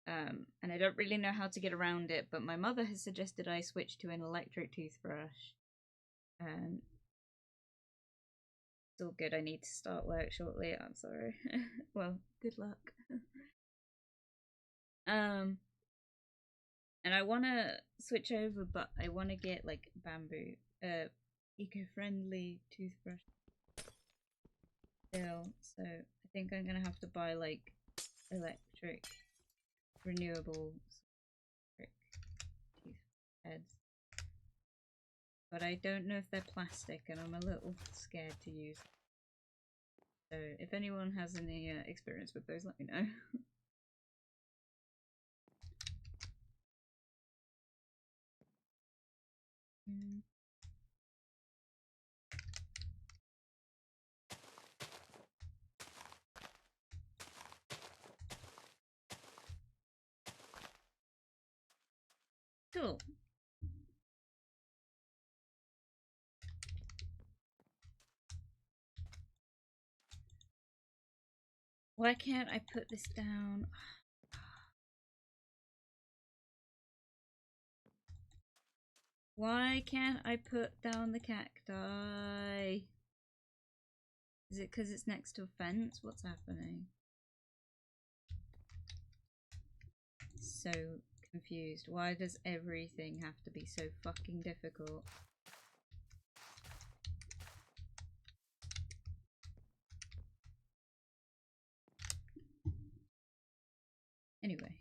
And I don't really know how to get around it, but my mother has suggested I switch to an electric toothbrush. It's all good, I need to start work shortly, I'm sorry. Well, good luck. And I want to switch over, but I want to get like bamboo, eco-friendly toothbrush still, so I think I'm gonna have to buy like electric, renewable tooth heads. But I don't know if they're plastic, and I'm a little scared to use them. So if anyone has any experience with those, let me know. Cool. Why can't I put this down? Why can't I put down the cacti? Is it because it's next to a fence? What's happening? So confused. Why does everything have to be so fucking difficult? Anyway.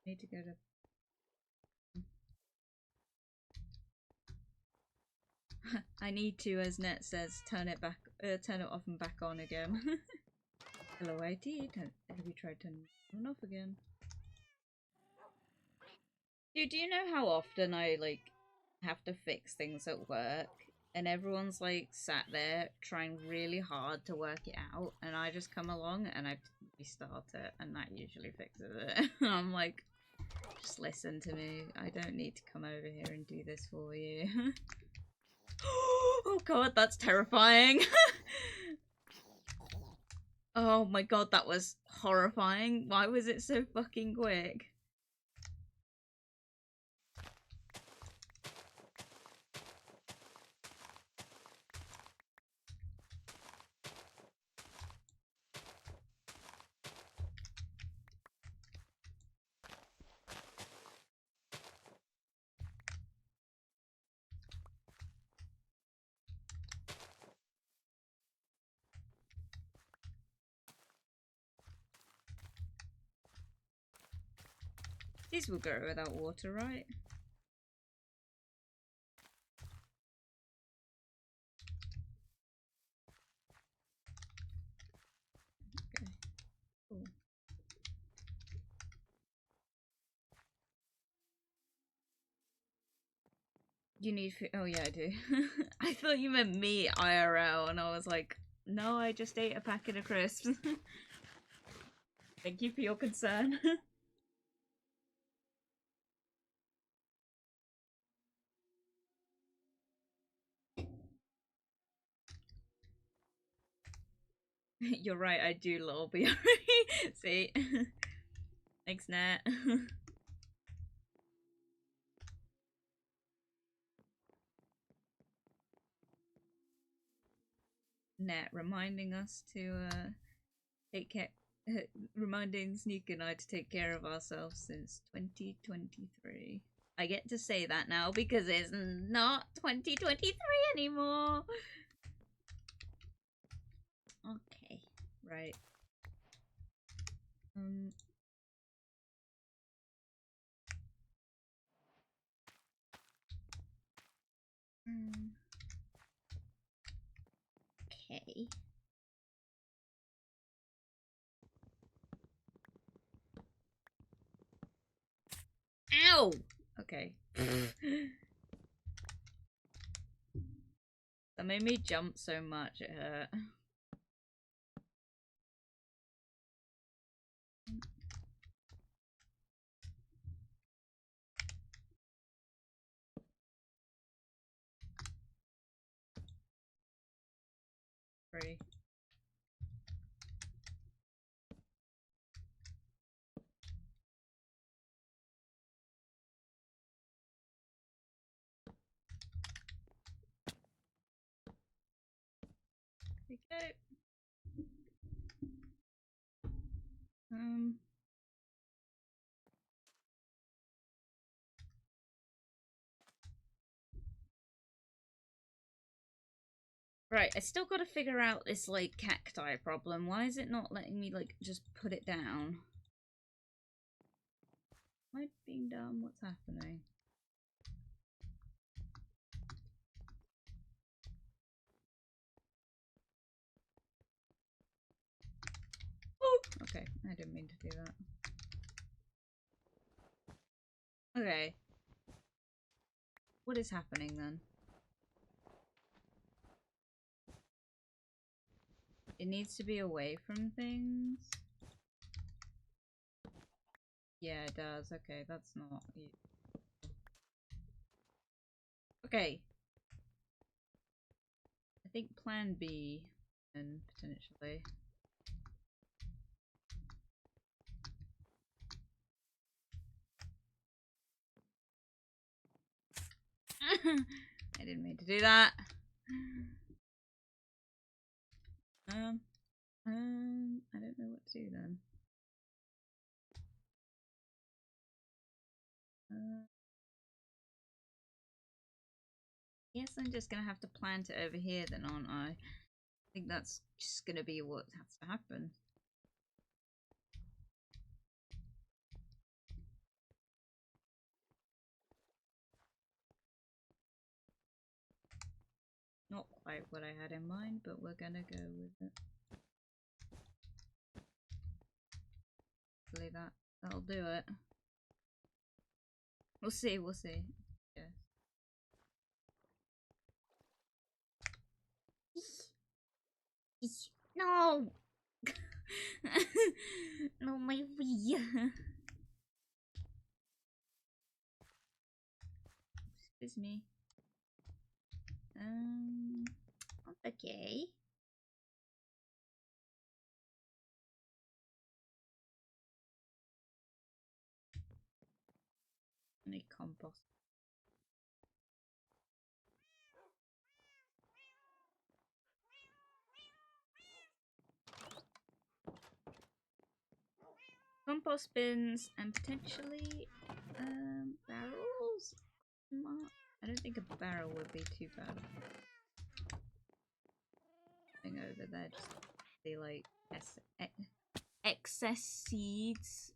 Need to go to... I need to, as Net says, turn it off and back on again. Hello IT, have you tried turning it on off again? Dude, do you know how often I like have to fix things at work and everyone's like sat there trying really hard to work it out, and I just come along and I restart it, and that usually fixes it. I'm like, just listen to me. I don't need to come over here and do this for you. Oh god, that's terrifying. Oh my god, that was horrifying. Why was it so fucking quick? These will go without water, right? Okay. Cool. You need food? Oh yeah, I do. I thought you meant me IRL, and I was like, no, I just ate a packet of crisps. Thank you for your concern. You're right, I do lol BRE. See? Thanks, Nat. Nat reminding us to take care, reminding Sneak and I to take care of ourselves since 2023. I get to say that now because it's not 2023 anymore. Okay, right. Okay. Okay. That made me jump so much, it hurt. Free. Okay. Right, I still gotta figure out this, like, cacti problem. Why is it not letting me, like, just put it down? Am I being dumb? What's happening? Oh! Okay, I didn't mean to do that. Okay. What is happening then? It needs to be away from things? Yeah, it does. Okay, that's not... Okay. I think plan B, then, potentially. I didn't mean to do that. I don't know what to do then. Guess I'm just gonna have to plant it over here then, aren't I? I think that's just gonna be what has to happen. Not quite what I had in mind, but we're gonna go with it. Hopefully that'll do it. We'll see, we'll see. Yeah. No! No, my wee. Excuse me. Okay. I need compost. Compost bins and potentially barrels? I don't think a barrel would be too bad. Thing over there, just be like excess seeds.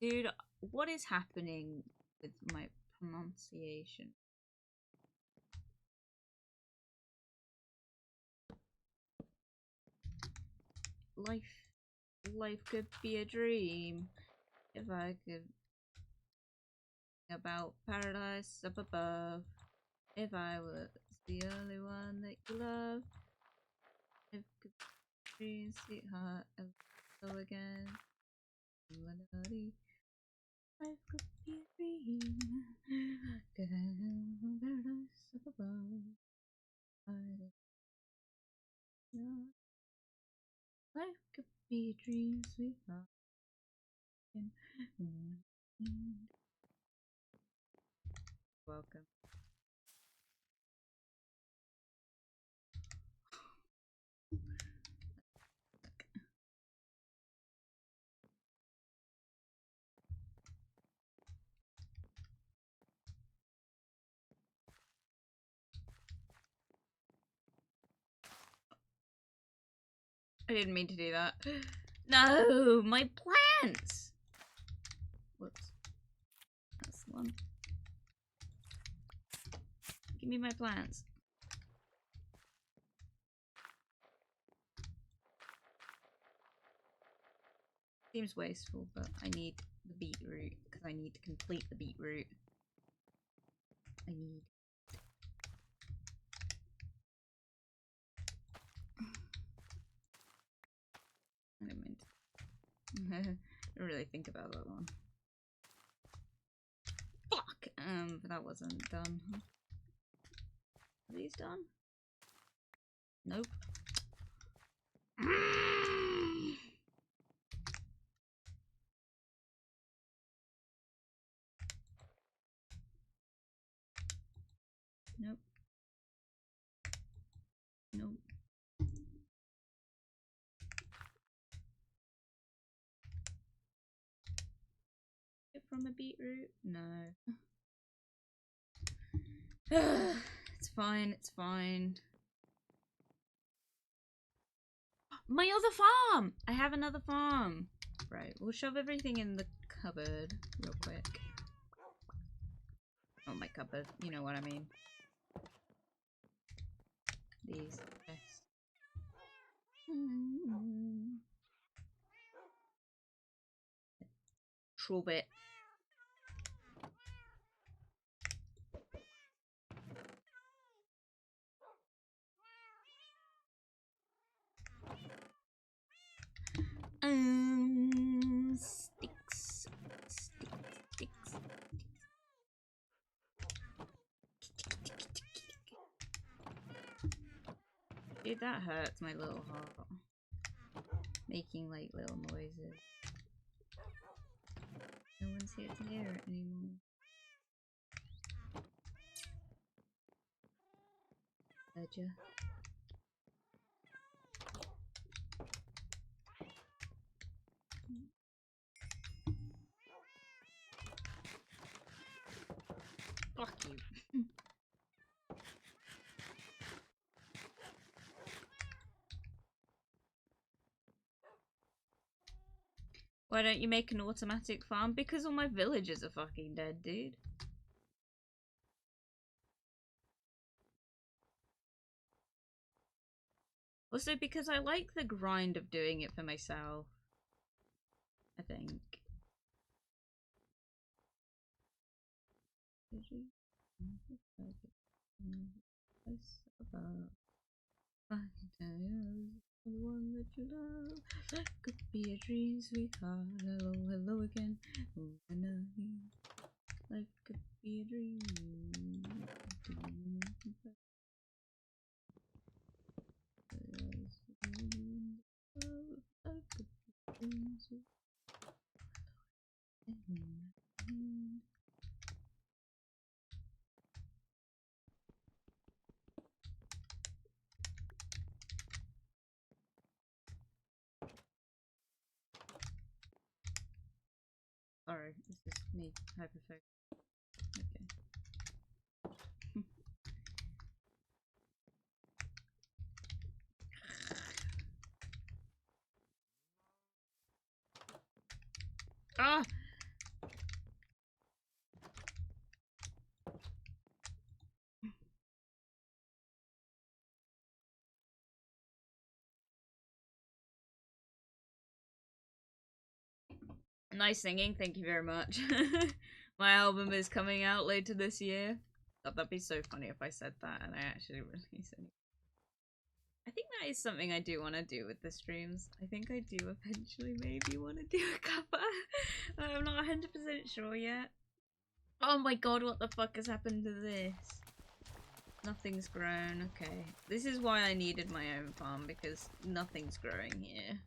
Dude, what is happening with my pronunciation? Life could be a dream if I could think about paradise up above. If I was the only one that you love. If could be sweetheart hello again. Life could be a dream. Paradise up above. Life could be a dream, sweetheart. Welcome. I didn't mean to do that. No, my plants! Whoops. That's the one. Give me my plants. Seems wasteful, but I need the beetroot because I need to complete the beetroot. I need. I didn't mean to. I didn't really think about that one. Fuck! But that wasn't done. Are these done? Nope. Nope. Nope. From a beetroot? No. It's fine, it's fine. My other farm! I have another farm! Right, we'll shove everything in the cupboard real quick. Oh, my cupboard. You know what I mean. These. Yes. Shrub it. Sticks. Sticks. Dude, that hurts my little heart. Making like little noises. No one's here to hear it anymore. Ledger. Fuck you. Why don't you make an automatic farm? Because all my villagers are fucking dead, dude. Also, because I like the grind of doing it for myself. I think. The one that you love. Life could be a dream, sweetheart. Hello, hello again. Life could be a dream. Sorry, this is me hyperfocused. Okay. Ah! Nice singing, thank you very much. My album is coming out later this year. Oh, that'd be so funny if I said that and I actually released it. I think that is something I do want to do with the streams. I think I do eventually maybe want to do a cover. I'm not 100% sure yet. Oh my god, what the fuck has happened to this? Nothing's grown, okay. This is why I needed my own farm, because nothing's growing here.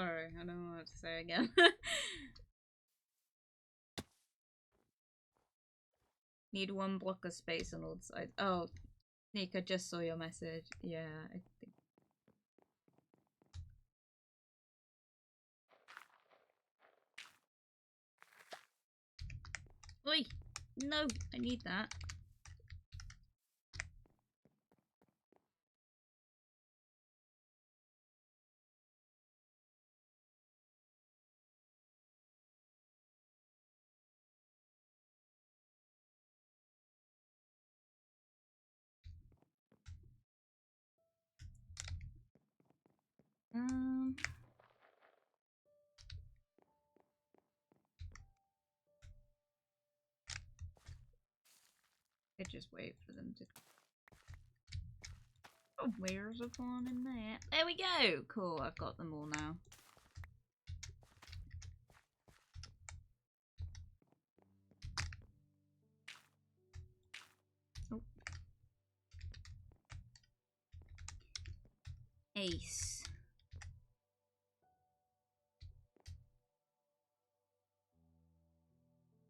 Sorry, I don't know what to say again. Need 1 block of space on all the sides. Oh, Nick, I just saw your message. Yeah, I think. Oi! No, I need that. I just wait for them to. Oh, where's the one in there? There we go! Cool, I've got them all now. Oh. Ace.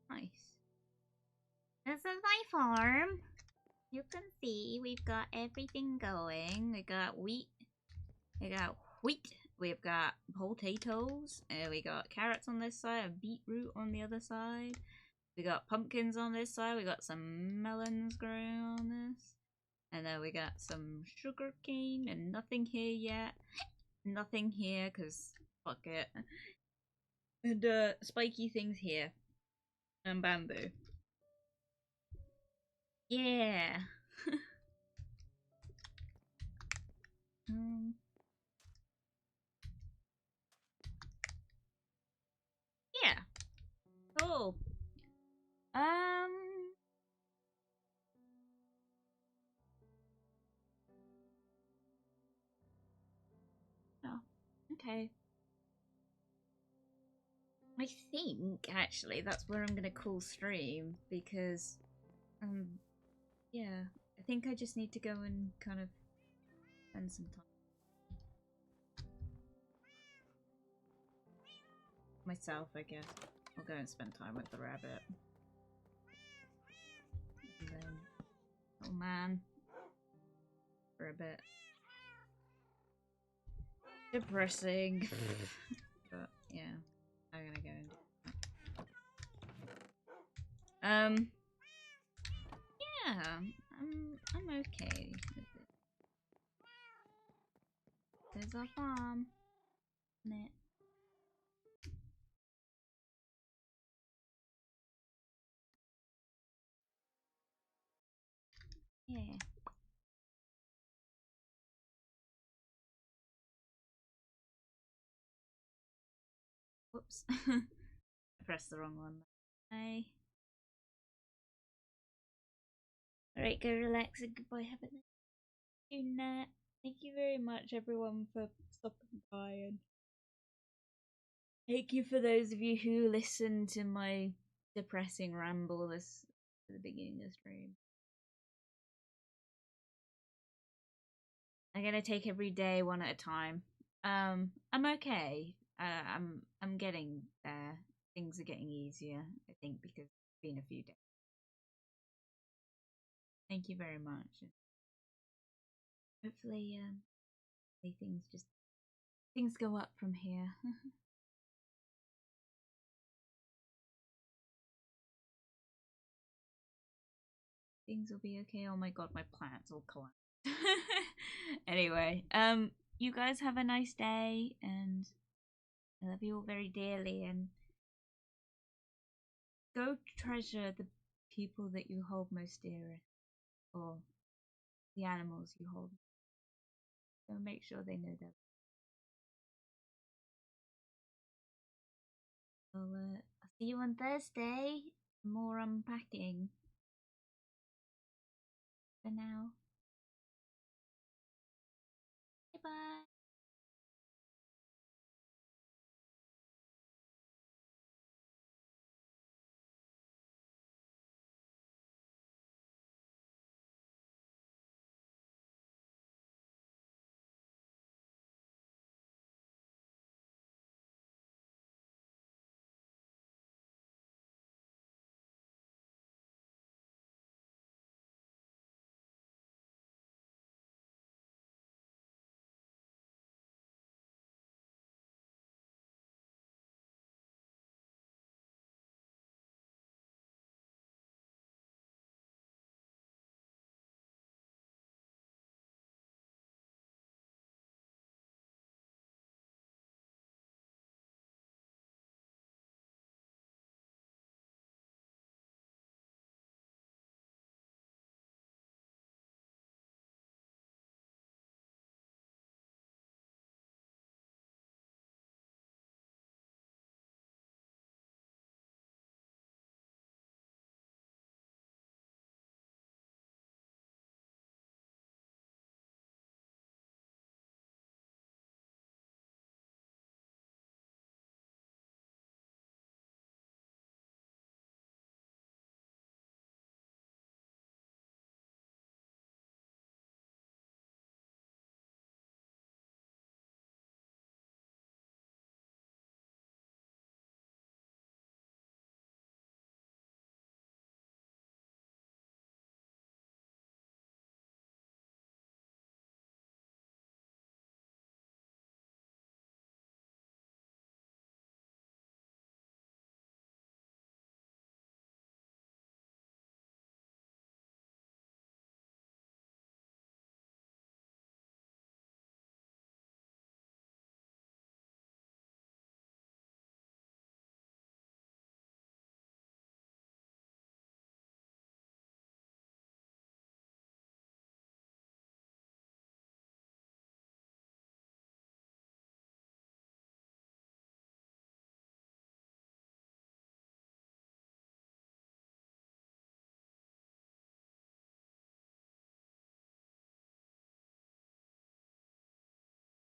Nice. This is my farm. You can see we've got everything going. We got wheat. We've got potatoes. We got carrots on this side, and beetroot on the other side. We got pumpkins on this side. We got some melons growing on this. And then we got some sugar cane and nothing here yet. Nothing here because fuck it. And spiky things here. And bamboo. Yeah. Yeah. Cool. Oh, okay. I think actually that's where I'm gonna call stream because yeah, I think I just need to go and kind of spend some time myself, I guess. I'll go and spend time with the rabbit. And then, oh man, for a bit. Depressing. But yeah, I'm gonna go and do that. Yeah, I'm okay with it. There's a farm on it. Yeah. Whoops. I pressed the wrong one. Bye. Alright, go relax and goodbye. Have a nice night. Thank you very much, everyone, for stopping by, and thank you for those of you who listened to my depressing ramble this at the beginning of the stream. I'm gonna take every day one at a time. I'm okay. I'm getting there. Things are getting easier, I think, because it's been a few days. Thank you very much. Hopefully, things go up from here. Things will be okay. Oh my god, my plants all collapsed. Anyway, you guys have a nice day, and I love you all very dearly, and go treasure the people that you hold most dearest, or the animals you hold. So make sure they know that. I'll see you on Thursday. More unpacking. For now. Bye bye.